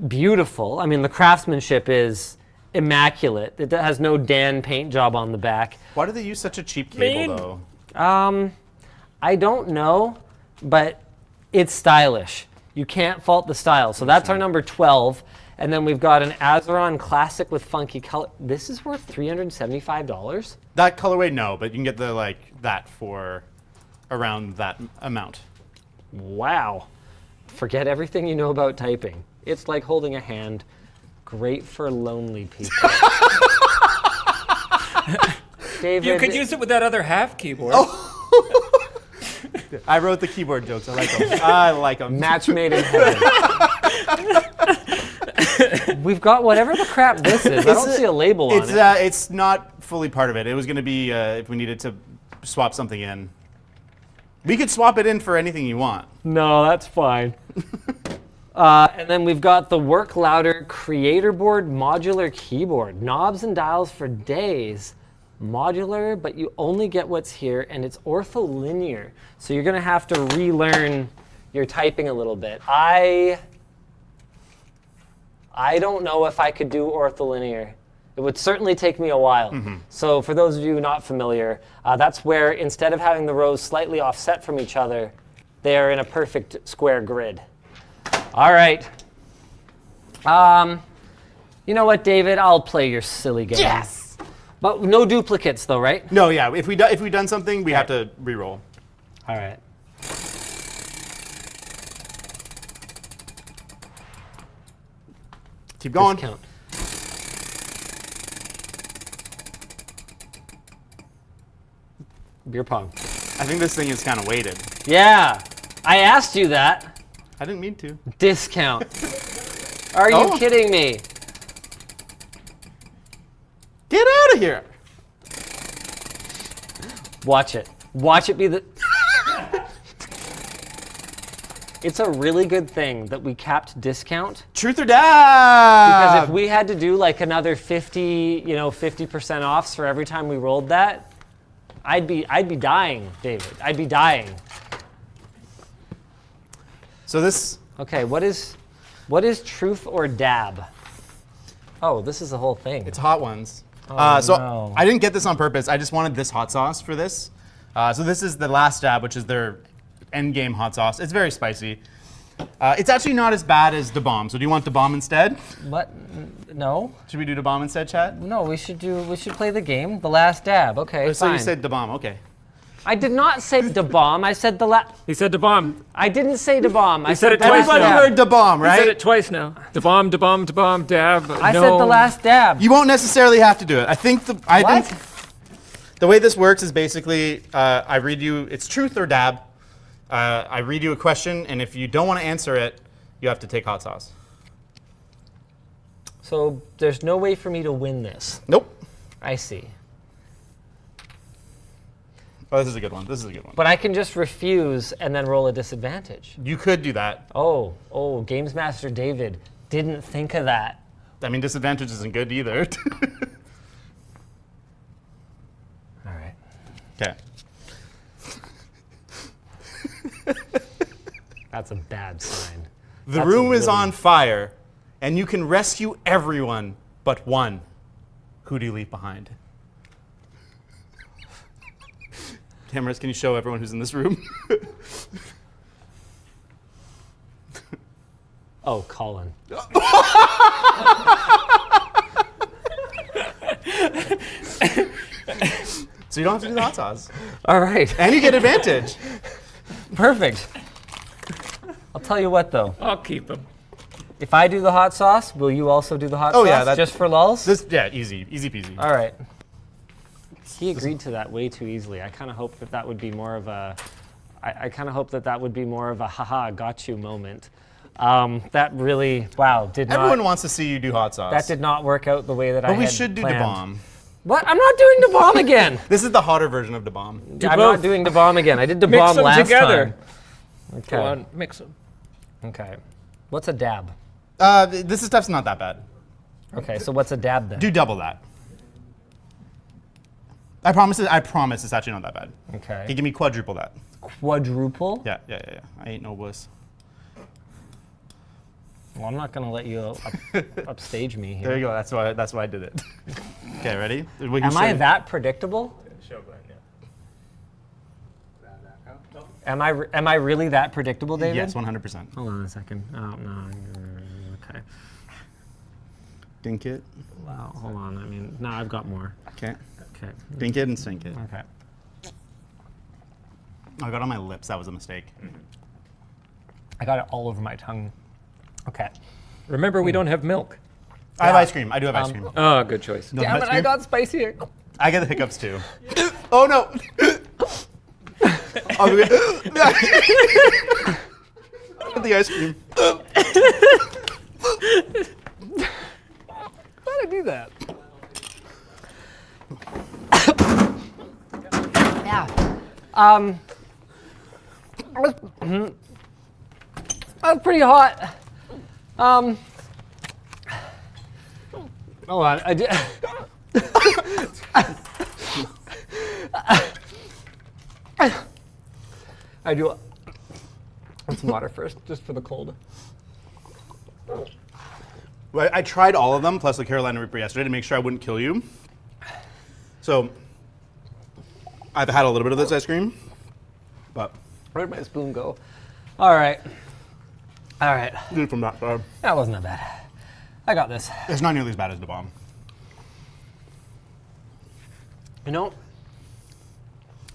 beautiful. I mean, the craftsmanship is immaculate. It has no Dan paint job on the back. Why do they use such a cheap cable, though? I don't know, but it's stylish. You can't fault the style. So that's our number 12. And then we've got an Azeron Classic with funky color. This is worth $375. That colorway, no, but you can get the that for around that amount. Wow. Forget everything you know about typing. It's like holding a hand. Great for lonely people. David, You could use it with that other half keyboard. I wrote the keyboard jokes. I like them. I like them. match made in heaven. We've got whatever the crap this is. I don't see a label on it. It's not fully part of it. It was going to be if we needed to swap something in. We could swap it in for anything you want. No, that's fine. And then we've got the Work Louder Creator Board Modular Keyboard. Knobs and dials for days. Modular, but you only get what's here, and it's ortholinear. So you're going to have to relearn your typing a little bit. I don't know if I could do ortholinear. It would certainly take me a while. So for those of you not familiar, that's where instead of having the rows slightly offset from each other, they are in a perfect square grid. All right. You know what, David? I'll play your silly game. Yes! But no duplicates though, right? No, yeah. If we've done something, we have to re-roll. All right. Keep going. Discount. Beer pong. I think this thing is kind of weighted. Yeah, I asked you that. I didn't mean to. Discount. Are you Oh. kidding me? Get out of here. Watch it. Watch it be the. It's a really good thing that we capped discount. Truth or dab? Because if we had to do like another 50% offs for every time we rolled that, I'd be dying, David. I'd be dying. So this, Okay, what is truth or dab? Oh, this is the whole thing. it's hot ones. Oh, so no. I didn't get this on purpose. I just wanted this hot sauce for this. So this is the last dab, which is their end game hot sauce. It's very spicy. It's actually not as bad as the bomb. So do you want the bomb instead? What? No, Should we do the bomb instead, chat? no. We should play the game. The last dab. Okay, So fine. you said the bomb. Okay. I did not say the bomb. I said the He said da bomb. I didn't say the bomb. I said it the twice last Everybody now. dab. heard the bomb, He said right? it twice now. Da bomb, da bomb, da bomb, dab. I said the last dab. You won't necessarily have to do it. I think What? the way this works is basically I read you. It's truth or dab. I read you a question, and if you don't want to answer it, you have to take hot sauce. So there's no way for me to win this. Nope. I see. Oh, this is a good one. This is a good one. But I can just refuse and then roll a disadvantage. You could do that. Oh, Games Master David didn't think of that. I mean, disadvantage isn't good either. All right. Okay. That's a bad sign. The That's room is really- on fire, and you can rescue everyone but one. Who do you leave behind? Cameras, can you show everyone who's in this room? Oh, Colin. So you don't have to do the hot sauce. All right. And you get advantage. Perfect. I'll tell you what though. I'll keep him. If I do the hot sauce, will you also do the hot Oh, sauce? yeah, just for lulz? Yeah, easy peasy. All right. He agreed to that way too easily. I kind of hope that would be more of a. I kind of hope that would be more of a haha got you moment. That really did not. Everyone wants to see you do hot sauce. That did not work out the way that I But had we should do the planned. bomb. What? I'm not doing the bomb again. This is the hotter version of the bomb. I'm both. not doing the bomb again. I did the Mix bomb them last together. time. Okay. Go on, mix them. Okay. What's a dab? This stuff's not that bad. Okay, so what's a dab then? Do double that. I promise it's actually not that bad. Okay. Hey, give me quadruple that. Quadruple? Yeah. I ain't no wuss. Well, I'm not gonna let you upstage me here. There you go. That's why I did it. Okay, ready? We can Am show I you. that predictable? Show Glenn, yeah. Am I really that predictable, David? Yes, 100%. Hold on a second. Oh no. Okay. Dink it. Wow. Hold on. I mean, no, I've got more. Okay. Okay. Dink it and sink it. Okay. I got it on my lips. That was a mistake. I got it all over my tongue. Okay. Remember, we don't have milk. I have ice cream. I do have ice cream. Oh, good choice. You don't Damn have it! ice I cream? got spicier. I get the hiccups too. Oh no! Oh, the ice cream. How did I do that? Yeah. That was pretty hot. Hold on. I did. I do. Want some water first, just for the cold. Well, I tried all of them plus the Carolina Reaper yesterday to make sure I wouldn't kill you. So I've had a little bit of this ice cream, but Where'd my spoon go? All right. All right. do it from that side. That wasn't that bad. I got this. It's not nearly as bad as the bomb. You know,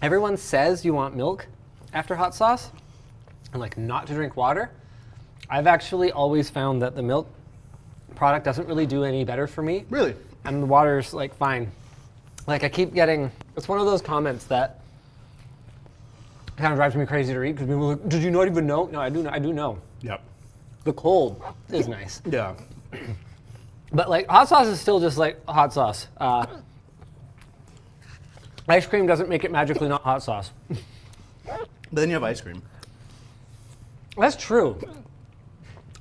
everyone says you want milk after hot sauce and like not to drink water. I've actually always found that the milk product doesn't really do any better for me. Really? And the water's like fine. Like I keep getting, it's one of those comments that kind of drives me crazy to read because people are like, did you not even know? No, I do know. Yep. The cold is nice. Yeah. But like hot sauce is still just like hot sauce. Ice cream doesn't make it magically not hot sauce. Then you have ice cream. That's true.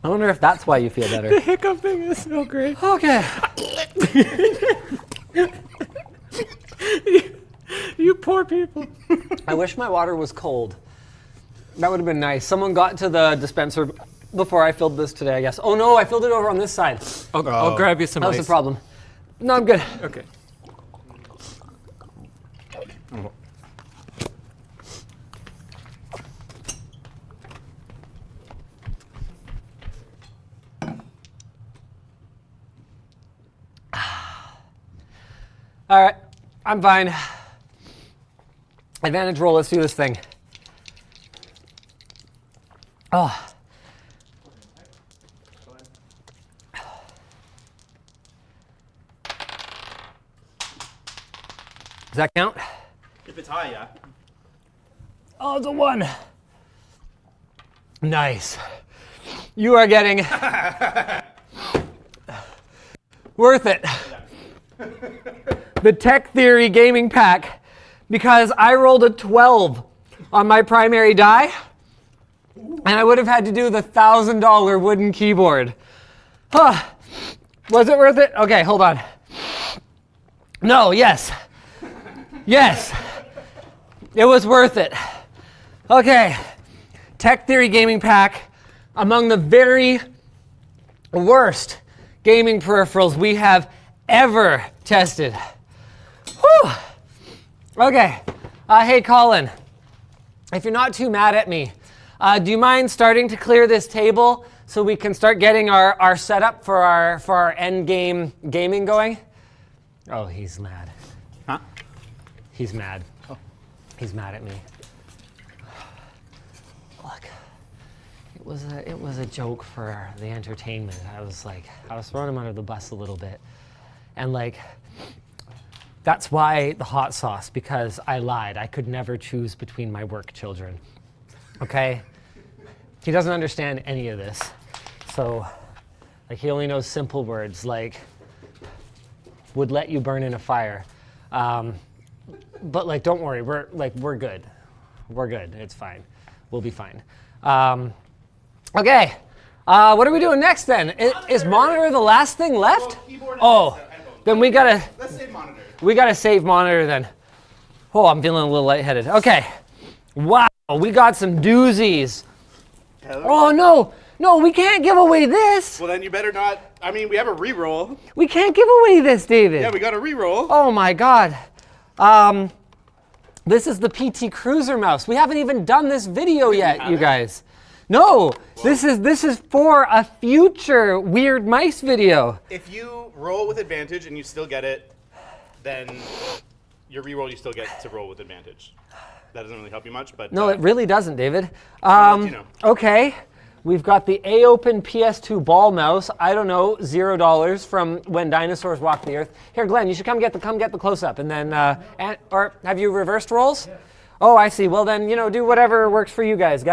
I wonder if that's why you feel better. The hiccup thing is so great. Okay. You poor people. I wish my water was cold. That would have been nice. Someone got to the dispenser before I filled this today, I guess. Oh no, I filled it over on this side. I'll grab you some That was ice. the problem. No, I'm good. Okay. All right, I'm fine. Advantage roll, let's do this thing. Oh. Does that count? If it's high, yeah. Oh, it's a 1. Nice. You are getting worth it. The Tech Theory Gaming Pack, because I rolled a 12 on my primary die, and I would have had to do the $1,000 wooden keyboard. Huh. Was it worth it? Okay, hold on. No, yes. Yes. It was worth it. Okay. Tech Theory Gaming Pack, among the very worst gaming peripherals we have ever tested. Whew. Okay. Hey, Colin, if you're not too mad at me, do you mind starting to clear this table so we can start getting our setup for our end game gaming going? Oh, he's mad. Huh? He's mad. Oh. He's mad at me. Look, it was a joke for the entertainment. I was throwing him under the bus a little bit. And like, that's why the hot sauce, because I lied. I could never choose between my work children. Okay? He doesn't understand any of this. So, like, he only knows simple words like, would let you burn in a fire. But like, don't worry, we're good. We're good, it's fine. We'll be fine. Okay, what are we doing next then? Is monitor the last thing left? Oh, then we gotta save monitor then. Oh, I'm feeling a little lightheaded. Okay, wow, we got some doozies. Oh no, we can't give away this. Well, then you better not. I mean, we have a re-roll. We can't give away this, David. Yeah, we got a re-roll. Oh my God. This is the PT Cruiser mouse. We haven't even done this video yet, you guys. No, this is for a future Weird Mice video. If you roll with advantage and you still get it, then your re-roll you still get to roll with advantage. That doesn't really help you much, but No, it really doesn't, David. let you know. Okay, we've got the A-Open PS2 ball mouse. I don't know, $0 from When Dinosaurs Walked the Earth. Here, Glenn, you should come get the close-up, and then or have you reversed rolls? Yeah. Oh, I see. Well, then do whatever works for you guys.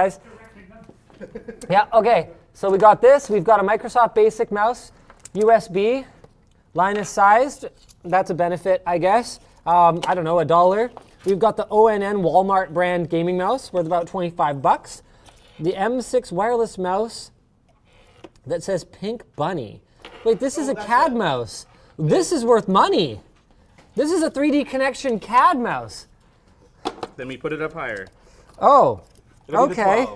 Yeah. Okay. So we got this. We've got a Microsoft Basic mouse, USB, Linus sized. That's a benefit, I guess. I don't know, $1. We've got the ONN Walmart brand gaming mouse worth about $25. The M6 wireless mouse that says Pink Bunny. Wait, this is a CAD mouse. This is worth money. This is a 3D Connection CAD mouse. Then we put it up higher. Oh, It'll be the okay.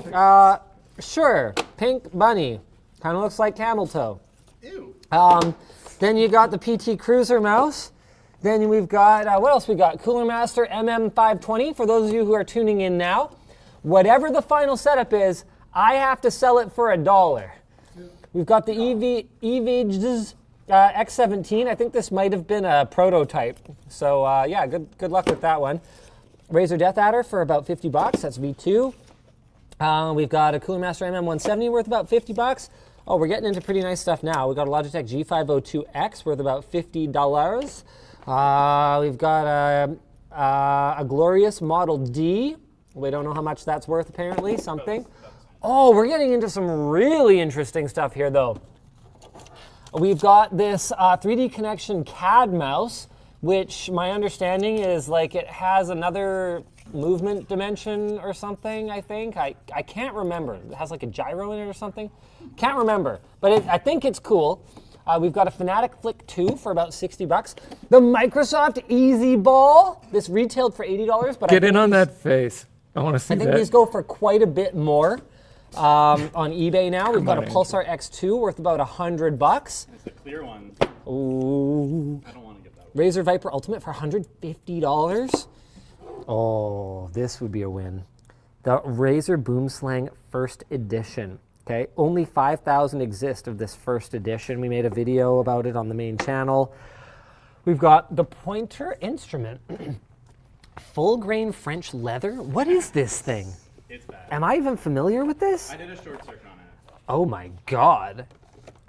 12. Sure. Pink Bunny. Kind of looks like camel toe. Ew. Then you got the PT Cruiser mouse. Then we've got, what else we got? Cooler Master MM520 for those of you who are tuning in now. Whatever the final setup is, I have to sell it for $1. We've got the EVGs X17. I think this might have been a prototype. So yeah, good luck with that one. Razer Death Adder for about 50 bucks. That's V2. We've got a Cooler Master MM170 worth about 50 bucks. Oh, we're getting into pretty nice stuff now. We've got a Logitech G502X worth about $50. We've got a Glorious Model D. We don't know how much that's worth, apparently, something. Oh, we're getting into some really interesting stuff here, though. We've got this 3D Connection CAD mouse, which my understanding is like it has another movement dimension or something, I think. I can't remember. It has like a gyro in it or something. Can't remember, but I think it's cool. We've got a Fnatic Flick 2 for about 60 bucks. The Microsoft Easy Ball. This retailed for $80, but Get in on that face. I want to see that. I think these go for quite a bit more on eBay now. We've got a Pulsar X2 worth about 100 bucks. It's the clear one. Ooh. I don't want to get that one. Razer Viper Ultimate for $150. Oh, this would be a win. The Razer Boomslang First Edition. Okay, only 5,000 exist of this first edition. We made a video about it on the main channel. We've got the Pointer Instrument. Full grain French leather? What is this thing? It's bad. Am I even familiar with this? I did a short search on it. Oh my God.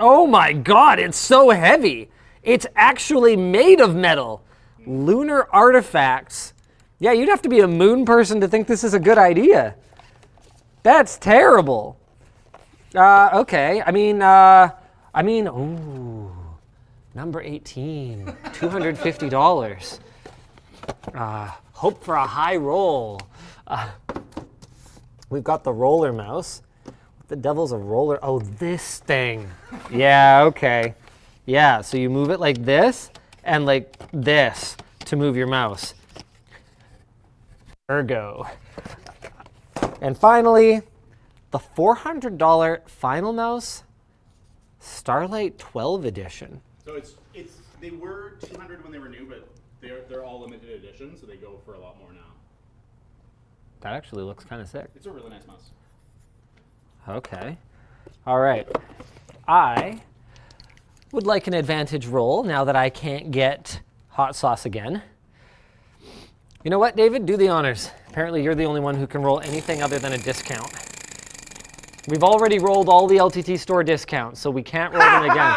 Oh my God, it's so heavy. It's actually made of metal. Lunar artifacts. Yeah, you'd have to be a moon person to think this is a good idea. That's terrible. Okay, I mean, ooh, number 18, $250. Hope for a high roll. We've got the roller mouse. What the devil's a roller? Oh, this thing. Yeah, okay. Yeah, so you move it like this and like this to move your mouse. Ergo. And finally, the $400 Final Mouse Starlight 12 edition. So they were 200 when they were new, but they're all limited edition, so they go for a lot more now. That actually looks kind of sick. It's a really nice mouse. Okay. All right. I would like an advantage roll now that I can't get hot sauce again. You know what, David? Do the honors. Apparently you're the only one who can roll anything other than a discount. We've already rolled all the LTT store discounts, so we can't roll them again.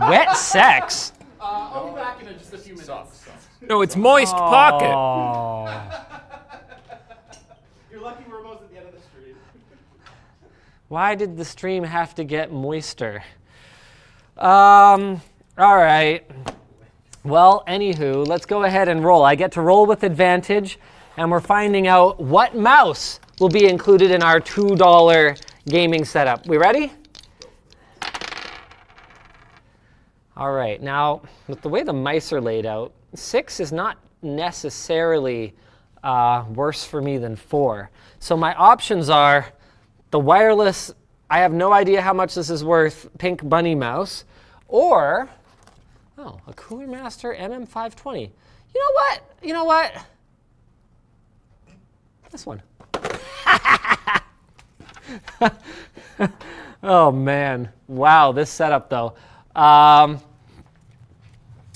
Wet sex? I'll be back in just a few minutes. No, it's moist pocket. Oh. You're lucky we're almost at the end of the stream. Why did the stream have to get moister? All right. Well, anywho, let's go ahead and roll. I get to roll with advantage, and we're finding out what mouse will be included in our $2 gaming setup. We ready? All right, now, with the way the mice are laid out, 6 is not necessarily worse for me than 4. So my options are the wireless, I have no idea how much this is worth, pink bunny mouse, or, oh, a Cooler Master MM520. You know what? This one. Oh man, wow, this setup though.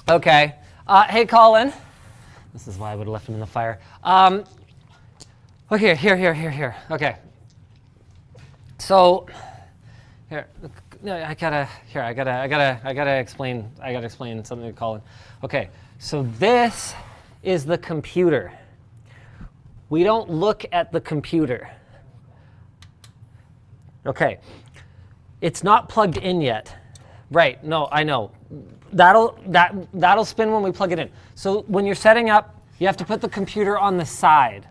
Okay, hey Colin. This is why I would have left him in the fire. Okay, here. Okay. So, here, I gotta explain something to Colin. Okay, so this is the computer. We don't look at the computer. Okay, it's not plugged in yet. Right, no, I know. That'll spin when we plug it in. So when you're setting up, you have to put the computer on the side.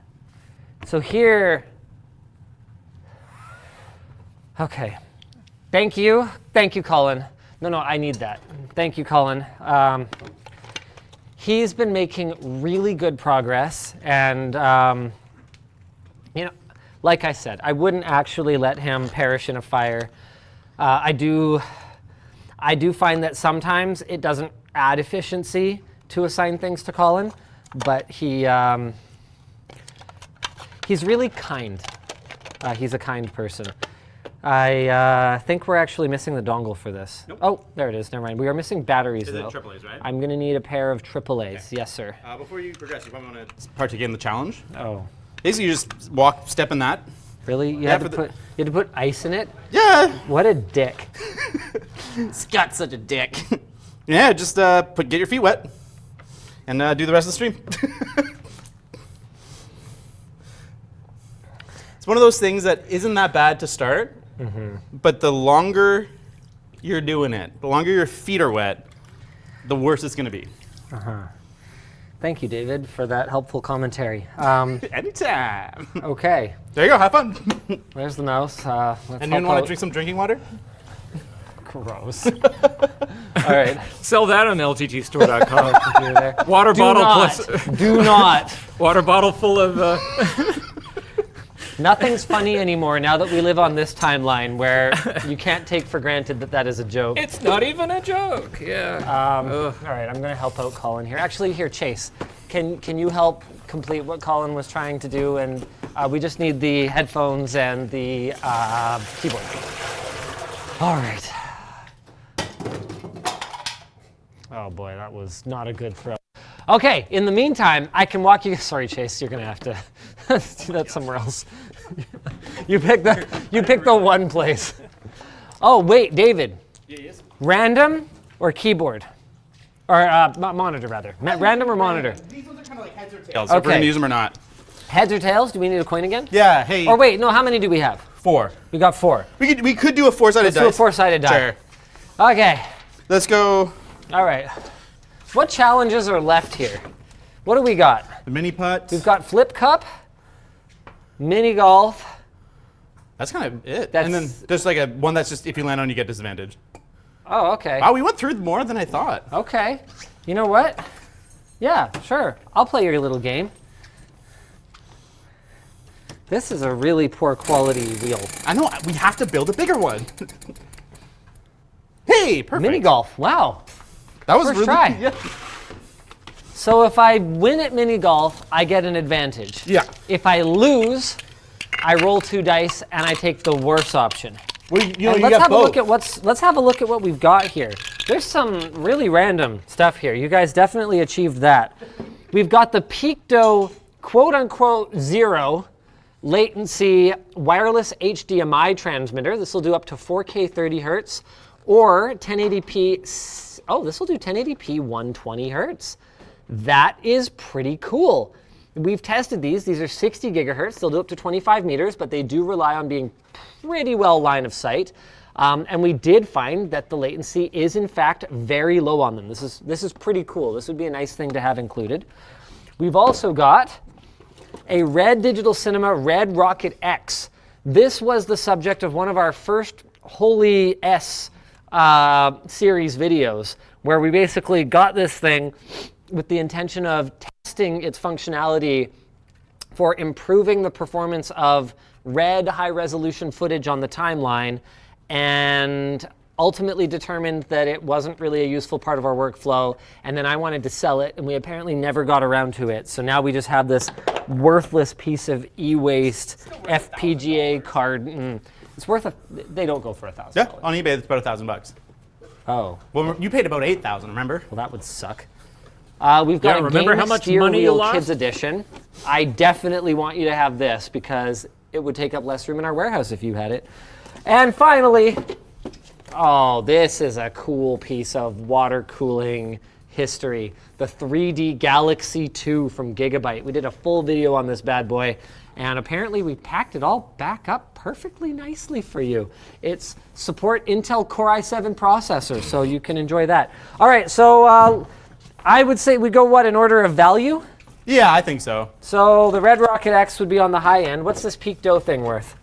So here, okay. Thank you, Colin. No, I need that. Thank you, Colin. He's been making really good progress, and you know, like I said, I wouldn't actually let him perish in a fire. I do find that sometimes it doesn't add efficiency to assign things to Colin, but he's really kind. He's a kind person. I think we're actually missing the dongle for this. Nope. Oh, there it is. Never mind. We are missing batteries, Is though. it AAAs, right? I'm going to need a pair of AAAs. Yes, sir. Before you progress, you probably want to partake in the challenge. Oh, Basically, you just step in that. really? You Yeah, had for to you had to put ice in it? Yeah. What a dick. Scott's such a dick. Yeah, just get your feet wet and do the rest of the stream. It's one of those things that isn't that bad to start, but the longer you're doing it, the longer your feet are wet, the worse it's going to be. Thank you, David, for that helpful commentary. Anytime. Okay, There you go. Have fun. there's the mouse. Let's And you help want out. to drink some drinking water? Gross. All right. Sell that on lttstore.com. You're there. Water Do bottle not. plus Do not. water bottle full of. Nothing's funny anymore now that we live on this timeline where you can't take for granted that that is a joke. It's not even a joke. Yeah. All right, I'm going to help out Colin here. Actually, here, Chase, can you help complete what Colin was trying to do? And we just need the headphones and the keyboard. All right. Oh boy, that was not a good throw. Okay, in the meantime, I can walk you. Sorry, Chase, you're gonna have to do that somewhere else. You pick the one place. Oh wait, David. Yes. Random or keyboard, or monitor rather. Random or monitor? These ones are kind of like heads or tails. So if we're Okay. going to use them or not. Heads or tails? Do we need a coin again? Yeah. Hey. Or wait, no. How many do we have? 4. We got 4. We could do a 4-sided dice. Let's do a 4-sided die. Sure. Okay. Let's go. All right. What challenges are left here? What do we got? The mini putt. We've got flip cup, mini golf. That's kind of it. That's- And then there's like a one that's just if you land on, you get disadvantage. Oh, okay. Wow, we went through more than I thought. Okay. You know what? Yeah, sure. I'll play your little game. This is a really poor quality wheel. I know. We have to build a bigger one. Hey, perfect. Mini golf. Wow. That was First really try. Yeah. So if I win at mini golf, I get an advantage. Yeah. If I lose, I roll 2 dice and I take the worse option. Well, you know, And you let's got have a both. look at let's have a look at what we've got here. There's some really random stuff here. You guys definitely achieved that. We've got the Picto quote unquote 0 latency wireless HDMI transmitter. This will do up to 4K 30 hertz or 1080p. Oh, this will do 1080p 120 hertz. That is pretty cool. We've tested these. These are 60 gigahertz. They'll do up to 25 meters, but they do rely on being pretty well line of sight. And we did find that the latency is in fact very low on them. This is pretty cool. This would be a nice thing to have included. We've also got a Red Digital Cinema Red Rocket X. This was the subject of one of our first Holy S series videos, where we basically got this thing with the intention of testing its functionality for improving the performance of red high-resolution footage on the timeline, and ultimately determined that it wasn't really a useful part of our workflow, and then I wanted to sell it, and we apparently never got around to it. So now we just have this worthless piece of e-waste FPGA card. It's worth they don't go for $1,000. Yeah, on eBay it's about $1,000. Oh, Well, you paid about $8,000. Remember? well, that would suck. We've got a remember Game how much Steer money you Wheel lost? Kids Edition. I definitely want you to have this because it would take up less room in our warehouse if you had it. And finally, oh, this is a cool piece of water cooling history. The 3D Galaxy 2 from Gigabyte. We did a full video on this bad boy, and apparently we packed it all back up perfectly nicely for you. It's support Intel Core i7 processor, so you can enjoy that. All right, so I would say we go, what, in order of value? Yeah, I think so. So the Red Rocket X would be on the high end. What's this Picto thing worth?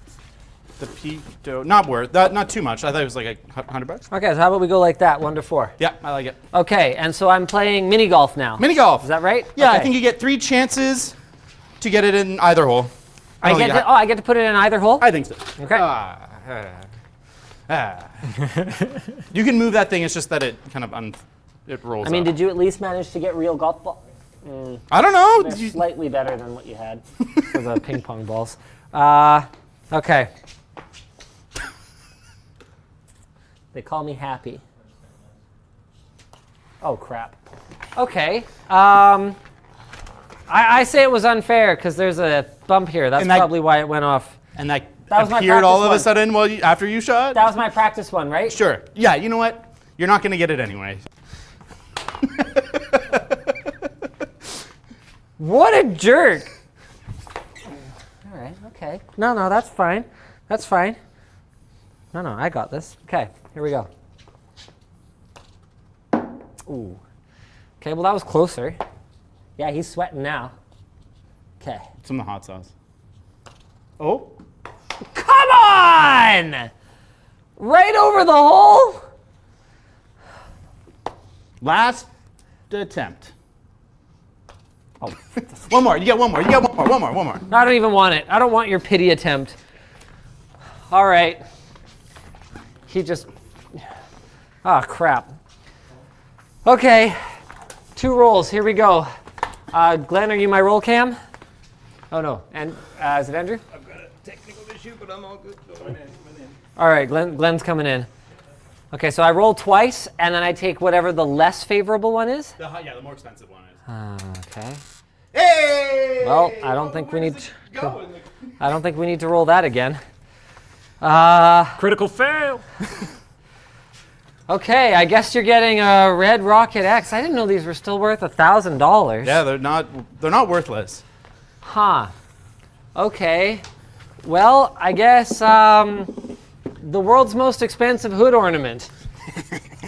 The Picto, not worth that, not too much. I thought it was like $100. Okay, so how about we go like that, 1 to 4? Yeah, I like it. Okay, and so I'm playing mini golf now. Mini golf. Is that right? Yeah, Okay. I think you get 3 chances to get it in either hole. I don't get think to, I get to put it in either hole? I think so. Okay. You can move that thing. It's just that it kind of it rolls. I mean, up. did you at least manage to get real golf ball? I don't know. They're Did you- slightly better than what you had for the ping pong balls. Okay. They call me happy. Oh, crap. Okay. I say it was unfair because there's a bump here. That's probably why it went off. And that was my appeared all of practice a sudden after you shot? That was my practice one, right? Sure. Yeah, you know what? You're not going to get it anyway. What a jerk. All right, okay. No, that's fine. That's fine. No, I got this. Okay, here we go. Ooh. Okay, well, that was closer. Yeah, he's sweating now. Okay. Some of the hot sauce. Oh. Come on! Right over the hole? Last attempt. Oh. One more. You get one more. You get one more. One more. I don't even want it. I don't want your pity attempt. All right. He just... Oh, crap. Okay. 2 rolls. Here we go. Glenn, are you my roll cam? Oh, no. And is it Andrew? I've got a technical issue, but I'm all good. Going in. All right, Glenn's coming in. Okay, so I roll twice, and then I take whatever the less favorable one is? The more expensive one is. Okay. Hey! Well, I don't think we need to roll that again. Critical fail. Okay, I guess you're getting a Red Rocket X. I didn't know these were still worth $1,000. Yeah, they're not worthless. Huh. Okay. Well, I guess the world's most expensive hood ornament.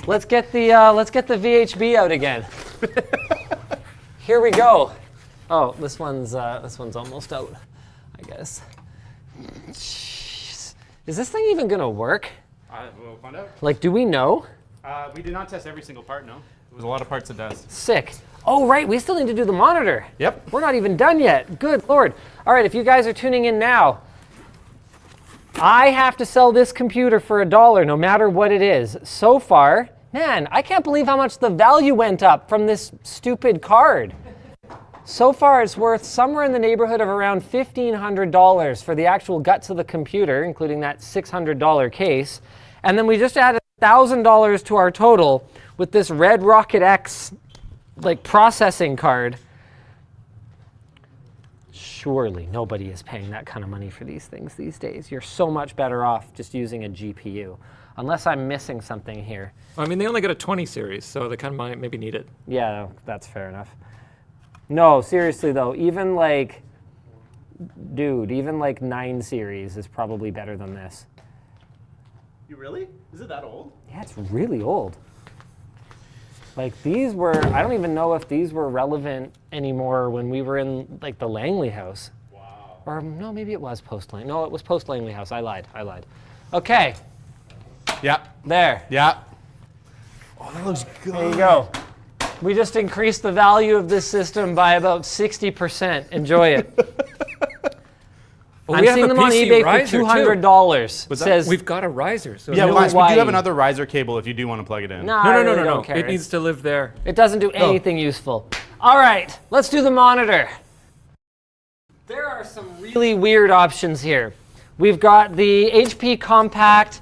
Let's get the VHB out again. Here we go. Oh, this one's almost out, I guess. Jeez. Is this thing even gonna work? We'll find out. Like, do we know? We did not test every single part, no. There was a lot of parts it does. Sick. Oh, right, we still need to do the monitor. Yep. We're not even done yet. Good Lord. All right, if you guys are tuning in now, I have to sell this computer for $1 no matter what it is. So far, man, I can't believe how much the value went up from this stupid card. So far, it's worth somewhere in the neighborhood of around $1,500 for the actual guts of the computer, including that $600 case. And then we just added $1,000 to our total with this Red Rocket X processing card. Surely nobody is paying that kind of money for these things these days. You're so much better off just using a GPU, unless I'm missing something here. I mean, they only got a 20 series, so they kind of might maybe need it. Yeah, that's fair enough. No, seriously though, even 9 series is probably better than this. You really? Is it that old? Yeah, it's really old. These were, I don't even know if these were relevant anymore when we were in the Langley house. Wow. Or no, maybe it was post-Langley. No, it was post-Langley house. I lied. Okay. Yeah. There. Yeah. Oh, that looks good. There you go. We just increased the value of this system by about 60%. Enjoy it. Well, I'm seeing them on eBay for $200. What's that? Says We've got a riser. So Yeah, No we do way. have another riser cable if you do want to plug it in. no, I really no. don't care. It needs to live there. It doesn't do anything useful. All right, let's do the monitor. There are some really weird options here. We've got the HP compact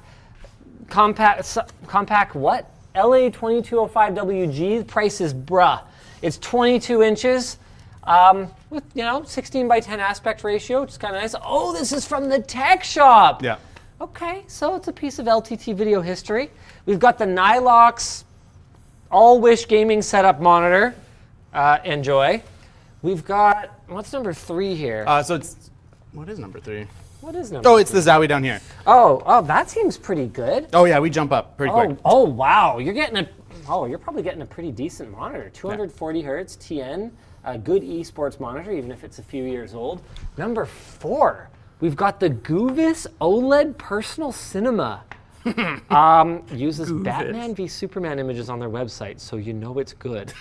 what? LA2205WG. Price is bruh. It's 22 inches with 16 by 10 aspect ratio, which is kind of nice. Oh, this is from the tech shop. Yeah. Okay, so it's a piece of LTT video history. We've got the Nylox All-Wish gaming setup monitor. Enjoy. We've got, what's number 3 here? What is number 3? What is number Oh, it's the Zowie down here. Oh, that seems pretty good. Oh yeah, we jump up pretty quick. Oh, wow, you're probably getting a pretty decent monitor. 240 hertz, TN, a good esports monitor, even if it's a few years old. Number 4, we've got the Goovis OLED Personal Cinema. Uses Batman v Superman images on their website, so you know it's good.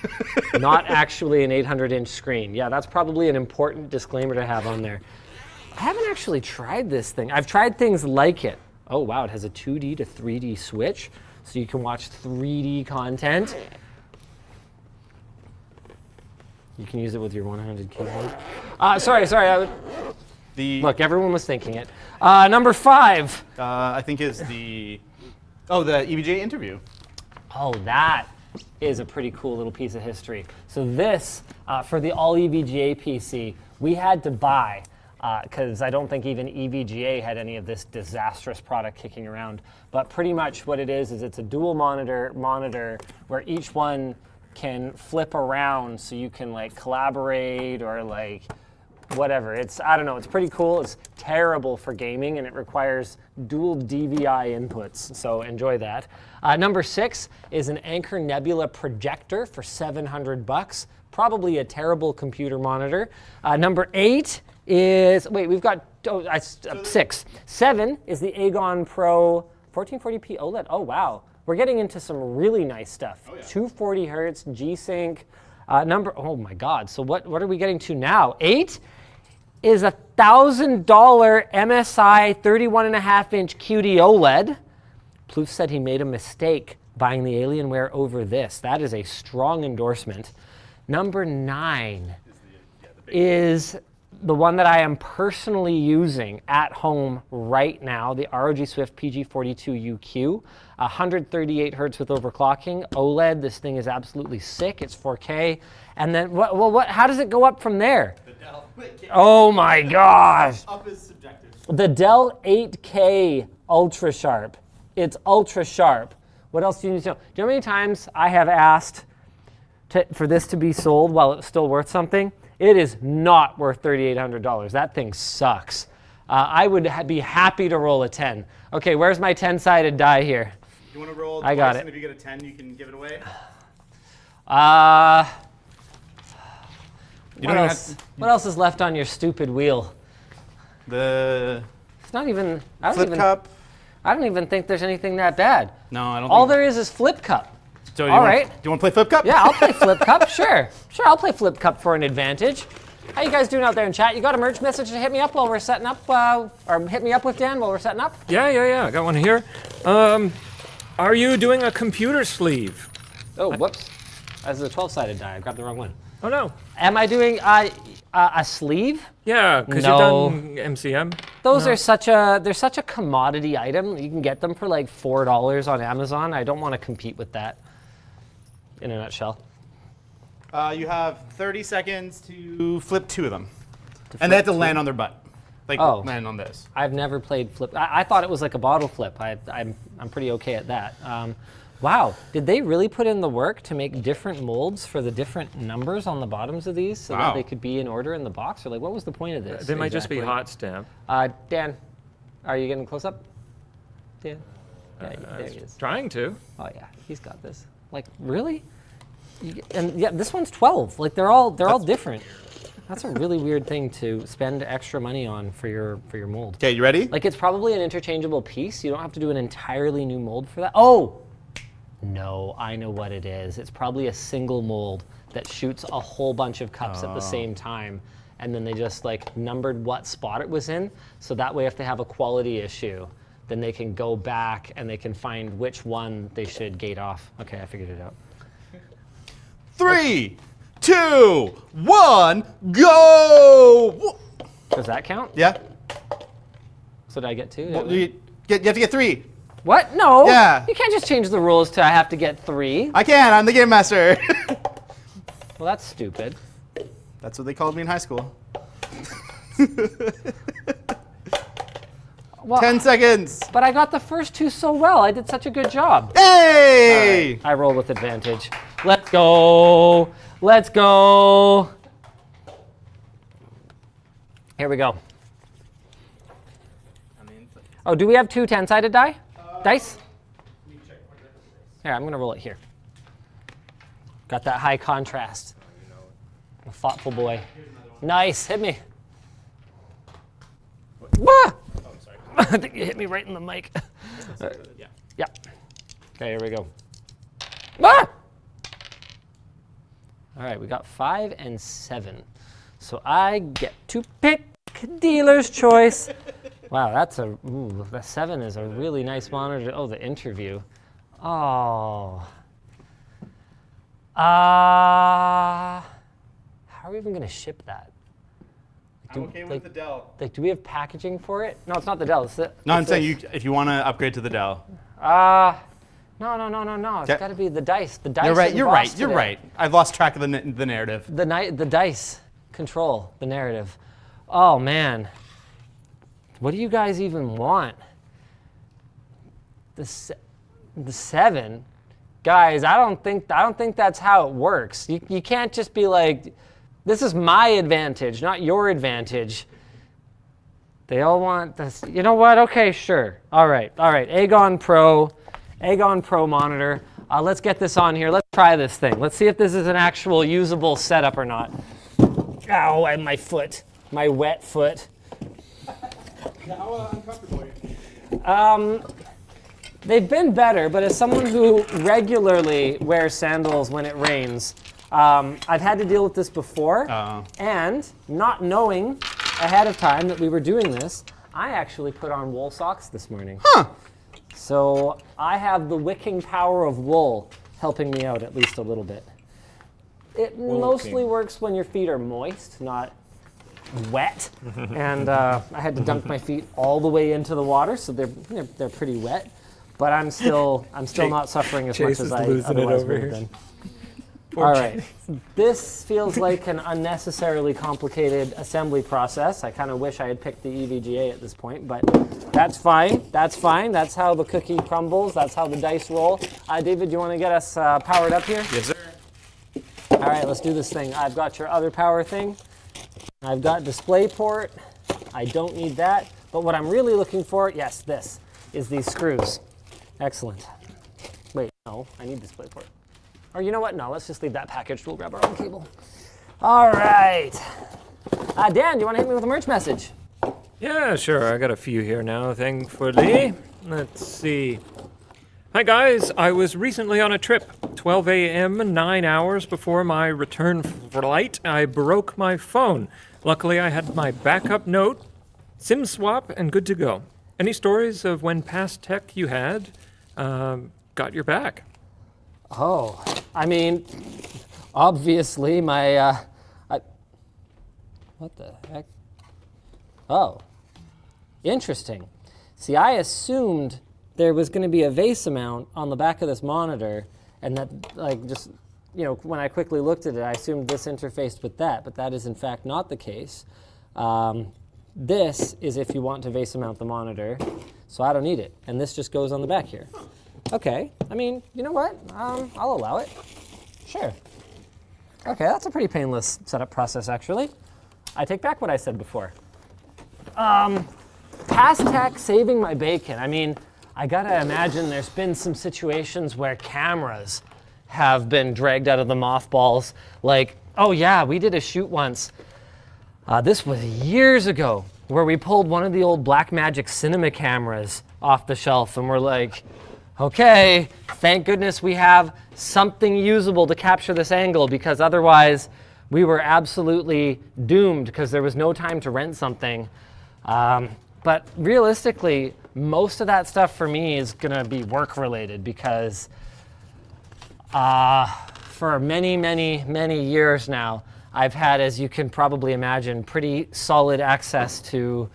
Not actually an 800-inch screen. Yeah, that's probably an important disclaimer to have on there. I haven't actually tried this thing. I've tried things like it. Oh wow, it has a 2D to 3D switch, so you can watch 3D content. You can use it with your 100 keyboard. Sorry. The Look, everyone was thinking it. Number 5. I think is the Oh, the EVGA interview. Oh, that is a pretty cool little piece of history. So this, for the all EVGA PC, we had to buy, because I don't think even EVGA had any of this disastrous product kicking around. But pretty much what it is it's a dual monitor where each one can flip around so you can like collaborate or like whatever. I don't know, it's pretty cool. It's terrible for gaming and it requires dual DVI inputs, so enjoy that. Number 6 is an Anchor Nebula projector for $700. Probably a terrible computer monitor. Number 8 is, wait, we've got 6. 7 is the Aegon Pro 1440p OLED. Oh, wow. We're getting into some really nice stuff. Oh, yeah. 240 hertz, G-Sync. Oh my God, so what are we getting to now? 8 is a $1,000 MSI 31.5-inch QD OLED. Plouffe said he made a mistake buying the Alienware over this. That is a strong endorsement. Number 9 is the one that I am personally using at home right now, the ROG Swift PG42UQ. 138 hertz with overclocking, OLED. This thing is absolutely sick. It's 4K. And then, how does it go up from there? The Dell. Oh my gosh. Up is subjective. The Dell 8K Ultra Sharp. It's ultra sharp. What else do you need to know? Do you know how many times I have asked for this to be sold while it's still worth something? It is not worth $3,800. That thing sucks. I would be happy to roll a 10. Okay, where's my 10-sided die here? You want to roll I twice, got it. and if you get a 10, you can give it away? What else is left on your stupid wheel? It's not even, Flip cup. I don't even think there's anything that bad. No, I don't All think. there is Flip Cup. So All right. Do you want to play Flip Cup? Yeah, I'll play Flip Cup, sure. Sure, I'll play Flip Cup for an advantage. How you guys doing out there in chat? You got a merch message to hit me up while we're setting up, or hit me up with Dan while we're setting up? Yeah. I got one here. Are you doing a computer sleeve? Oh, whoops. That's a 12-sided die. I grabbed the wrong one. Oh no. Am I doing a sleeve? Yeah, because No. you've done MCM. Those are they're such a commodity item. You can get them for like $4 on Amazon. I don't want to compete with that. In a nutshell. You have 30 seconds to flip 2 of them. And they have to land on their butt. Like land on this. I've never played flip. I thought it was like a bottle flip. I'm pretty okay at that. Wow, did they really put in the work to make different molds for the different numbers on the bottoms of these so that they could be in order in the box? Or like, what was the point of this? They might just be hot stamp. Dan, are you getting close up? Dan? Yeah, there he is. Trying to. Oh yeah, he's got this. Like, really? And yeah, this one's 12. Like they're all different. That's a really weird thing to spend extra money on for your mold. Okay, you ready? Like it's probably an interchangeable piece. You don't have to do an entirely new mold for that. Oh, no, I know what it is. It's probably a single mold that shoots a whole bunch of cups at the same time. And then they just like numbered what spot it was in. So that way if they have a quality issue, then they can go back and they can find which one they should gate off. Okay, I figured it out. 3, 2, 1, go! Does that count? Yeah. So did I get 2? Well, you have to get 3. What? No. Yeah. You can't just change the rules to I have to get 3. I can. I'm the game master. Well, that's stupid. That's what they called me in high school. Well, 10 seconds. But I got the first 2 so well. I did such a good job. Hey! Right, I roll with advantage. Let's go. Let's go. Here we go. Oh, do we have 2 10-sided dice? Here, I'm going to roll it here. Got that high contrast. A thoughtful boy. Nice. Hit me. Ah! I think you hit me right in the mic. Yeah. Okay, here we go. Ah! All right, we got 5 and 7. So I get to pick dealer's choice. Wow, the 7 is a really nice monitor. Oh, the interview. Oh. How are we even going to ship that? I'm okay with the Dell. Like, do we have packaging for it? No, it's not the Dell. I'm saying if you want to upgrade to the Dell. No. It's Okay. got to be the dice. The dice. You're right. in You're boss right. You're today. right. I've lost track of the narrative. The dice control the narrative. Oh man, what do you guys even want? The 7, guys. I don't think that's how it works. You can't just be like, this is my advantage, not your advantage. They all want this. You know what? Okay, sure. All right. Aegon Pro monitor. Let's get this on here. Let's try this thing. Let's see if this is an actual usable setup or not. Ow, and my foot, my wet foot. How uncomfortable are you? They've been better, but as someone who regularly wears sandals when it rains, I've had to deal with this before. And not knowing ahead of time that we were doing this, I actually put on wool socks this morning. Huh. So I have the wicking power of wool helping me out at least a little bit. It mostly works when your feet are moist, not wet. And I had to dunk my feet all the way into the water, so they're pretty wet. But I'm still not suffering as much as I otherwise would have been. All right, this feels like an unnecessarily complicated assembly process. I kind of wish I had picked the EVGA at this point, but that's fine. That's fine. That's how the cookie crumbles. That's how the dice roll. David, do you want to get us powered up here? Yes, sir. All right, let's do this thing. I've got your other power thing. I've got DisplayPort. I don't need that. But what I'm really looking for, yes, this, is these screws. Excellent. Wait, no, I need DisplayPort. Or you know what? No, let's just leave that packaged. We'll grab our own cable. All right. Dan, do you want to hit me with a merch message? Yeah, sure. I got a few here now, thankfully. Let's see. Hi, guys. I was recently on a trip. 12 a.m., 9 hours before my return flight, I broke my phone. Luckily, I had my backup note, SIM swap, and good to go. Any stories of when past tech you had got your back? Oh, I mean, obviously my, what the heck? Oh, interesting. See, I assumed there was going to be a vase amount on the back of this monitor, and that, like, just, you know, when I quickly looked at it, I assumed this interfaced with that, but that is in fact not the case. This is if you want to vase mount the monitor, so I don't need it, and this just goes on the back here. Okay, I mean, you know what? I'll allow it. Sure. Okay, that's a pretty painless setup process, actually. I take back what I said before. Past tech saving my bacon. I mean, I gotta imagine there's been some situations where cameras have been dragged out of the mothballs. Like, oh yeah, we did a shoot once. This was years ago, where we pulled one of the old Blackmagic cinema cameras off the shelf, and we're like, okay, thank goodness we have something usable to capture this angle, because otherwise we were absolutely doomed because there was no time to rent something. But realistically, most of that stuff for me is gonna be work related, because for many, many, many years now, I've had, as you can probably imagine, pretty solid access to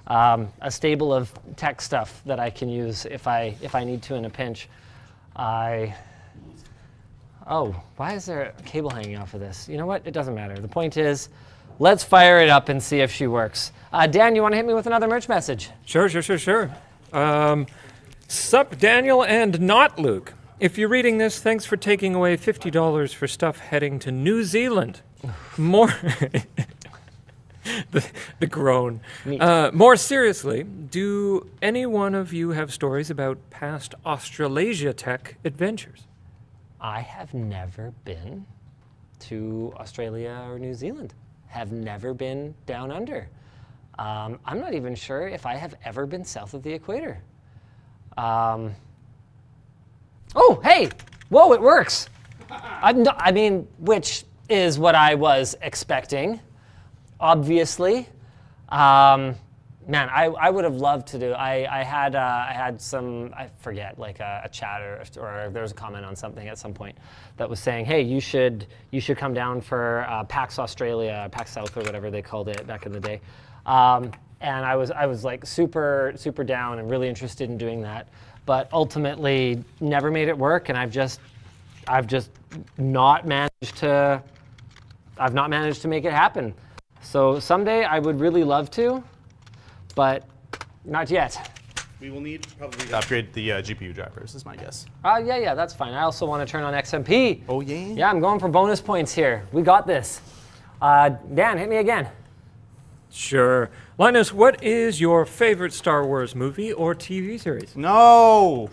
a stable of tech stuff that I can use if I need to in a pinch. Oh, why is there a cable hanging off of this? You know what? It doesn't matter. The point is, let's fire it up and see if she works. Dan, you want to hit me with another merch message? Sure. Sup, Daniel and not Luke. If you're reading this, thanks for taking away $50 for stuff heading to New Zealand. More... the groan. More seriously, do any one of you have stories about past Australasia tech adventures? I have never been to Australia or New Zealand. Have never been down under. I'm not even sure if I have ever been south of the equator. Oh, hey! Whoa, it works! I mean, which is what I was expecting. Obviously, man, I would have loved to do. I had some, I forget, like a chat or there was a comment on something at some point that was saying, hey, you should come down for PAX Australia, PAX South or whatever they called it back in the day. and I was like super down and really interested in doing that, but ultimately never made it work, and I've just not managed to make it happen. So someday I would really love to, but not yet. We will need probably to upgrade the GPU drivers, is my guess. Yeah, that's fine. I also want to turn on XMP. Oh, yeah? Yeah, I'm going for bonus points here. We got this. Dan, hit me again. Sure. Linus, what is your favorite Star Wars movie or TV series? No!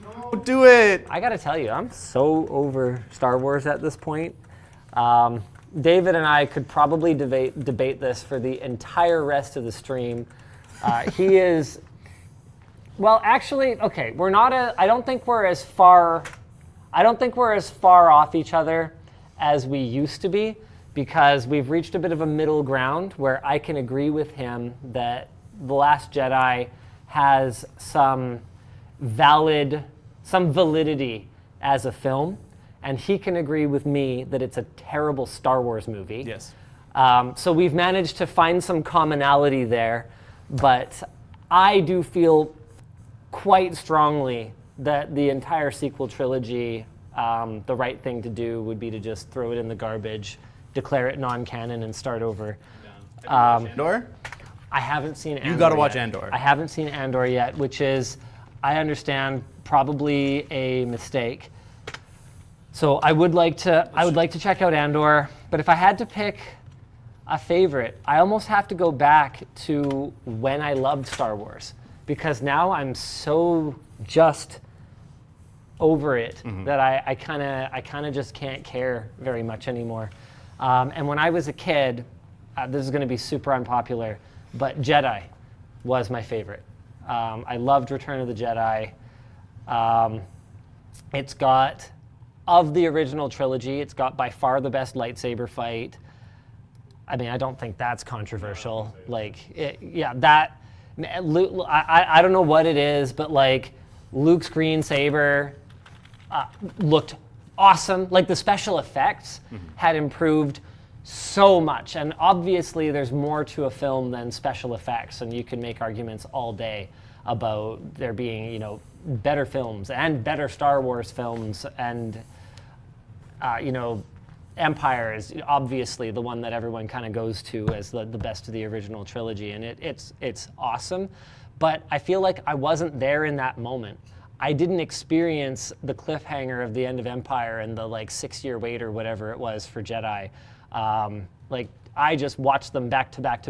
No, do it! I gotta tell you, I'm so over Star Wars at this point. David and I could probably debate this for the entire rest of the stream. He is, well, actually, okay, I don't think we're as far off each other as we used to be, because we've reached a bit of a middle ground where I can agree with him that The Last Jedi has some validity as a film, and he can agree with me that it's a terrible Star Wars movie. Yes. So we've managed to find some commonality there, but I do feel quite strongly that the entire sequel trilogy, the right thing to do would be to just throw it in the garbage, declare it non-canon, and start over. Andor? I haven't seen Andor. You gotta watch yet. Andor. I haven't seen Andor yet, which is, I understand, probably a mistake. So I would like to check out Andor, but if I had to pick a favorite, I almost have to go back to when I loved Star Wars, because now I'm so just over it that I kind of just can't care very much anymore. And when I was a kid, this is going to be super unpopular, but Jedi was my favorite. I loved Return of the Jedi. It's got, of the original trilogy, it's got by far the best lightsaber fight. I mean, I don't think that's controversial. I don't know what it is, but like Luke's green saber looked awesome. Like the special effects had improved so much, and obviously there's more to a film than special effects, and you can make arguments all day about there being, better films and better Star Wars films, and Empire is obviously the one that everyone kind of goes to as the best of the original trilogy, and it's awesome. But I feel like I wasn't there in that moment. I didn't experience the cliffhanger of the end of Empire and the 6-year wait or whatever it was for Jedi. I just watched them back to back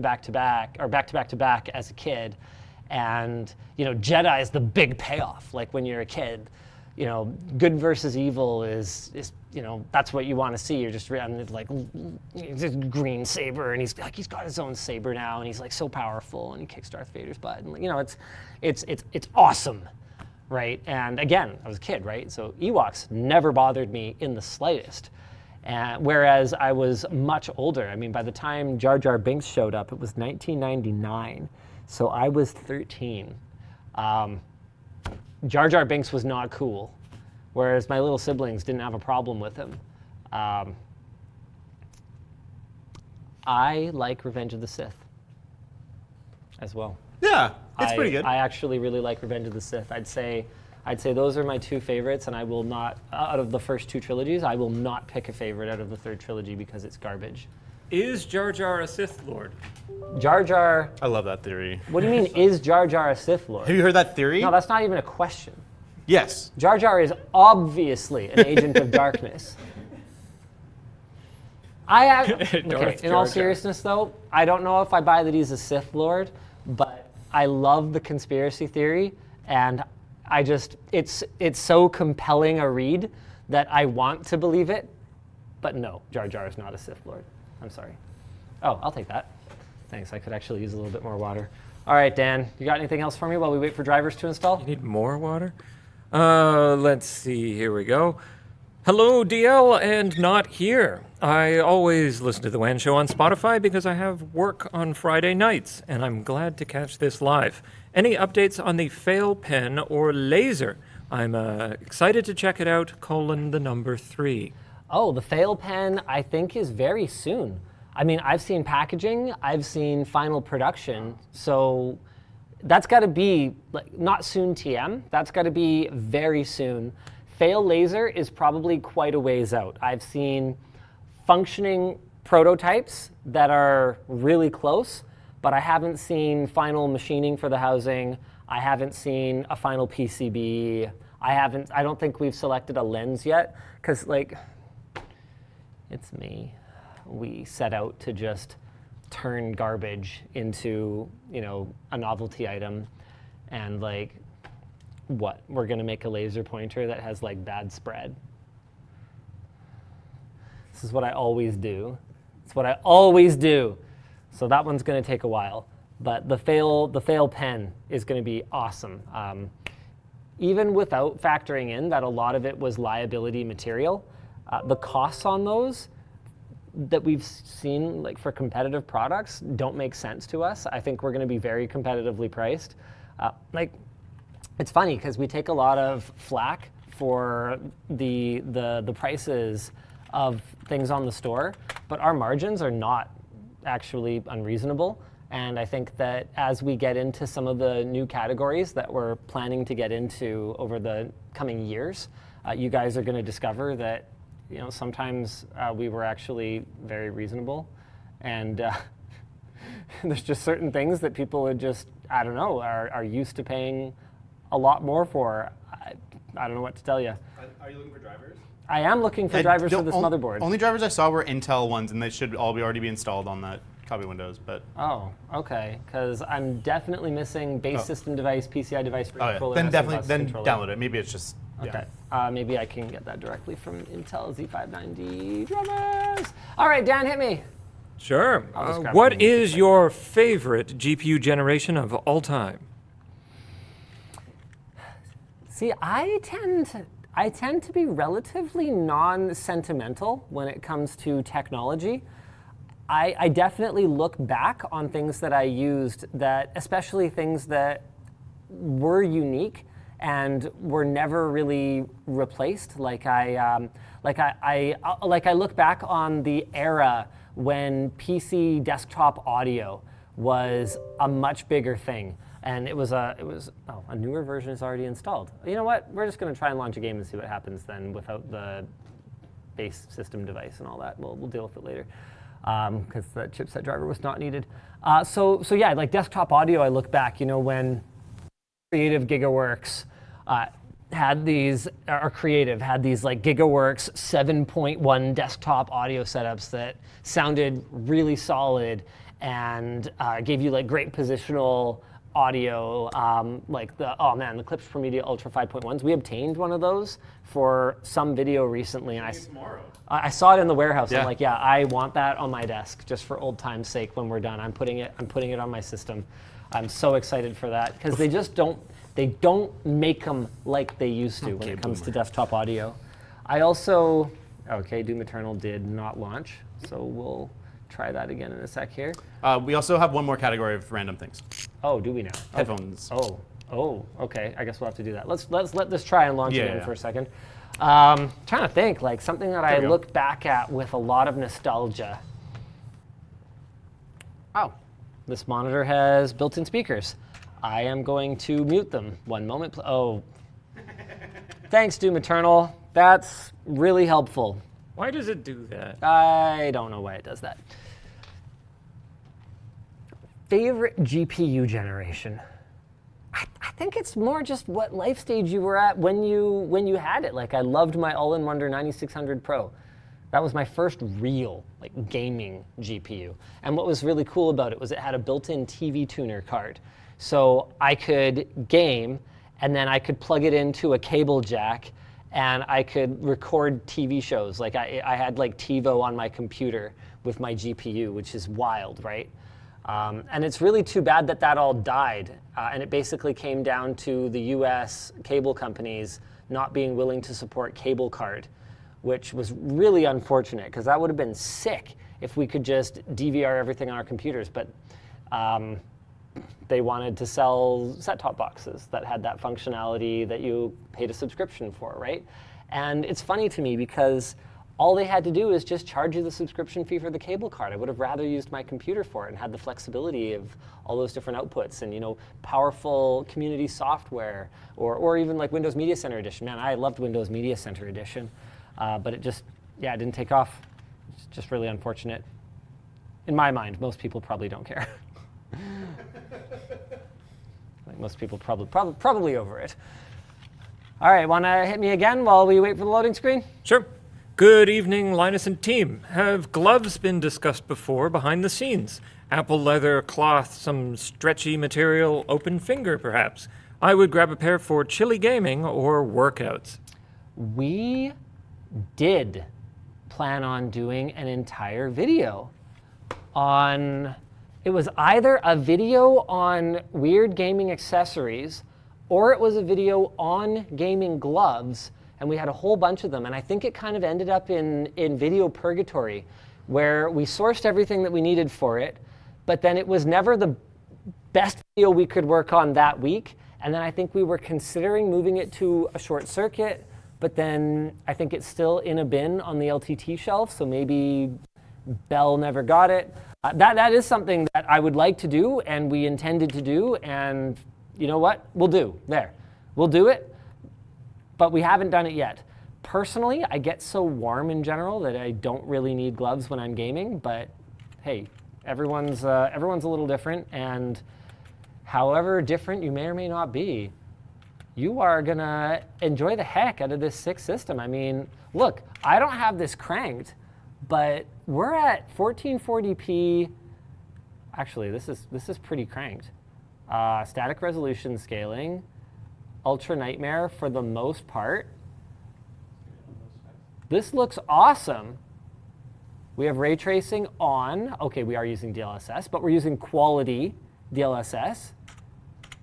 as a kid, and Jedi is the big payoff. Like when you're a kid, good versus evil is that's what you want to see. You're just this green saber, and he's got his own saber now, and he's so powerful, and he kicks Darth Vader's butt, and it's awesome, right? And again, I was a kid, right? So Ewoks never bothered me in the slightest. Whereas I was much older. I mean, by the time Jar Jar Binks showed up, it was 1999, so I was 13. Jar Jar Binks was not cool, whereas my little siblings didn't have a problem with him. I like Revenge of the Sith as well. Yeah, it's pretty good. I actually really like Revenge of the Sith. I'd say those are my two favorites, and I will not, out of the first two trilogies, I will not pick a favorite out of the third trilogy because it's garbage. Is Jar Jar a Sith Lord? Jar Jar... I love that theory. What do you mean, is Jar Jar a Sith Lord? Have you heard that theory? No, that's not even a question. Yes. Jar Jar is obviously an agent of darkness. In all seriousness, though, I don't know if I buy that he's a Sith Lord, but I love the conspiracy theory, and it's so compelling a read that I want to believe it, but no, Jar Jar is not a Sith Lord. I'm sorry. Oh, I'll take that. Thanks, I could actually use a little bit more water. All right, Dan, you got anything else for me while we wait for drivers to install? You need more water? Let's see, here we go. Hello, DL, and not here. I always listen to The WAN Show on Spotify because I have work on Friday nights, and I'm glad to catch this live. Any updates on the fail pen or laser? I'm excited to check it out, ;3. Oh, the fail pen, I think, is very soon. I mean, I've seen packaging, I've seen final production, so that's got to be like not soon TM. That's got to be very soon. Fail laser is probably quite a ways out. I've seen functioning prototypes that are really close, but I haven't seen final machining for the housing. I haven't seen a final PCB. I don't think we've selected a lens yet, because like, it's me. We set out to just turn garbage into, you know, a novelty item, and like, what? We're gonna make a laser pointer that has like bad spread. This is what I always do. It's what I always do. So that one's gonna take a while, but the fail pen is gonna be awesome. Even without factoring in that a lot of it was liability material, the costs on those that we've seen like for competitive products don't make sense to us. I think we're going to be very competitively priced. Like, it's funny because we take a lot of flack for the prices of things on the store, but our margins are not actually unreasonable. And I think that as we get into some of the new categories that we're planning to get into over the coming years, you guys are going to discover that, you know, sometimes we were actually very reasonable, and there's just certain things that people would just, I don't know, are used to paying a lot more for. I don't know what to tell you. Are you looking for drivers? I am looking for drivers for this motherboard. Only drivers I saw were Intel ones, and they should all already be installed on that copy Windows. But oh, okay, because I'm definitely missing base system device, PCI device, controller. Then definitely controller. download it. Maybe it's just okay. Maybe I can get that directly from Intel Z590 drivers. All right, Dan, hit me. Sure. just grab What one. is your favorite GPU generation of all time? See, I tend to be relatively non-sentimental when it comes to technology. I definitely look back on things that I used, that especially things that were unique and were never really replaced. Like I look back on the era when PC desktop audio was a much bigger thing, and it was a newer version is already installed. You know what? We're just going to try and launch a game and see what happens then without the base system device and all that. We'll deal with it later, because the chipset driver was not needed. So yeah, like desktop audio, I look back, you know, when Creative GigaWorks had these like GigaWorks 7.1 desktop audio setups that sounded really solid and gave you like great positional audio, like the Clips Pro Media Ultra 5.1s. We obtained one of those for some video recently, and I saw it in the warehouse. Yeah. I'm like, yeah, I want that on my desk just for old time's sake. When we're done, I'm putting it on my system. I'm so excited for that because they just don't make them like they used to when it comes to desktop audio. I also, Doom Eternal did not launch, so we'll try that again in a sec here. we also have one more category of random things. Oh, do we now? Headphones. Oh, okay. I guess we'll have to do that. Let's let this try and launch again Yeah. for a second. Trying to think, like something that I we go. look back at with a lot of nostalgia. Oh, this monitor has built-in speakers. I am going to mute them. One moment. Oh, thanks, Doom Eternal. That's really helpful. Why does it do that? I don't know why it does that. Favorite GPU generation? I think it's more just what life stage you were at when you had it. Like, I loved my All-in-Wonder 9600 Pro. That was my first real like gaming GPU. And what was really cool about it was it had a built-in TV tuner card. So I could game, and then I could plug it into a cable jack, and I could record TV shows. Like I had like TiVo on my computer with my GPU, which is wild, right? And it's really too bad that that all died. And it basically came down to the US cable companies not being willing to support cable card, which was really unfortunate because that would have been sick if we could just DVR everything on our computers. But they wanted to sell set-top boxes that had that functionality that you paid a subscription for, right? And it's funny to me because all they had to do is just charge you the subscription fee for the cable card. I would have rather used my computer for it and had the flexibility of all those different outputs and, you know, powerful community software, or even like Windows Media Center Edition. Man, I loved Windows Media Center Edition, but it just, yeah, it didn't take off. It's just really unfortunate. In my mind, most people probably don't care. Like most people probably over it. All right, want to hit me again while we wait for the loading screen? Sure. Good evening, Linus and team. Have gloves been discussed before behind the scenes? Apple leather, cloth, some stretchy material, open finger perhaps. I would grab a pair for chilly gaming or workouts. We did plan on doing an entire video on, it was either a video on weird gaming accessories or it was a video on gaming gloves, and we had a whole bunch of them. And I think it kind of ended up in video purgatory, where we sourced everything that we needed for it, but then it was never the best video we could work on that week. And then I think we were considering moving it to a short circuit, but then I think it's still in a bin on the LTT shelf, so maybe Bell never got it. That is something that I would like to do, and we intended to do, and you know what? We'll do it, but we haven't done it yet. Personally, I get so warm in general that I don't really need gloves when I'm gaming, but hey, everyone's a little different, and however different you may or may not be, you are gonna enjoy the heck out of this sick system. I mean, look, I don't have this cranked, but we're at 1440p. Actually, this is pretty cranked. Static resolution scaling, Ultra Nightmare for the most part. This looks awesome. We have ray tracing on. Okay, we are using DLSS, but we're using quality DLSS.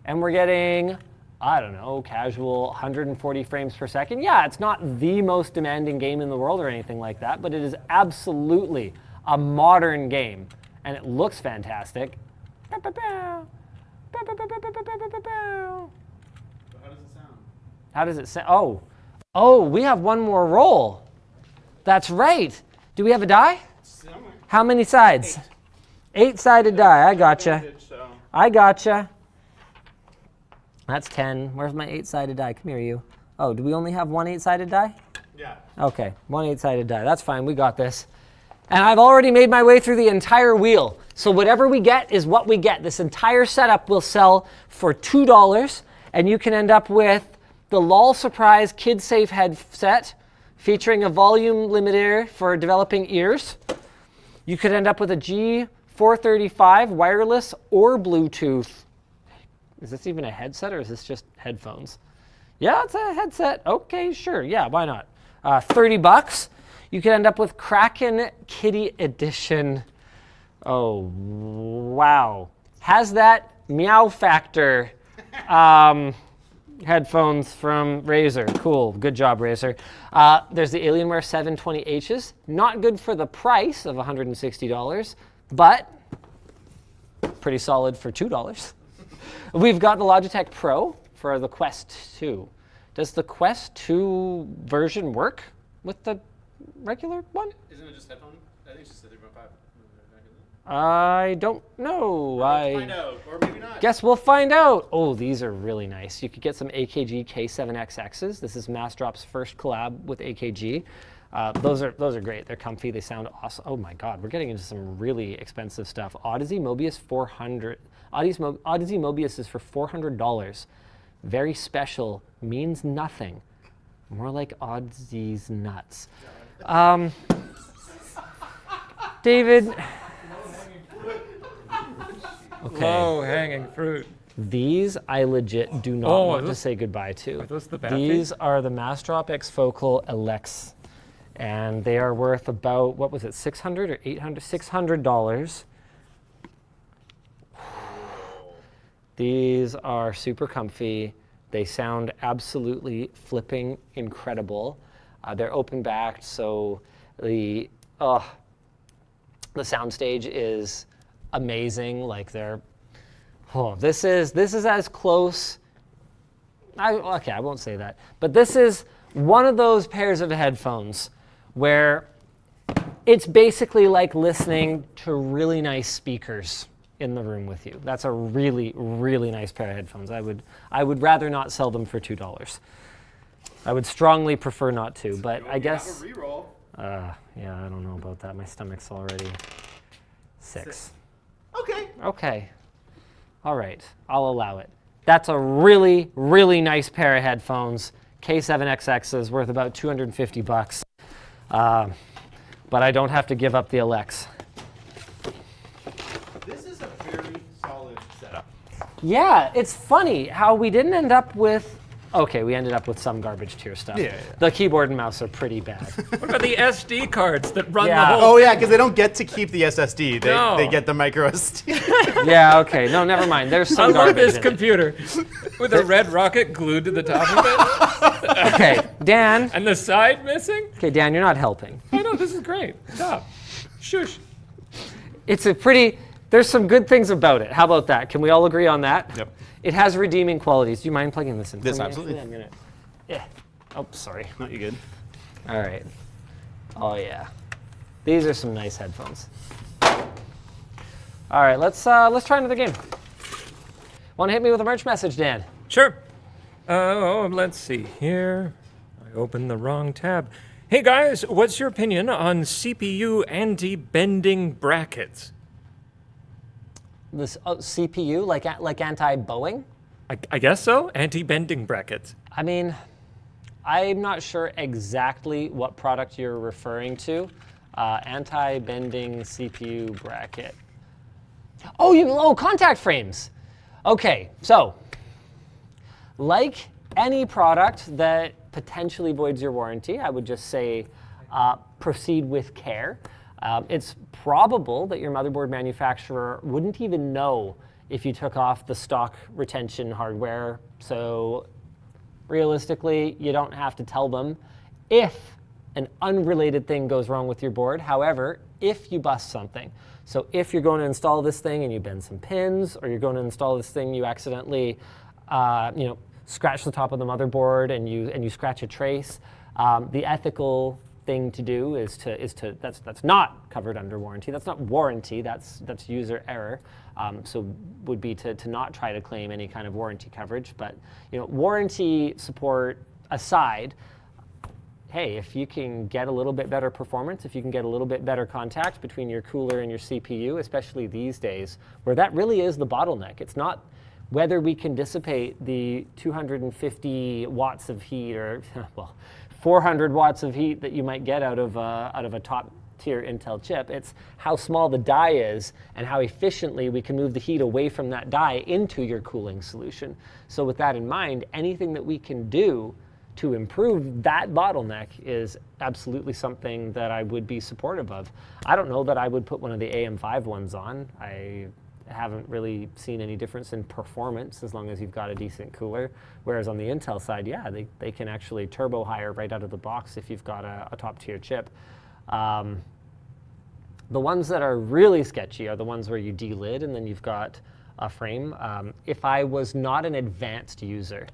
And we're getting, I don't know, casual 140 frames per second. Yeah, it's not the most demanding game in the world or anything like that, but it is absolutely a modern game, and it looks fantastic. How does it sound? How does it sound? Oh, we have one more roll. That's right. Do we have a die? Somewhere. How many sides? 8-sided die. I gotcha. I gotcha. That's 10. Where's my 8-sided die? Come here, you. Oh, do we only have one 8-sided die? Yeah. Okay, one 8-sided die. That's fine. We got this. And I've already made my way through the entire wheel. So whatever we get is what we get. This entire setup will sell for $2, and you can end up with the LOL Surprise Kid Safe headset featuring a volume limiter for developing ears. You could end up with a G435 wireless or Bluetooth. Is this even a headset or is this just headphones? Yeah, it's a headset. Okay, sure. Yeah, why not? $30. You could end up with Kraken Kitty Edition. Oh, wow. Has that meow factor headphones from Razer. Cool. Good job, Razer. There's the Alienware 720Hs. Not good for the price of $160, but pretty solid for $2. We've got the Logitech Pro for the Quest 2. Does the Quest 2 version work with the regular one? Isn't it just headphone? I think it's just a 3.5. I don't know. Find out, or maybe not. Guess we'll find out. Oh, these are really nice. You could get some AKG K7XXs. This is Massdrop's first collab with AKG. Those are great. They're comfy. They sound awesome. Oh my God, we're getting into some really expensive stuff. Odyssey Mobius 400. Odyssey Mobius is for $400. Very special. Means nothing. More like Odyssey's nuts. David. Okay. Low hanging fruit. These I legit do not want to say goodbye to. Are those the bad These are the Massdrop X Focal Alex, and they are worth about, what was it, $600 or $800? $600. These are super comfy. They sound absolutely flipping incredible. They're open backed, so the soundstage is amazing. Like this is as close. I won't say that, but this is one of those pairs of headphones where it's basically like listening to really nice speakers in the room with you. That's a really, really nice pair of headphones. I would rather not sell them for $2. I would strongly prefer not to, but I guess. Have a reroll. Yeah, I don't know about that. My stomach's already 6. Okay. Okay. All right, I'll allow it. That's a really, really nice pair of headphones. K7XXs worth about $250. But I don't have to give up the Alex. This is a very solid setup. Yeah, it's funny how we didn't end up with. Okay, we ended up with some garbage tier stuff. Yeah. The keyboard and mouse are pretty bad. What about the SD cards that run Yeah. the whole? Oh yeah, because they don't get to keep the SSD. No. They get the micro SD. Yeah, okay. No, never mind. There's I some love garbage this in it. computer with a red rocket glued to the top of it Okay, Dan. and the side missing. Okay, Dan, you're not helping. I know, this is great. Stop. Shush. It's a pretty. There's some good things about it. How about that? Can we all agree on that? Yep. It has redeeming qualities. Do you mind plugging this in? This, for me? absolutely. Actually, I'm gonna. Yeah. Oh, sorry. No, you good? All right. Oh yeah. These are some nice headphones. All right, let's try another game. Want to hit me with a merch message, Dan? Sure. Let's see here. I opened the wrong tab. Hey guys, what's your opinion on CPU anti-bending brackets? This CPU, like anti-bowing? I guess so. Anti-bending brackets. I mean, I'm not sure exactly what product you're referring to. Anti-bending CPU bracket. Oh, contact frames. Okay, so like any product that potentially voids your warranty, I would just say proceed with care. It's probable that your motherboard manufacturer wouldn't even know if you took off the stock retention hardware. So realistically, you don't have to tell them if an unrelated thing goes wrong with your board. However, if you bust something, so if you're going to install this thing and you bend some pins, or you're going to install this thing, you accidentally, scratch the top of the motherboard and you scratch a trace, the ethical thing to do is to that's not covered under warranty. That's not warranty. That's user error. So would be to not try to claim any kind of warranty coverage. But warranty support aside, hey, if you can get a little bit better performance, if you can get a little bit better contact between your cooler and your CPU, especially these days, where that really is the bottleneck. It's not whether we can dissipate the 250 watts of heat or, well, 400 watts of heat that you might get out of a top tier Intel chip. It's how small the die is and how efficiently we can move the heat away from that die into your cooling solution. So with that in mind, anything that we can do to improve that bottleneck is absolutely something that I would be supportive of. I don't know that I would put one of the AM5 ones on. I haven't really seen any difference in performance as long as you've got a decent cooler. Whereas on the Intel side, yeah, they can actually turbo higher right out of the box if you've got a top tier chip. The ones that are really sketchy are the ones where you delid and then you've got a frame. If I was not an advanced user,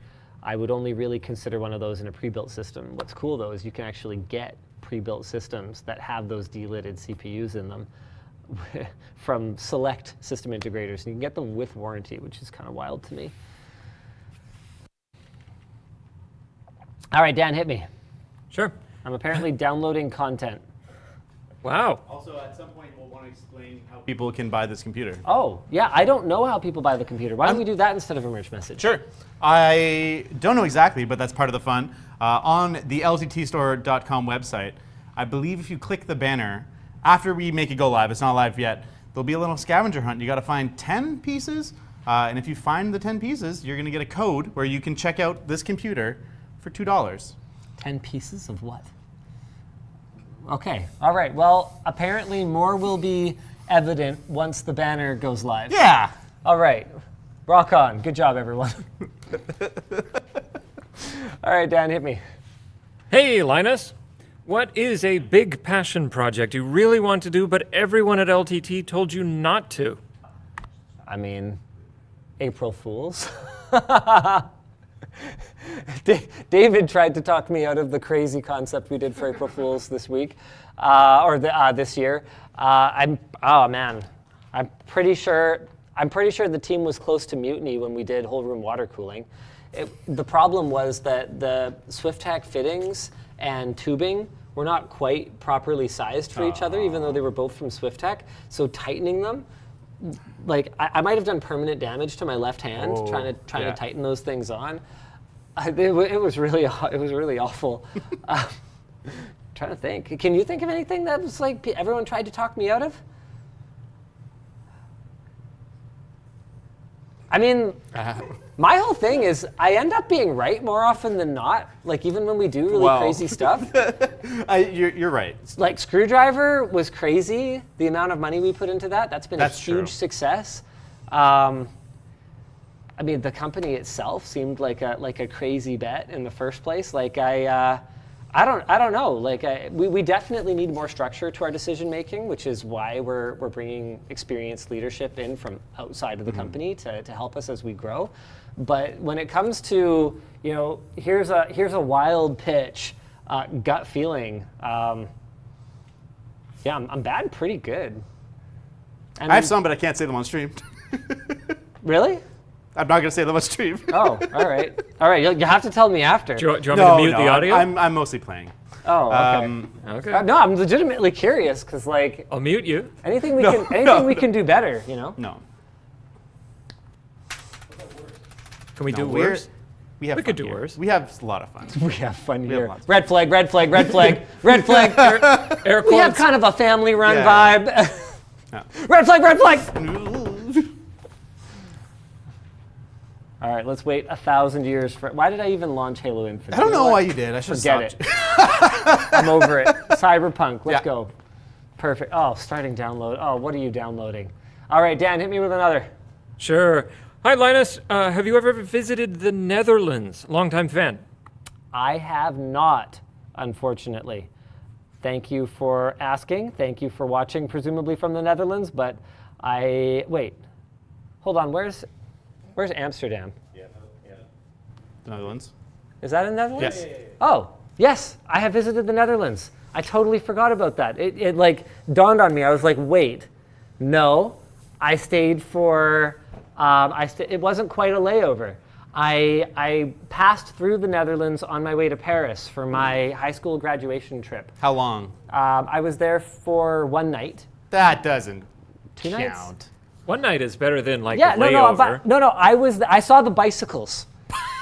I would only really consider one of those in a pre-built system. What's cool though is you can actually get pre-built systems that have those delidded CPUs in them from select system integrators, and you can get them with warranty, which is kind of wild to me. All right, Dan, hit me. Sure. I'm apparently downloading content. Wow. Also, at some point, we'll want to explain how people can buy this computer. Oh, yeah, I don't know how people buy the computer. Why don't we do that instead of a merch message? Sure. I don't know exactly, but that's part of the fun. On the lttstore.com website, I believe if you click the banner, after we make it go live, it's not live yet, there'll be a little scavenger hunt. You got to find 10 pieces, and if you find the 10 pieces, you're going to get a code where you can check out this computer for $2. 10 pieces of what? Okay, all right. Well, apparently more will be evident once the banner goes live. Yeah. All right, rock on. Good job, everyone. All right, Dan, hit me. Hey, Linus. What is a big passion project you really want to do, but everyone at LTT told you not to? I mean, April Fools. David tried to talk me out of the crazy concept we did for April Fools this week, this year. I'm pretty sure the team was close to mutiny when we did whole room water cooling. The problem was that the SwiftTac fittings and tubing were not quite properly sized for each other, even though they were both from SwiftTac. So tightening them, like I might have done permanent damage to my left hand trying to tighten those things on. It was really awful. Trying to think. Can you think of anything that was like everyone tried to talk me out of? I mean, my whole thing is I end up being right more often than not. Like even when we do really crazy stuff. You're right. Like Screwdriver was crazy. The amount of money we put into that's been a huge success. I mean, the company itself seemed like a crazy bet in the first place. Like I don't know. Like we definitely need more structure to our decision making, which is why we're bringing experienced leadership in from outside of the company to help us as we grow. But when it comes to here's a wild pitch, gut feeling. I'm batting pretty good. And I have some, but I can't say them on stream. Really? I'm not going to say them on stream. Oh, all right. All right, you have to tell me after. Do you want me to mute the audio? I'm mostly playing. Oh, okay. Okay. No, I'm legitimately curious because like I'll mute you. anything we can do better, No. Can we do we're- worse? We have We fun could do here. worse. We have a lot of fun. We have fun have here. lots of Red flag, red flag, red flag, red flag. Air We have quotes. kind of a family run Yeah. vibe. Yeah. Red flag, red flag. All right, let's wait 1,000 years for. Why did I even launch Halo Infinite? I don't know why you did. I should Forget have it. I'm over it. Cyberpunk, let's Yeah. go. Perfect. Oh, starting download. Oh, what are you downloading? All right, Dan, hit me with another. Sure. Hi, Linus. Have you ever visited the Netherlands? Longtime fan. I have not, unfortunately. Thank you for asking. Thank you for watching, presumably from the Netherlands. But wait, hold on. Where's Amsterdam? The Netherlands. Is that in the Netherlands? Yes. Oh, yes. I have visited the Netherlands. I totally forgot about that. It like dawned on me. I was like, wait, no. I stayed for. It wasn't quite a layover. I passed through the Netherlands on my way to Paris for my high school graduation trip. How long? I was there for one night. That doesn't 2 count. nights? One night is better than like Yeah, a no. layover. I saw the bicycles.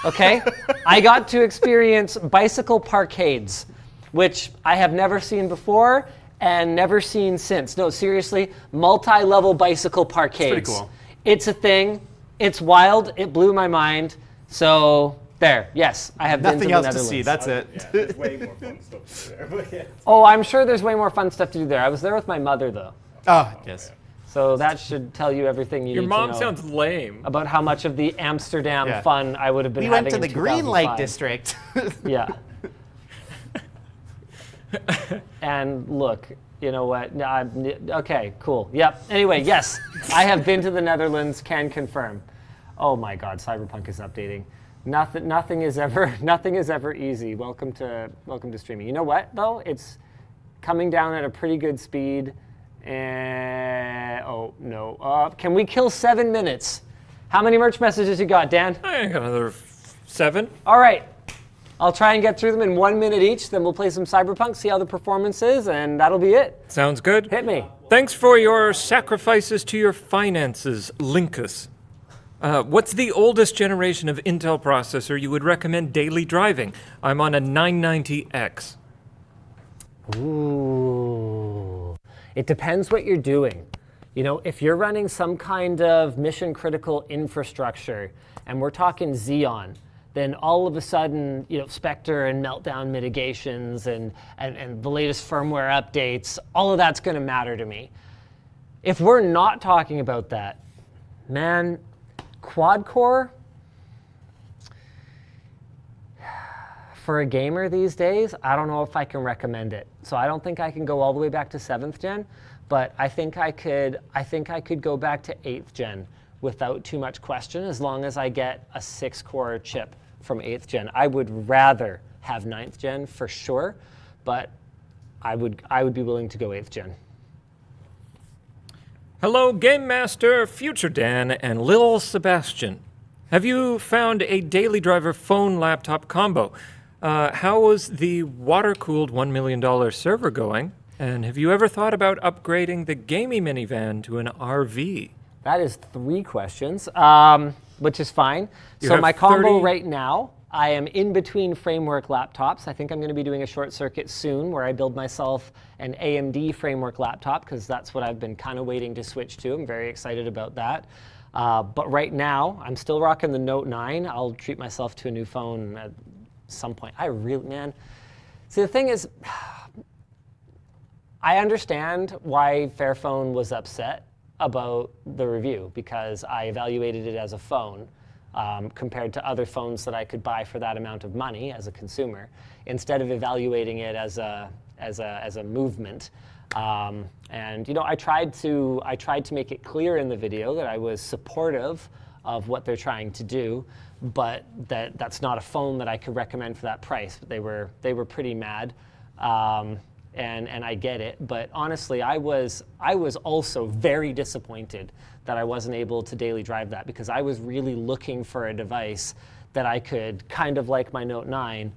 Okay, I got to experience bicycle parkades, which I have never seen before and never seen since. No, seriously, multi-level bicycle parkades. pretty cool. It's a thing. It's wild. It blew my mind. So there, yes, I have been to Nothing the else to Netherlands. see. That's it. Yeah, there's way more fun stuff to do there. But yeah. Oh, I'm sure there's way more fun stuff to do there. I was there with my mother though, Oh, yes. so that should tell you everything you Your need mom to know sounds lame. about how much of the Amsterdam Yeah. fun I would have been We having went to in the Green Lake 2005. District. Yeah. And look, you know what? No, okay, cool. Yep. Anyway, yes, I have been to the Netherlands. Can confirm. Oh my God, Cyberpunk is updating. Nothing is ever easy. Welcome to streaming. You know what though? It's coming down at a pretty good speed. And oh no, can we kill 7 minutes? How many merch messages you got, Dan? I got another 7. All right. I'll try and get through them in 1 minute each, then we'll play some Cyberpunk, see how the performance is, and that'll be it. Sounds good. Hit me. Thanks for your sacrifices to your finances, Linkus. What's the oldest generation of Intel processor you would recommend daily driving? I'm on a 990X. Ooh. It depends what you're doing. You know, if you're running some kind of mission critical infrastructure, and we're talking Xeon, then all of a sudden, you know, Spectre and meltdown mitigations and the latest firmware updates, all of that's going to matter to me. If we're not talking about that, man, quad core for a gamer these days, I don't know if I can recommend it. So I don't think I can go all the way back to 7th gen, but I think I could go back to 8th gen without too much question, as long as I get a 6-core chip from 8th gen. I would rather have 9th gen for sure, but I would be willing to go 8th gen. Hello, Game Master, Future Dan, and Lil Sebastian. Have you found a daily driver phone laptop combo? How was the water-cooled $1 million server going? And have you ever thought about upgrading the gamey minivan to an RV? That is 3 questions, which is fine. You So have my combo 30 right now, I am in between framework laptops. I think I'm going to be doing a short circuit soon where I build myself an AMD framework laptop because that's what I've been kind of waiting to switch to. I'm very excited about that. But right now, I'm still rocking the Note 9. I'll treat myself to a new phone at some point. Man. See, the thing is, I understand why Fairphone was upset about the review because I evaluated it as a phone compared to other phones that I could buy for that amount of money as a consumer, instead of evaluating it as a movement. And I tried to make it clear in the video that I was supportive of what they're trying to do, but that's not a phone that I could recommend for that price. But they were pretty mad, and I get it. But honestly, I was also very disappointed that I wasn't able to daily drive that because I was really looking for a device that I could, kind of like my Note 9,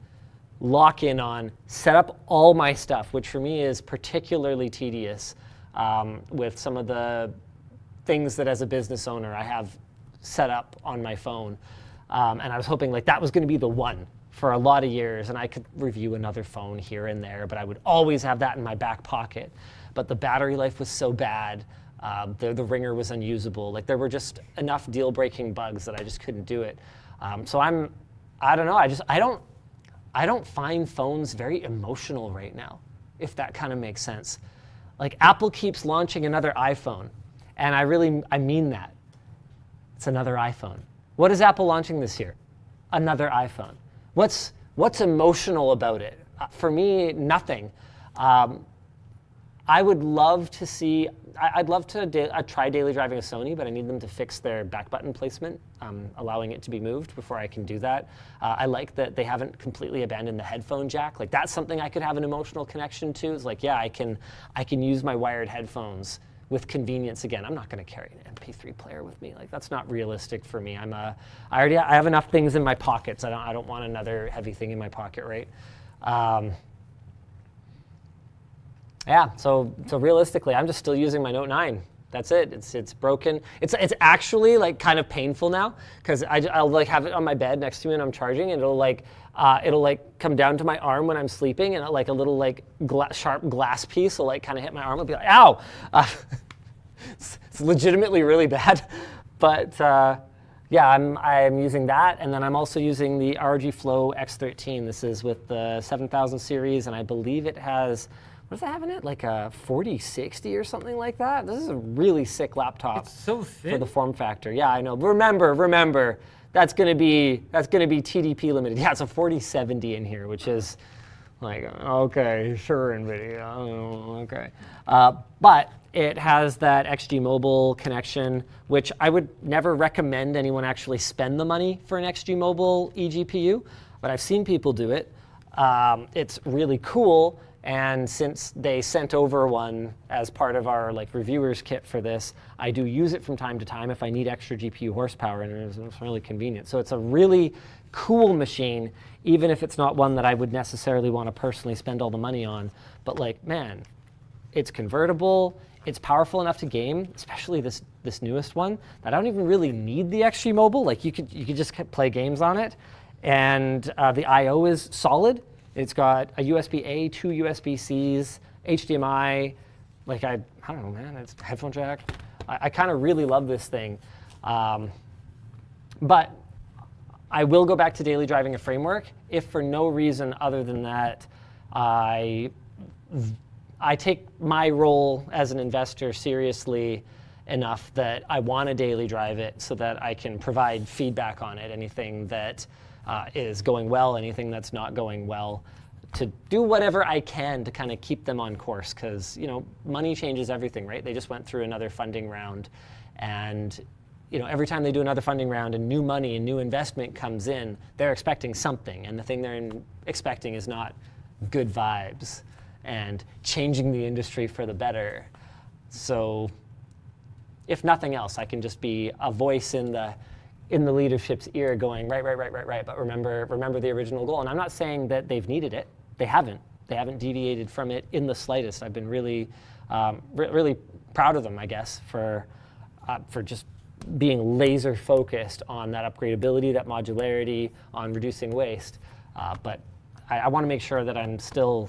lock in on, set up all my stuff, which for me is particularly tedious with some of the things that as a business owner I have set up on my phone. And I was hoping like that was going to be the one for a lot of years, and I could review another phone here and there, but I would always have that in my back pocket. But the battery life was so bad, the ringer was unusable. Like there were just enough deal-breaking bugs that I just couldn't do it. So I don't know, I don't find phones very emotional right now, if that kind of makes sense. Like Apple keeps launching another iPhone, and I mean that. It's another iPhone. What is Apple launching this year? Another iPhone. What's emotional about it? For me, nothing. I would love to see, I'd love to try daily driving a Sony, but I need them to fix their back button placement, allowing it to be moved before I can do that. I like that they haven't completely abandoned the headphone jack. Like that's something I could have an emotional connection to. It's like, yeah, I can use my wired headphones with convenience again. I'm not going to carry an MP3 player with me. Like that's not realistic for me. I have enough things in my pockets. I don't want another heavy thing in my pocket, right? Yeah, so realistically, I'm just still using my Note 9. That's it. It's broken. It's actually like kind of painful now because I'll like have it on my bed next to me and I'm charging, and it'll like come down to my arm when I'm sleeping, and like a little like sharp glass piece will like kind of hit my arm. I'll be like, ow! It's legitimately really bad, but yeah, I'm using that, and then I'm also using the ROG Flow X13. This is with the 7000 series, and I believe it has. What does it have in it? Like a 4060 or something like that? This is a really sick laptop. It's so thin. For the form factor. Yeah, I know. Remember, that's gonna be TDP limited. Yeah, it's a 4070 in here, which is like, okay, sure, NVIDIA, okay. But it has that XG Mobile connection, which I would never recommend anyone actually spend the money for an XG Mobile eGPU, but I've seen people do it. It's really cool. And since they sent over one as part of our like reviewers kit for this, I do use it from time to time if I need extra GPU horsepower, and it's really convenient. So it's a really cool machine, even if it's not one that I would necessarily want to personally spend all the money on. But like, man, it's convertible, it's powerful enough to game, especially this newest one, that I don't even really need the XG Mobile. Like you could just play games on it, and the I/O is solid. It's got a USB-A, 2 USB-Cs, HDMI, like I don't know, man, it's a headphone jack. I kind of really love this thing. But I will go back to daily driving a framework if for no reason other than that I take my role as an investor seriously enough that I want to daily drive it so that I can provide feedback on it, anything that is going well, anything that's not going well, to do whatever I can to kind of keep them on course, because money changes everything, right? They just went through another funding round, and every time they do another funding round and new money and new investment comes in, they're expecting something. And the thing they're expecting is not good vibes and changing the industry for the better. So if nothing else, I can just be a voice in the leadership's ear going, right, but remember the original goal. And I'm not saying that they've needed it. They haven't deviated from it in the slightest. I've been really, really proud of them, I guess, for just being laser focused on that upgradability, that modularity, on reducing waste. But I want to make sure that I'm still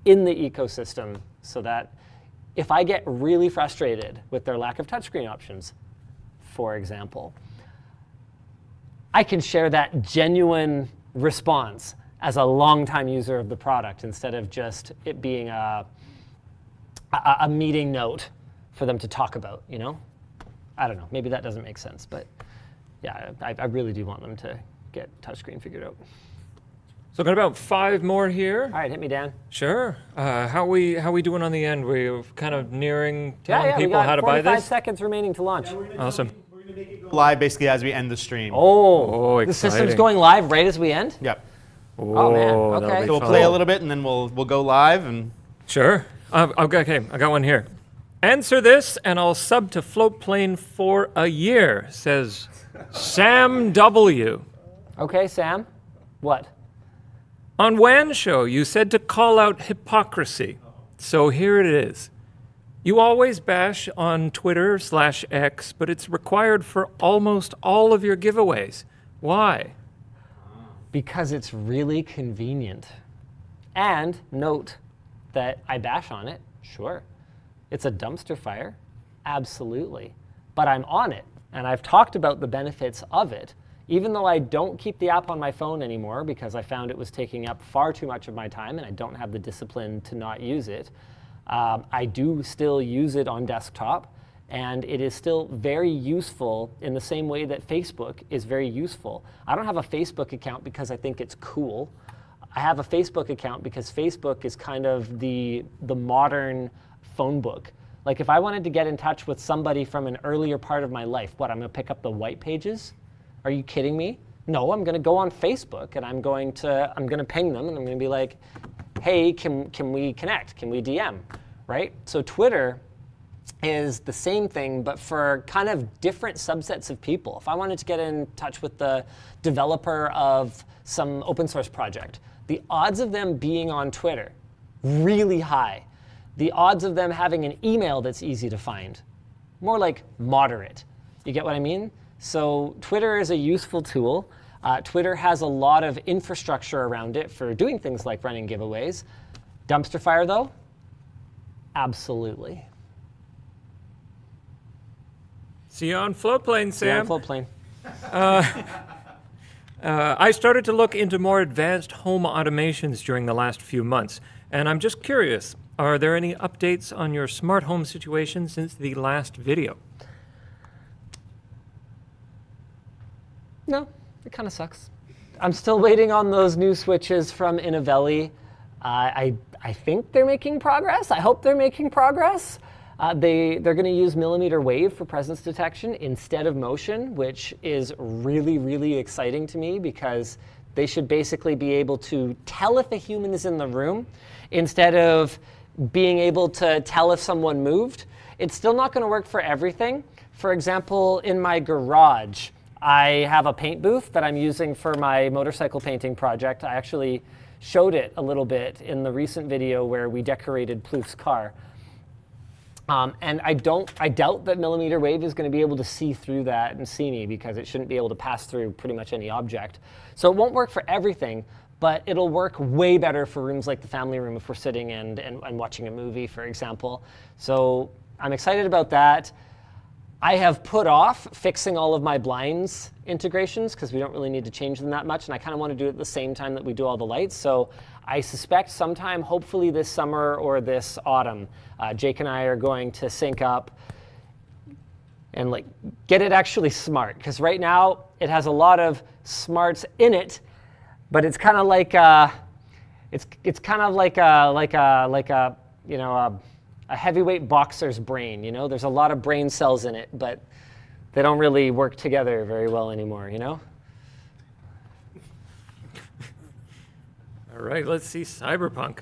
in the ecosystem so that if I get really frustrated with their lack of touchscreen options, for example, I can share that genuine response as a longtime user of the product instead of just it being a meeting note for them to talk about, I don't know, maybe that doesn't make sense, but yeah, I really do want them to get touchscreen figured out. So got about 5 more here. All right, hit me, Dan. Sure. How we doing on the end? We're kind of nearing telling we people got how to buy 45 this? seconds remaining to launch. Awesome. We're going to make it go live basically as we end the stream. Oh, the exciting. system's going live right as we end? Yep. Oh, man, that'll okay. be So we'll fun. play a little bit and then we'll go live and Sure. Okay, I got one here. Answer this and I'll sub to Floatplane for a year, says Sam W. Okay, Sam, what? On WAN Show, you said to call out hypocrisy. So here it is. You always bash on Twitter/X, but it's required for almost all of your giveaways. Why? Because it's really convenient. And note that I bash on it, sure. It's a dumpster fire, absolutely. But I'm on it, and I've talked about the benefits of it. Even though I don't keep the app on my phone anymore because I found it was taking up far too much of my time and I don't have the discipline to not use it, I do still use it on desktop, and it is still very useful in the same way that Facebook is very useful. I don't have a Facebook account because I think it's cool. I have a Facebook account because Facebook is kind of the modern phone book. Like if I wanted to get in touch with somebody from an earlier part of my life, I'm gonna pick up the white pages? Are you kidding me? No, I'm gonna go on Facebook and I'm gonna ping them and I'm gonna be like, hey, can we connect? Can we DM, right? So Twitter is the same thing, but for kind of different subsets of people. If I wanted to get in touch with the developer of some open source project, the odds of them being on Twitter, really high. The odds of them having an email that's easy to find, more like moderate. You get what I mean? So Twitter is a useful tool. Twitter has a lot of infrastructure around it for doing things like running giveaways. Dumpster fire, though? Absolutely. See you on Floatplane, Sam. Floatplane. I started to look into more advanced home automations during the last few months, and I'm just curious, are there any updates on your smart home situation since the last video? No, it kind of sucks. I'm still waiting on those new switches from Innovelli. I think they're making progress. I hope they're making progress. They're going to use millimeter wave for presence detection instead of motion, which is really, really exciting to me because they should basically be able to tell if a human is in the room instead of being able to tell if someone moved. It's still not going to work for everything. For example, in my garage, I have a paint booth that I'm using for my motorcycle painting project. I actually showed it a little bit in the recent video where we decorated Plouf's car. And I doubt that millimeter wave is going to be able to see through that and see me because it shouldn't be able to pass through pretty much any object. So it won't work for everything, but it'll work way better for rooms like the family room if we're sitting and watching a movie, for example. So I'm excited about that. I have put off fixing all of my blinds integrations because we don't really need to change them that much, and I kind of want to do it at the same time that we do all the lights. So I suspect sometime, hopefully this summer or this autumn, Jake and I are going to sync up and get it actually smart. Because right now it has a lot of smarts in it, but it's kind of like it's kind of like a heavyweight boxer's brain. There's a lot of brain cells in it, but they don't really work together very well anymore, you know? All right, let's see Cyberpunk.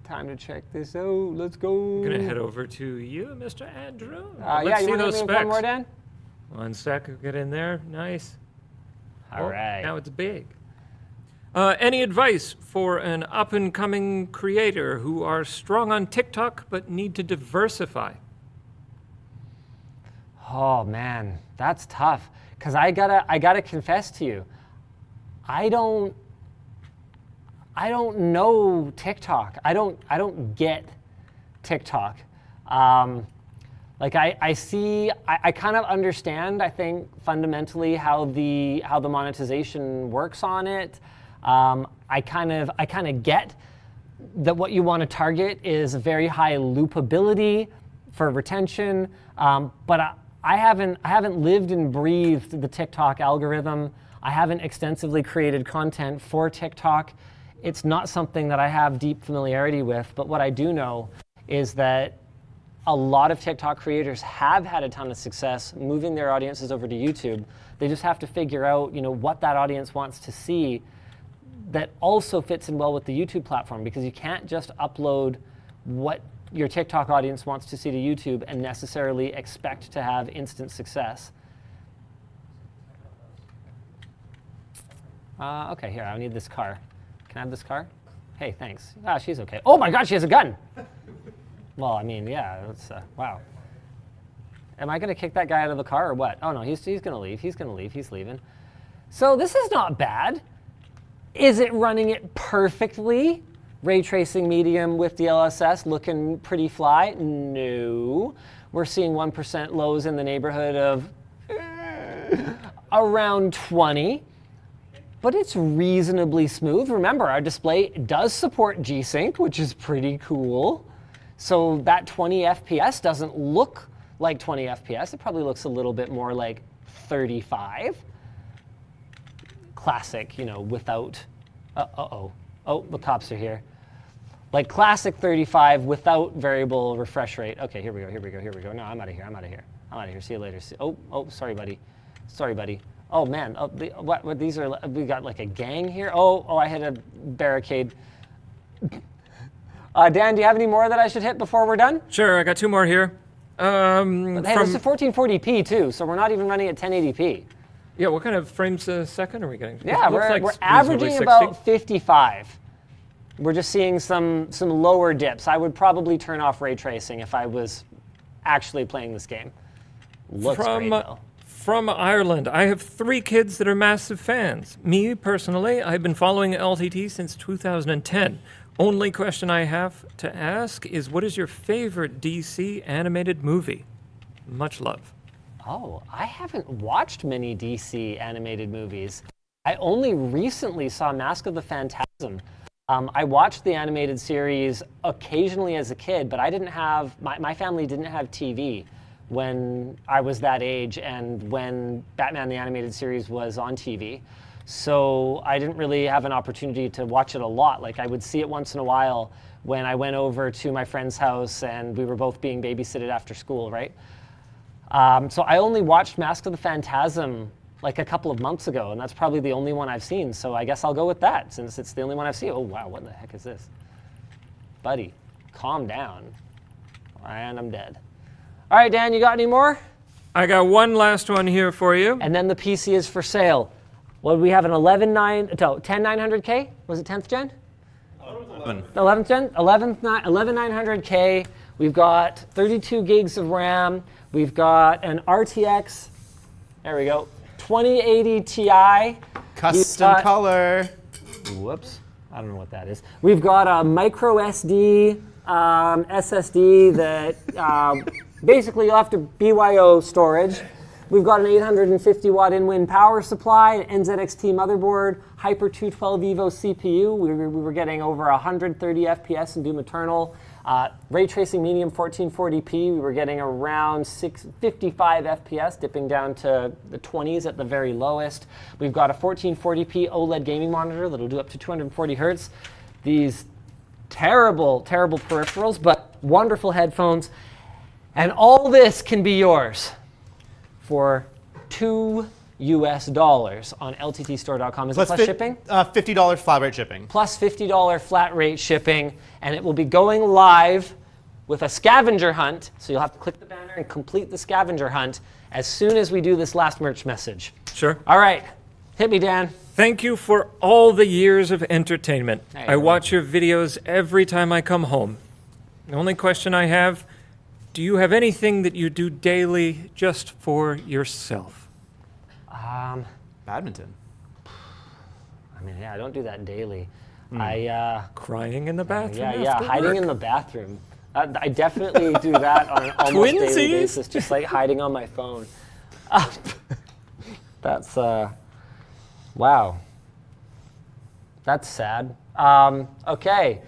Time to check this out. Let's go. I'm gonna head over to you, Mr. Andrew. Yeah, Let's you see want to those hit me with specs. one more, Dan? 1 sec, get in there. Nice. All right. Now it's big. Any advice for an up-and-coming creator who are strong on TikTok but need to diversify? Oh man, that's tough. Cause I gotta confess to you, I don't know TikTok. I don't get TikTok. Like I kind of understand, I think, fundamentally how the monetization works on it. I kind of get that what you want to target is a very high loopability for retention, but I haven't lived and breathed the TikTok algorithm. I haven't extensively created content for TikTok. It's not something that I have deep familiarity with, but what I do know is that a lot of TikTok creators have had a ton of success moving their audiences over to YouTube. They just have to figure out, what that audience wants to see that also fits in well with the YouTube platform, because you can't just upload what your TikTok audience wants to see to YouTube and necessarily expect to have instant success. Okay, here, I need this car. Can I have this car? Hey, thanks. Ah, she's okay. Oh my God, she has a gun! Well, I mean, yeah, that's, wow. Am I gonna kick that guy out of the car or what? Oh no, he's gonna leave, he's leaving. So this is not bad. Is it running it perfectly? Ray tracing medium with DLSS looking pretty fly? No. We're seeing 1% lows in the neighborhood of around 20. But it's reasonably smooth. Remember, our display does support G-Sync, which is pretty cool. So that 20 FPS doesn't look like 20 FPS. It probably looks a little bit more like 35. Classic, without, oh, the cops are here. Like classic 35 without variable refresh rate. Okay, here we go. No, I'm out of here. See you later. Oh, sorry, buddy. Oh man, what these are, we got like a gang here? Oh, I hit a barricade. Dan, do you have any more that I should hit before we're done? Sure, I got 2 more here. Hey, this is 1440p too, so we're not even running at 1080p. Yeah, what kind of frames a second are we getting? Yeah, we're averaging about 55. We're just seeing some lower dips. I would probably turn off ray tracing if I was actually playing this game. Looks great though. From Ireland, I have 3 kids that are massive fans. Me, personally, I've been following LTT since 2010. Only question I have to ask is, what is your favorite DC animated movie? Much love. Oh, I haven't watched many DC animated movies. I only recently saw Mask of the Phantasm. I watched the animated series occasionally as a kid, but I didn't have, my family didn't have TV when I was that age and when Batman the Animated Series was on TV. So I didn't really have an opportunity to watch it a lot. Like I would see it once in a while when I went over to my friend's house and we were both being babysitted after school, right? So I only watched Mask of the Phantasm like a couple of months ago, and that's probably the only one I've seen. So I guess I'll go with that since it's the only one I've seen. Oh wow, what the heck is this? Buddy, calm down. And I'm dead. All right, Dan, you got any more? I got one last one here for you. And then the PC is for sale. What do we have, an 10900K? Was it 10th gen? 11th gen? 11900K. We've got 32 gigs of RAM. We've got an RTX, there we go, 2080 Ti. Custom color. Whoops, I don't know what that is. We've got a micro SD SSD that basically you'll have to BYO storage. We've got an 850 watt in-wind power supply, an NZXT motherboard, Hyper 212 Evo CPU. We were getting over 130 FPS in Doom Eternal. Ray tracing medium 1440p, we were getting around 55 FPS, dipping down to the 20s at the very lowest. We've got a 1440p OLED gaming monitor that'll do up to 240 hertz. These terrible, terrible peripherals, but wonderful headphones. And all this can be yours for $2 on lttstore.com. Is it plus shipping? $50 flat rate shipping. Plus $50 flat rate shipping. And it will be going live with a scavenger hunt. So you'll have to click the banner and complete the scavenger hunt as soon as we do this last merch message. Sure. All right. Hit me, Dan. Thank you for all the years of entertainment. Hey, I watch your videos every time I come home. The only question I have, do you have anything that you do daily just for yourself? Badminton. I mean, yeah, I don't do that daily. Crying in the bathroom? Yeah, hiding in the bathroom. I definitely do that on an almost daily Twinsies? basis, just like hiding on my phone. That's, wow. That's sad. Okay,